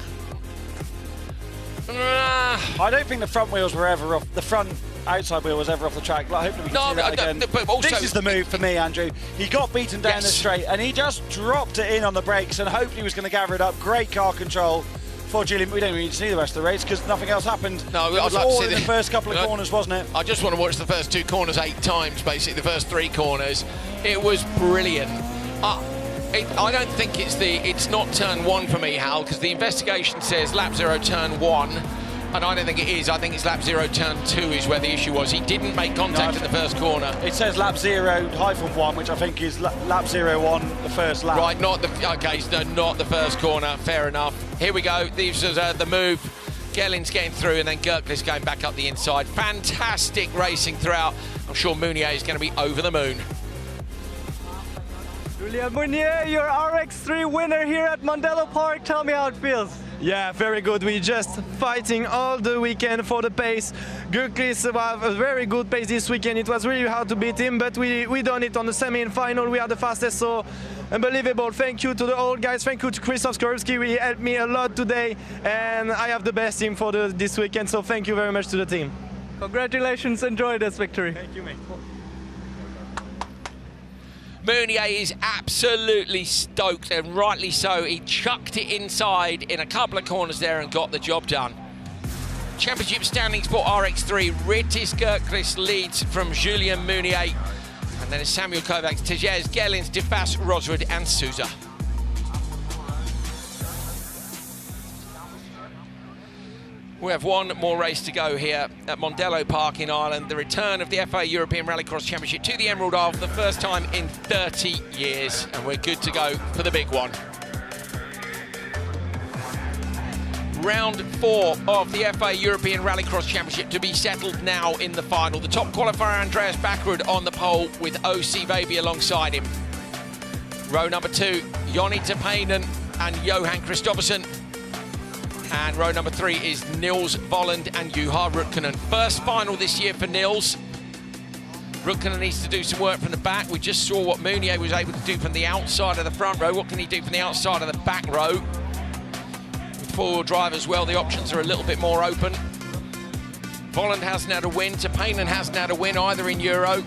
I don't think the front wheels were ever off. The front outside wheel was ever off the track. But hopefully we can see that again. But also, this is the move for me, Andrew. He got beaten down the straight, and he just dropped it in on the brakes, and hopefully he was going to gather it up. Great car control. For Julian, we don't even need to see the rest of the race because nothing else happened. No, it was all in the first couple of corners, wasn't it? I just want to watch the first 2 corners 8 times, basically, the first 3 corners. It was brilliant. I don't think it's not turn 1 for me, Hal, because the investigation says lap 0, turn 1. And I don't think it is. I think it's lap 0, turn 2 is where the issue was. He didn't make contact in the first corner. It says lap 0-1, which I think is lap 0 on the first lap. Right, not the first corner. Fair enough. Here we go. This was the move. Gellins getting through, and then Gerklis going back up the inside. Fantastic racing throughout. I'm sure Mounier is going to be over the moon. Julien Mounier, your RX3 winner here at Mondello Park. Tell me how it feels. Yeah, very good. We just fighting all the weekend for the pace. Gerklis have a very good pace this weekend. It was really hard to beat him, but we done it on the semi and final. We are the fastest, so unbelievable. Thank you to the old guys. Thank you to Kristoffersson. He helped me a lot today, and I have the best team for this weekend, so thank you very much to the team. Congratulations. Enjoy this victory. Thank you, mate. Mounier is absolutely stoked, and rightly so. He chucked it inside in a couple of corners there and got the job done. Championship standings for RX3. Rytis Gerklis leads from Julien Mounier. And then it's Samuel Kovacs, Tjez, Gellins, Dufas, Rosrud and Souza. We have one more race to go here at Mondello Park in Ireland. The return of the FIA European Rallycross Championship to the Emerald Isle for the first time in 30 years. And we're good to go for the big one. Round 4 of the FIA European Rallycross Championship to be settled now in the final. The top qualifier Andreas Bakkerud on the pole with OC Baby alongside him. Row number 2, Joni Tapainen and Johan Kristoffersson. And row number 3 is Nils Volland and Juha Rukkanen. First final this year for Nils. Rukkanen needs to do some work from the back. We just saw what Mounier was able to do from the outside of the front row. What can he do from the outside of the back row? With four-wheel drive as well, the options are a little bit more open. Volland hasn't had a win. Tapainen hasn't had a win either in Euro.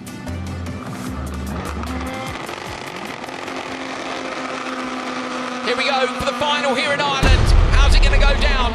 Here we go for the final here in Ireland. How's it going to go down?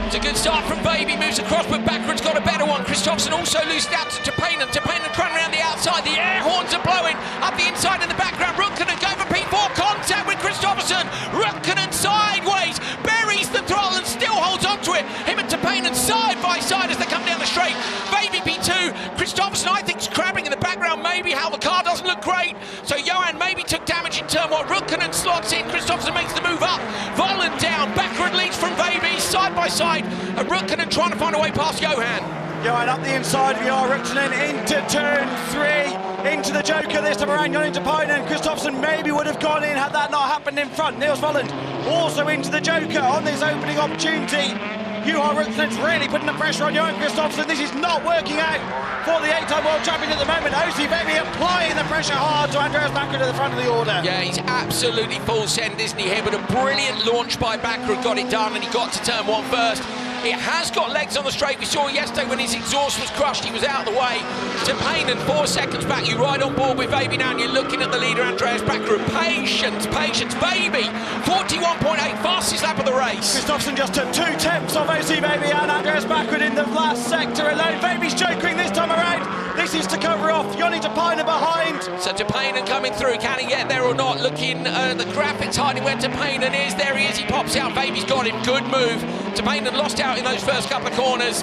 It's a good start from Baby, moves across, but Bakkerud's got a better one. Kristoffersson also loosed out to Tapainen. Tapainen trying around the outside. The air horns are blowing up the inside in the background. Rukkanen go for P4, contact with Kristoffersson. Rukkanen sideways, buries the throttle and still holds on to it. Him and Tapainen side by side as they come down the straight. Baby P2, Kristoffersson I think is crabbing in the background. Maybe how the car doesn't look great. So Johan maybe took damage in turn 1. Rukkanen slots in, Kristoffersson makes the move up. Volland down, Bakkerud leads from Baby, side by side. And Rukkanen trying to find a way past Johan. Johan up the inside of Rukkanen into turn 3, into the Joker this time around, gone into Tapainen. Kristoffersson maybe would have gone in had that not happened in front. Nils Volland also into the Joker on this opening opportunity. Juha Rukkanen's really putting the pressure on Johan Kristoffersson. This is not working out for the 8-time world champion at the moment. OC Baby applying the pressure hard to Andreas Bakkerud at the front of the order. Yeah, he's absolutely full send, isn't he, here? But a brilliant launch by Bakkerud got it done, and he got to turn 1 first. It has got legs on the straight. We saw yesterday when his exhaust was crushed, he was out of the way. Tapainen 4 seconds back. You ride on board with Baby now, and you're looking at the leader, Andreas Bakkerud. Patience, patience. Baby, 41.8, fastest lap of the race. Kristoffersson just took 2 tenths of OC Baby and Andreas Bakkerud in the last sector alone. Baby's jokering this time around. This is to cover off Joni Tapainen behind. So Tapainen coming through. Can he get there or not? Looking at the graphics hiding where Tapainen is. There he is. He pops out. Baby's got him. Good move. Tapainen lost out in those first couple of corners.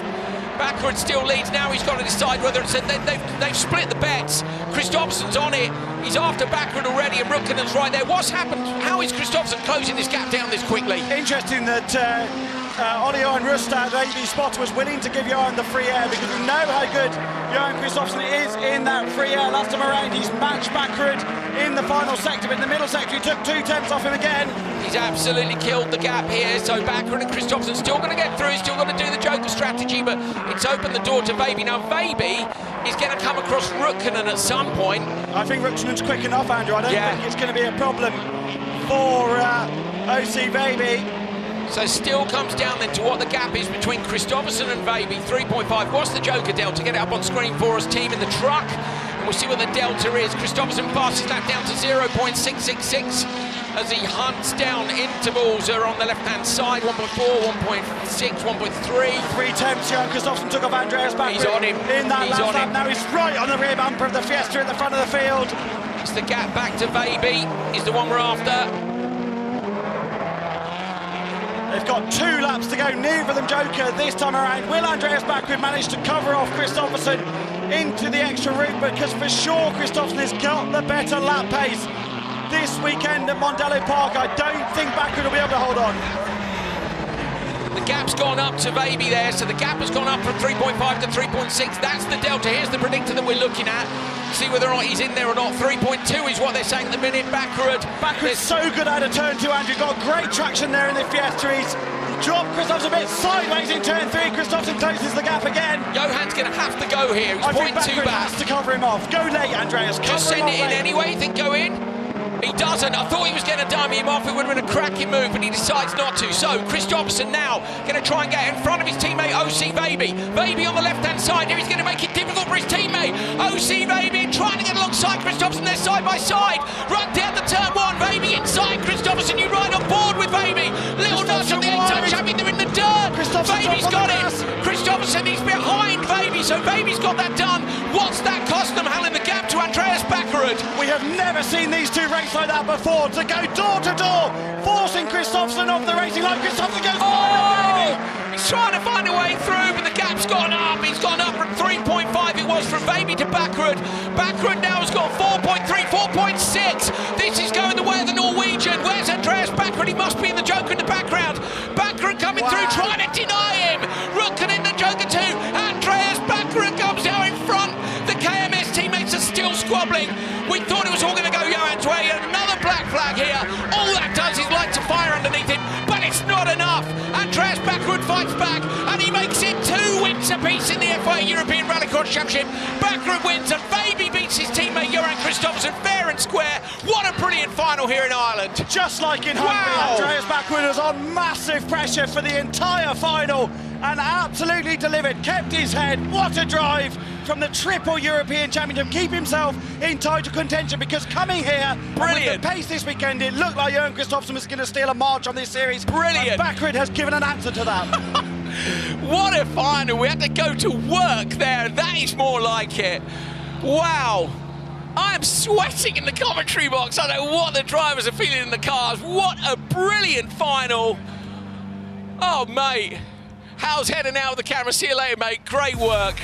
Bakkerud still leads. Now he's got to decide whether it's they've split the bets. Kristoffersson's on it. He's after Bakkerud already, and Rukkanen's right there. What's happened? How is Kristoffersson closing this gap down this quickly? Interesting that Johan Rustad, the spotter, was willing to give Johan the free air because we know how good Johan Kristoffersson is in that free air. Last time around, he's matched Bakkerud in the final sector, but in the middle sector, he took 2 tenths off him again. He's absolutely killed the gap here, so Bakkerud and Kristoffersson still going to get through, still going to do the Joker strategy, but it's opened the door to Baby. Now, Baby is going to come across Rukkanen at some point. I think Rukkanen's quick enough, Andrew. I don't think it's going to be a problem for OC Baby. So still comes down then to what the gap is between Kristoffersson and Baby, 3.5. What's the Joker delta? Get it up on screen for us, team in the truck. And we'll see what the delta is. Kristoffersson passes that down to 0.666 as he hunts down. Intervals are on the left-hand side, 1.4, 1.6, 1.3. 3 tenths, Johan Kristoffersson took off Andreas Bakkerud. He's on him. In that last lap. Now he's right on the rear bumper of the Fiesta at the front of the field. It's the gap back to Baby, is the one we're after. They've got 2 laps to go, neither of them Joker this time around. Will Andreas Bakkerud manage to cover off Kristoffersson into the extra route? Because for sure Kristoffersson has got the better lap pace this weekend at Mondello Park. I don't think Bakkerud will be able to hold on. The gap's gone up to Baby there, so the gap has gone up from 3.5 to 3.6. That's the delta. Here's the predictor that we're looking at. See whether or not he's in there or not. 3.2 is what they're saying at the minute. Bakkerud's so good out of turn 2, Andrew. Got great traction there in the Fiesta. He's dropped Kristoffersson a bit sideways in turn 3. Kristoffersson closes the gap again. Johan's going to have to go here. He's 0.2 back. Has to cover him off. Go late, Andreas. Just send it in anyway. Think go in. He doesn't. I thought he was going to dummy him off. It would have been a cracking move, but he decides not to. So Kristoffersson now going to try and get in front of his teammate OC Baby. Baby on the left-hand side here. He's going to make it difficult for his teammate. OC Baby trying to get alongside Kristoffersson. They're side by side. Run down the turn 1. Baby inside Kristoffersson. You ride on board with Baby. Little nudge on the 8-time champion. They're in the dirt. Baby's got it. Kristoffersson, he's behind Baby, so Baby's got that done. What's that cost them, handling the gap to Andreas Bakkerud? We have never seen these 2 race like that before, to go door to door, forcing Kristoffersson off the racing line. Kristoffersson goes wide on Baby. He He's trying to find a way through, but the gap's gone up. He's gone up from 3.5 it was from Baby to Bakkerud. Bakkerud now has got 4.3, 4.6. This is going the way of the Norwegian. Where's Andreas Bakkerud? He must be in the Joker in the background. Bakkerud coming through, trying to deny him. Rutken in the Joker too. Andreas Bakkerud comes out in front. The KMS teammates are still squabbling. We thought it was all going to go Johan's way. Another black flag here. All that does is light a fire underneath him, but it's not enough. Andreas Bakkerud fights back, and he makes it 2 wins apiece in the FIA European Rallycross Championship. Bakkerud wins, and Baby beats his teammate Johan Kristoffersson fair and square. What a brilliant final here in Ireland. Just like in Hungary, Andreas Bakkerud was on massive pressure for the entire final and absolutely delivered, kept his head. What a drive from the triple European Championship. Keep himself in title contention, because coming here, brilliant, with the pace this weekend, it looked like Johan Kristoffersson was going to steal a march on this series. Brilliant. And Bakkerud has given an answer to that. What a final. We had to go to work there. That is more like it. Wow. I am sweating in the commentary box. I don't know what the drivers are feeling in the cars. What a brilliant final. Oh, mate. Hal's heading out with the camera. See you later, mate. Great work.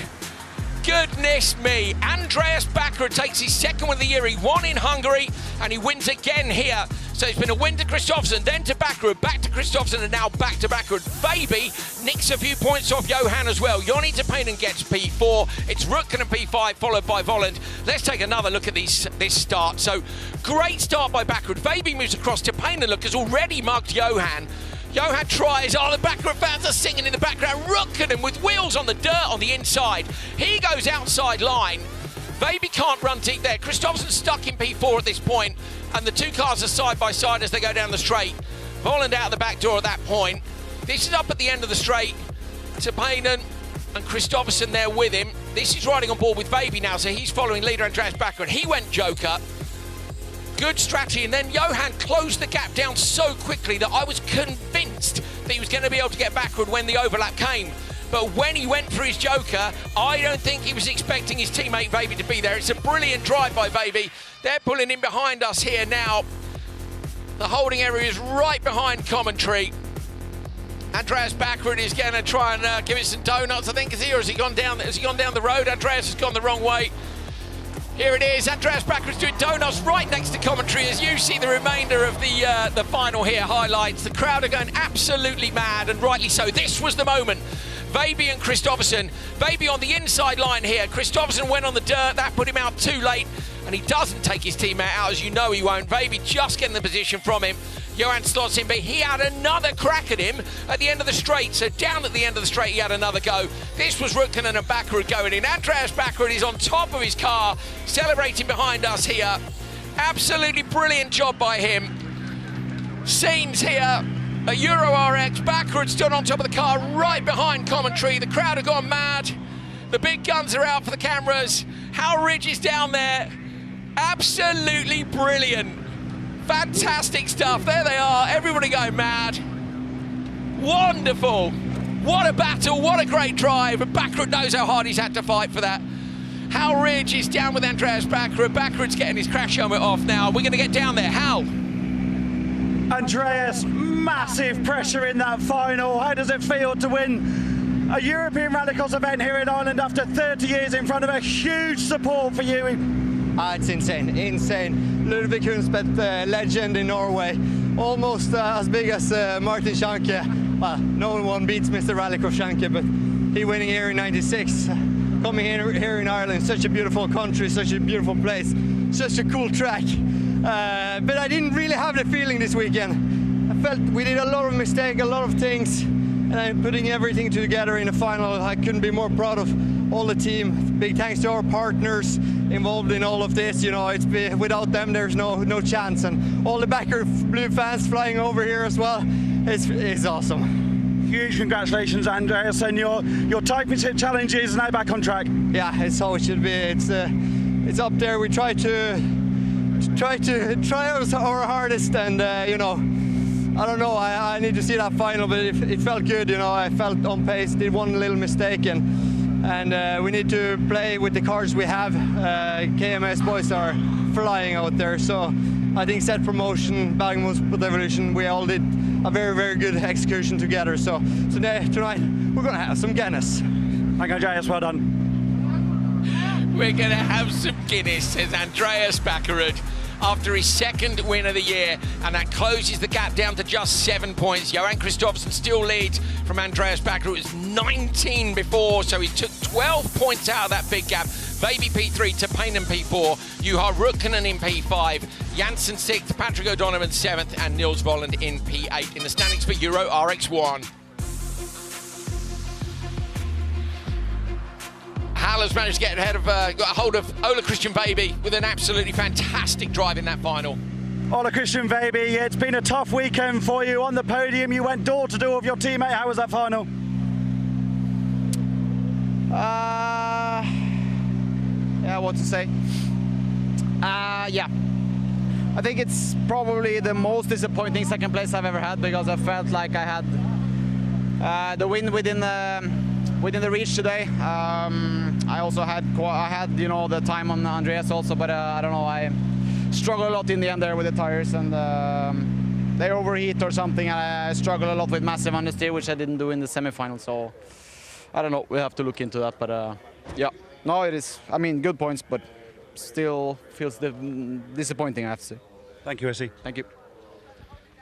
Goodness me. Andreas Bakkerud takes his second win of the year. He won in Hungary, and he wins again here. So it's been a win to Kristoffersson, then to Bakkerud, back to Kristoffersson, and now back to Bakkerud. Baby nicks a few points off Johan as well. Joni Tapanen gets P4. It's Rutken and P5, followed by Volland. Let's take another look at this start. So great start by Bakkerud. Baby moves across. Tapanen, look, has already mugged Johan. Johan tries, the Bakkerud fans are singing in the background. Rutken with wheels on the dirt on the inside. He goes outside line. Baby can't run deep there. Kristoffersson's stuck in P4 at this point, and the two cars are side by side as they go down the straight. Volland out the back door at that point. This is up at the end of the straight. Tapanen and Kristoffersson there with him. This is riding on board with Baby now, so he's following leader Andreas Bakkerud. He went Joker. Good strategy, and then Johan closed the gap down so quickly that I was convinced that he was going to be able to get Bakkerud when the overlap came. But when he went for his Joker, I don't think he was expecting his teammate Baby to be there. It's a brilliant drive by Baby. They're pulling in behind us here now. The holding area is right behind commentary. Andreas Bakkerud is going to try and give it some donuts, I think, is he? Or has he gone down the road? Andreas has gone the wrong way. Here it is, Andreas Bakkerud's doing donuts right next to commentary as you see the remainder of the final here, highlights. The crowd are going absolutely mad, and rightly so. This was the moment. Baby and Kristoffersson. Baby on the inside line here. Kristoffersson went on the dirt, that put him out too late, and he doesn't take his teammate out, as you know he won't. Baby just getting the position from him. Johan slots in, but he had another crack at him at the end of the straight. So down at the end of the straight, he had another go. This was Rutken and Bakkerud going in. Andreas Bakkerud is on top of his car, celebrating behind us here. Absolutely brilliant job by him. Scenes here at Euro RX. Bakkerud stood on top of the car, right behind commentary. The crowd have gone mad. The big guns are out for the cameras. Hal Ridge is down there. Absolutely brilliant. Fantastic stuff. There they are, everybody going mad. Wonderful. What a battle, what a great drive. And Bakkerud knows how hard he's had to fight for that. Hal Ridge is down with Andreas Bakkerud. Bakkerud's getting his crash helmet off now. We're going to get down there. Hal. Andreas, massive pressure in that final. How does it feel to win a European Rallycross event here in Ireland after 30 years in front of a huge support for you? It's insane, insane. Ludvig Hundspett, legend in Norway, almost as big as Martin Schanke. Well, no one beats Mr. Rallycross Schanke, but he winning here in '96, coming here in Ireland, such a beautiful country, such a beautiful place, such a cool track. But I didn't really have the feeling this weekend. I felt we did a lot of mistakes, a lot of things, and I'm putting everything together in the final. I couldn't be more proud of all the team. Big thanks to our partners involved in all of this. You know, without them there's no chance, and all the Bakkerud Blue fans flying over here as well. It's awesome. Huge congratulations, Andreas, and your Type Hit challenge is now back on track. Yeah, it's how it should be. It's up there. We try our hardest, and you know, I don't know. I need to see that final, but it felt good. You know, I felt on pace. Did one little mistake, and we need to play with the cards we have. KMS boys are flying out there, so I think set promotion, Bergmo's Evolution, we all did a very, very good excursion together. So tonight we're gonna have some Guinness. Thank you, Andreas. Well done. We're going to have some Guinness, says Andreas Bakkerud, after his second win of the year, and that closes the gap down to just 7 points. Johan Kristoffersson still leads from Andreas Bakkerud. It was 19 before, so he took 12 points out of that big gap. Baby P3 to Payne in P4, Juha Rukkanen in P5, Janssen 6th, Patrick O'Donovan 7th, and Nils Volland in P8 in the standings for Euro RX1. Hal has managed to get ahead of, got a hold of Ola Christian Baby with an absolutely fantastic drive in that final. Ola Christian Baby, it's been a tough weekend for you. On the podium, you went door to door with your teammate. How was that final? Yeah, what to say? Yeah. I think it's probably the most disappointing second place I've ever had, because I felt like I had the win within the reach today. I also had, you know, the time on Andreas also, but I don't know, I struggled a lot in the end there with the tires, and they overheat or something, and I struggled a lot with massive understeer, which I didn't do in the semi-final, so I don't know, we have to look into that, but yeah. No, it is, I mean, good points, but still feels disappointing, I have to say. Thank you, Essie. Thank you.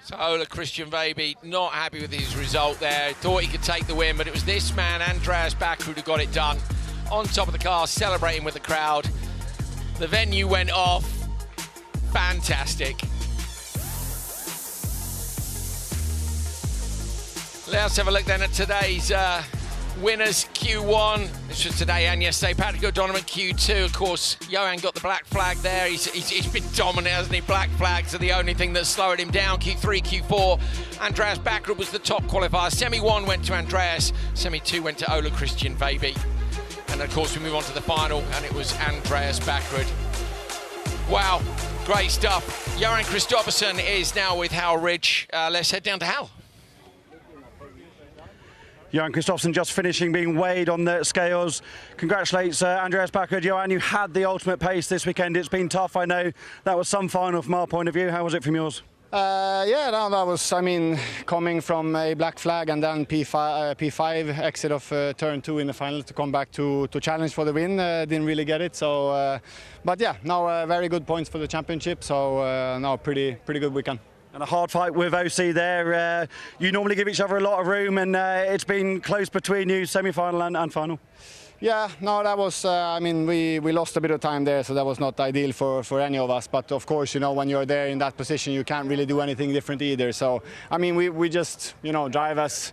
So Ola Christian Baby not happy with his result there. Thought he could take the win, but it was this man, Andreas Bakkerud, who got it done. On top of the car, celebrating with the crowd. The venue went off. Fantastic. Let's have a look then at today's winners. Q1, this was today and yesterday. Patrick O'Donovan, Q2. Of course, Johan got the black flag there. He's been dominant, hasn't he? Black flags are the only thing that slowed him down. Q3, Q4. Andreas Bakkerud was the top qualifier. Semi 1 went to Andreas. Semi 2 went to Ola Christian Baby. And of course, we move on to the final, and it was Andreas Bakkerud. Wow, great stuff. Johan Kristoffersson is now with Hal Ridge. Let's head down to Hal. Johan Kristoffersson just finishing being weighed on the scales. Congratulates Andreas Bakkerud. Johan, you had the ultimate pace this weekend. It's been tough, I know. That was some final from our point of view. How was it from yours? Yeah, no, that was, I mean, coming from a black flag and then P5 exit of turn 2 in the final to come back to challenge for the win. Didn't really get it, so, but yeah, now very good points for the championship, so now pretty good weekend. And a hard fight with OC there. You normally give each other a lot of room, and it's been close between you, semi-final and final. Yeah, no, that was, I mean, we lost a bit of time there, so that was not ideal for any of us. But of course, you know, when you're there in that position, you can't really do anything different either. So, I mean, we just, you know, drive as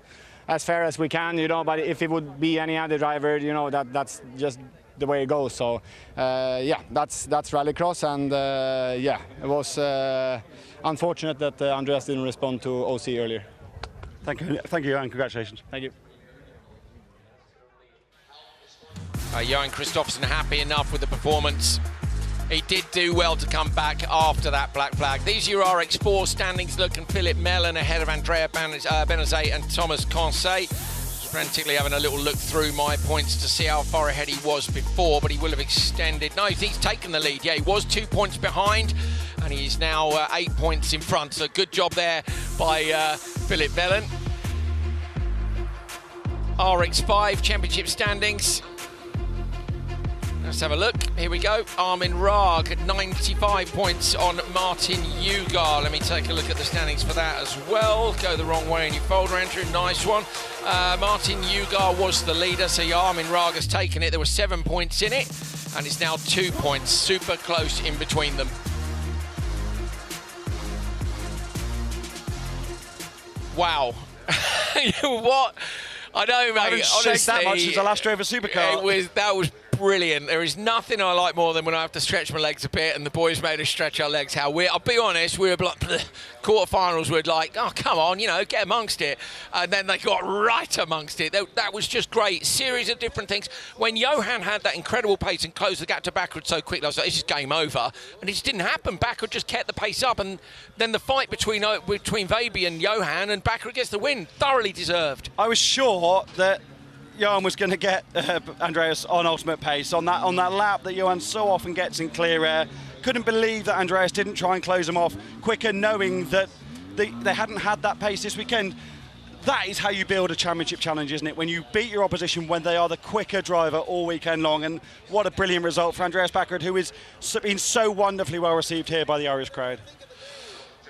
fair as we can, you know, but if it would be any other driver, you know, that's just the way it goes. So, yeah, that's Rallycross, and yeah, it was unfortunate that Andreas didn't respond to OC earlier. Thank you, and congratulations. Thank you. Johan Kristoffersson happy enough with the performance. He did do well to come back after that black flag. These Euro RX4 standings look, and Philip Mellon ahead of Andrea Benazet and Thomas Conseil. Frantically having a little look through my points to see how far ahead he was before, but he will have extended. No, he's taken the lead. Yeah, he was 2 points behind, and he's now 8 points in front. So good job there by Philip Mellon. RX5 championship standings. Let's have a look. Here we go. Armin Raag at 95 points on Martin Ugar. Let me take a look at the standings for that as well. Go the wrong way in your folder, Andrew. Nice one. Martin Ugar was the leader, so Armin Raag has taken it. There were 7 points in it, and it's now 2 points. Super close in between them. Wow. What? I know, mate. I haven't shaked that much since I last drove a supercar. That was brilliant. There is nothing I like more than when I have to stretch my legs a bit, and the boys made us stretch our legs. I'll be honest, we were like, quarterfinals were like, oh, come on, you know, get amongst it. And then they got right amongst it. That was just great. Series of different things. When Johan had that incredible pace and closed the gap to Bakkerud so quickly, I was like, this is game over. And it just didn't happen. Bakkerud just kept the pace up, and then the fight between Vaby and Johan, and Bakkerud gets the win. Thoroughly deserved. I was sure that Johan was going to get Andreas on ultimate pace on that lap that Johan so often gets in clear air. Couldn't believe that Andreas didn't try and close him off quicker, knowing that they hadn't had that pace this weekend. That is how you build a championship challenge, isn't it? When you beat your opposition when they are the quicker driver all weekend long. And what a brilliant result for Andreas Bakkerud, who has been so wonderfully well received here by the Irish crowd.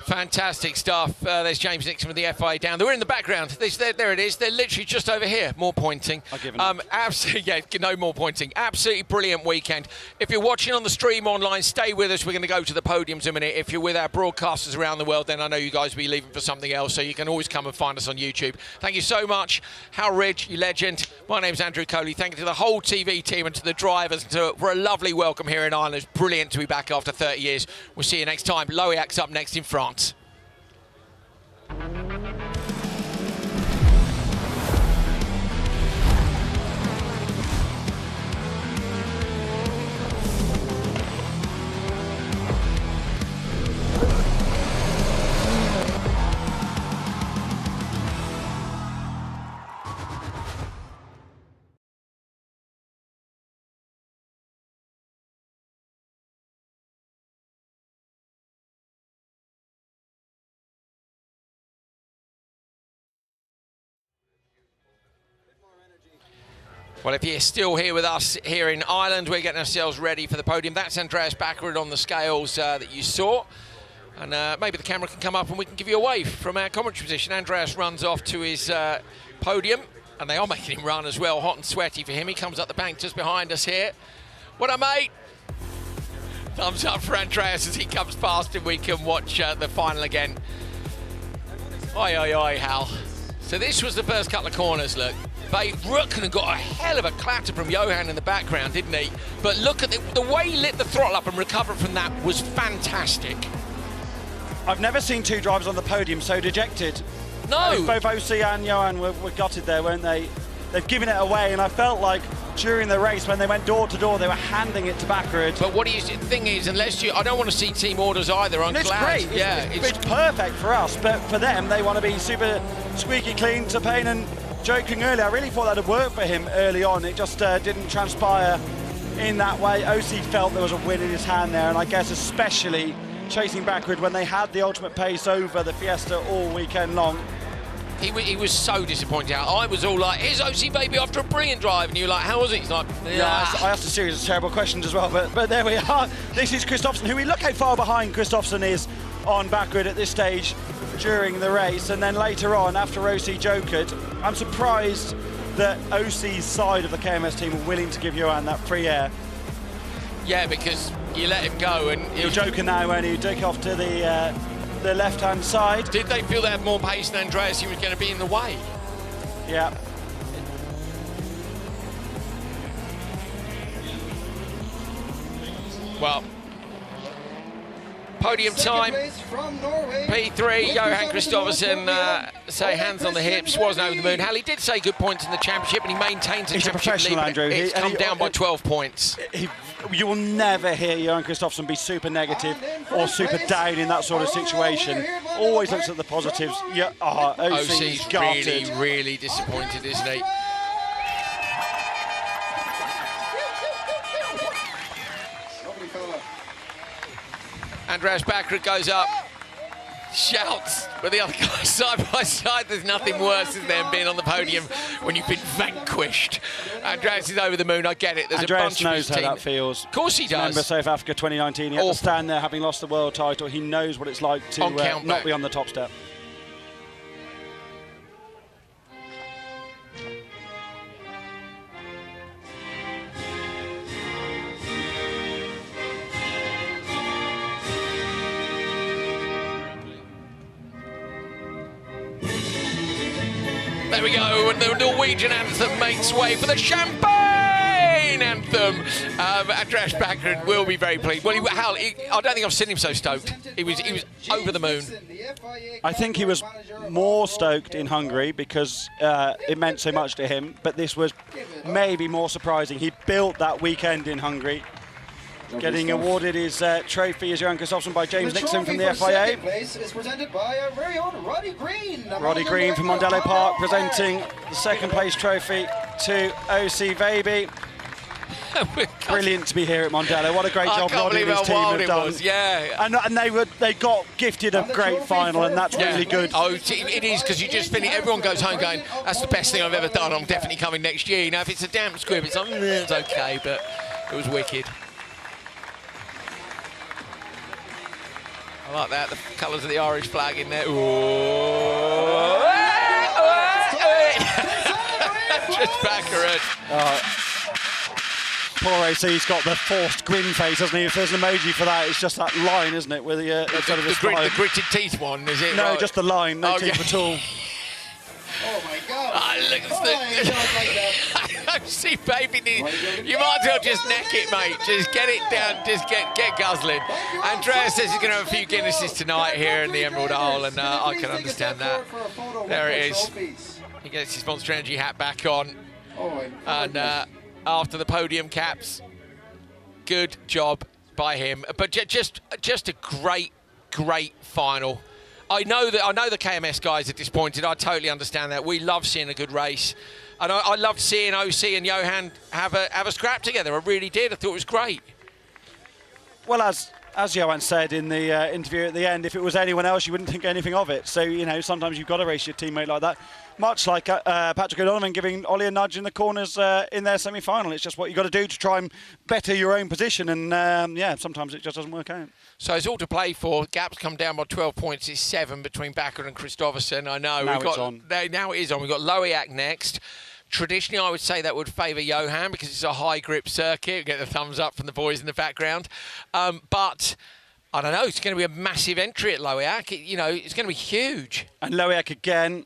Fantastic stuff. There's James Nixon with the FIA down. They're in the background. There it is. They're literally just over here. More pointing. I've given up. Absolutely, yeah, no more pointing. Absolutely brilliant weekend. If you're watching on the stream online, stay with us. We're going to go to the podiums in a minute. If you're with our broadcasters around the world, then I know you guys will be leaving for something else, so you can always come and find us on YouTube. Thank you so much. Hal Ridge, you legend. My name's Andrew Coley. Thank you to the whole TV team and to the drivers for a lovely welcome here in Ireland. It's brilliant to be back after 30 years. We'll see you next time. Lohéac's up next in France. Well, if you're still here with us here in Ireland, we're getting ourselves ready for the podium. That's Andreas Bakkerud on the scales that you saw. And maybe the camera can come up and we can give you a wave from our commentary position. Andreas runs off to his podium, and they are making him run as well, hot and sweaty for him. He comes up the bank just behind us here. What up, mate? Thumbs up for Andreas as he comes past and we can watch the final again. Oi, oi, oi, Hal. So this was the first couple of corners, look. Rutkanen got a hell of a clatter from Johan in the background, didn't he? But look at the way he lit the throttle up and recovered from that was fantastic. I've never seen two drivers on the podium so dejected. No. I mean, both OC and Johan were gutted there, weren't they? They've given it away, and I felt like during the race when they went door to door, they were handing it to Bakkerud. But the thing is, I don't want to see team orders either. I'm glad. It's great. Yeah, it's perfect for us, but for them, they want to be super squeaky clean. To Payne and joking earlier, I really thought that had worked for him early on. It just didn't transpire in that way. OC felt there was a win in his hand there, and I guess especially chasing Bakkerud when they had the ultimate pace over the Fiesta all weekend long. He was so disappointed. I was all like, here's OC baby after a brilliant drive, and you were like, how was it? He's like, yeah. I asked a series of terrible questions as well, but there we are. This is Kristoffersson, who look how far behind Kristoffersson is on Bakkerud at this stage during the race, and then later on after OC jokered, I'm surprised that OC's side of the KMS team were willing to give Johan that free air. Yeah, because you let him go, and you're joking now when he took off to the left-hand side. Did they feel they had more pace than Andreas? He was going to be in the way. Yeah. Well, podium time. P3, Johan Kristoffersson, say hands on the hips, wasn't over the moon. Hal, he did say good points in the championship, and he maintains the championship lead. Andrew. It's come down by 12 points. You will never hear Johan Kristoffersson be super negative or super down in that sort of situation. Always looks at the positives. Yeah, OC's really, really disappointed, isn't he? Andreas Bakkerud goes up, shouts, but the other guys side by side. There's nothing worse than them being on the podium when you've been vanquished. Andreas is over the moon, I get it. There's Andreas a bunch knows of his how team. that feels. Of course he does. Remember South Africa 2019, he had to stand there having lost the world title. He knows what it's like to not be on the top step. There we go, and the Norwegian anthem makes way for the champagne anthem. Andreas Bakkerud will be very pleased. Well, I don't think I've seen him so stoked. He was over the moon. I think he was more stoked in Hungary because it meant so much to him, but this was maybe more surprising. He built that weekend in Hungary. Getting awarded his trophy as Johan Kristoffersson by James Nixon from the FIA. Place is presented by our very own Roddy Green. Roddy Green from Mondello Park presenting the second place trophy to OC Baby. Brilliant to be here at Mondello. What a great job Roddy and his team have done. Was, yeah. And they got gifted a great final, and that's really good. Oh, it is, because you just finish. Everyone goes home going, "That's the best thing I've ever done. I'm definitely coming next year." You know, if it's a damp squib, it's like, it's okay, but it was wicked. I like that. The colours of the Irish flag in there. Ooh. Just Bakkerud. Poor AC's got the forced grin face, hasn't he? If there's an emoji for that, it's just that line, isn't it? With the gritted teeth one, is it? No, right? just the line, no teeth at all. Oh my God! Look at the. See, baby, you might as well just neck it, mate. Just get it down. Just get guzzling. Andreas says he's going to have a few Guinnesses tonight here in the Emerald Isle, and I can understand that. There it is. He gets his Monster Energy hat back on, and after the podium caps, good job by him. But just a great final. I know the KMS guys are disappointed. I totally understand that. We love seeing a good race, and I loved seeing OC and Johan have a scrap together. I really did. I thought it was great. Well, as Johan said in the interview at the end, if it was anyone else, you wouldn't think anything of it. So, you know, sometimes you've got to race your teammate like that. Much like Patrick O'Donovan giving Ollie a nudge in the corners in their semi-final. It's just what you've got to do to try and better your own position. And, yeah, sometimes it just doesn't work out. So it's all to play for. Gap's come down by 12 points. It's 7 between Bakkerud and Kristoffersson. I know. Now it is on. We've got Lohéac next. Traditionally, I would say that would favour Johan because it's a high-grip circuit. Get the thumbs up from the boys in the background. But I don't know. It's going to be a massive entry at Lohéac. You know, it's going to be huge. And Lohéac again,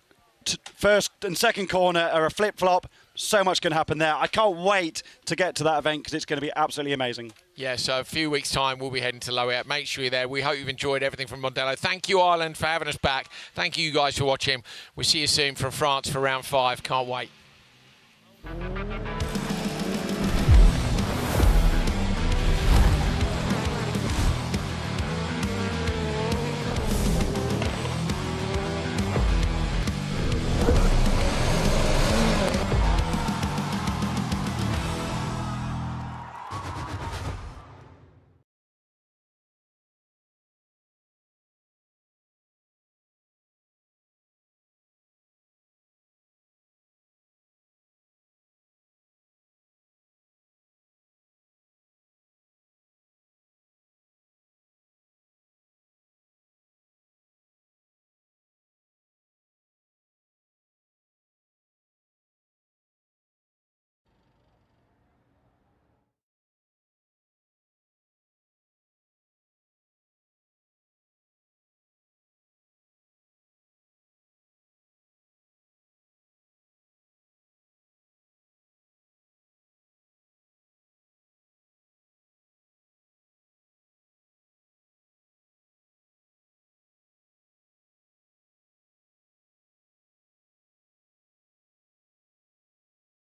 first and second corner are a flip-flop. So much can happen there. I can't wait to get to that event because it's going to be absolutely amazing. Yeah, so a few weeks' time, we'll be heading to Lohéac. Make sure you're there. We hope you've enjoyed everything from Mondello. Thank you, Ireland, for having us back. Thank you guys for watching. We'll see you soon from France for round 5. Can't wait.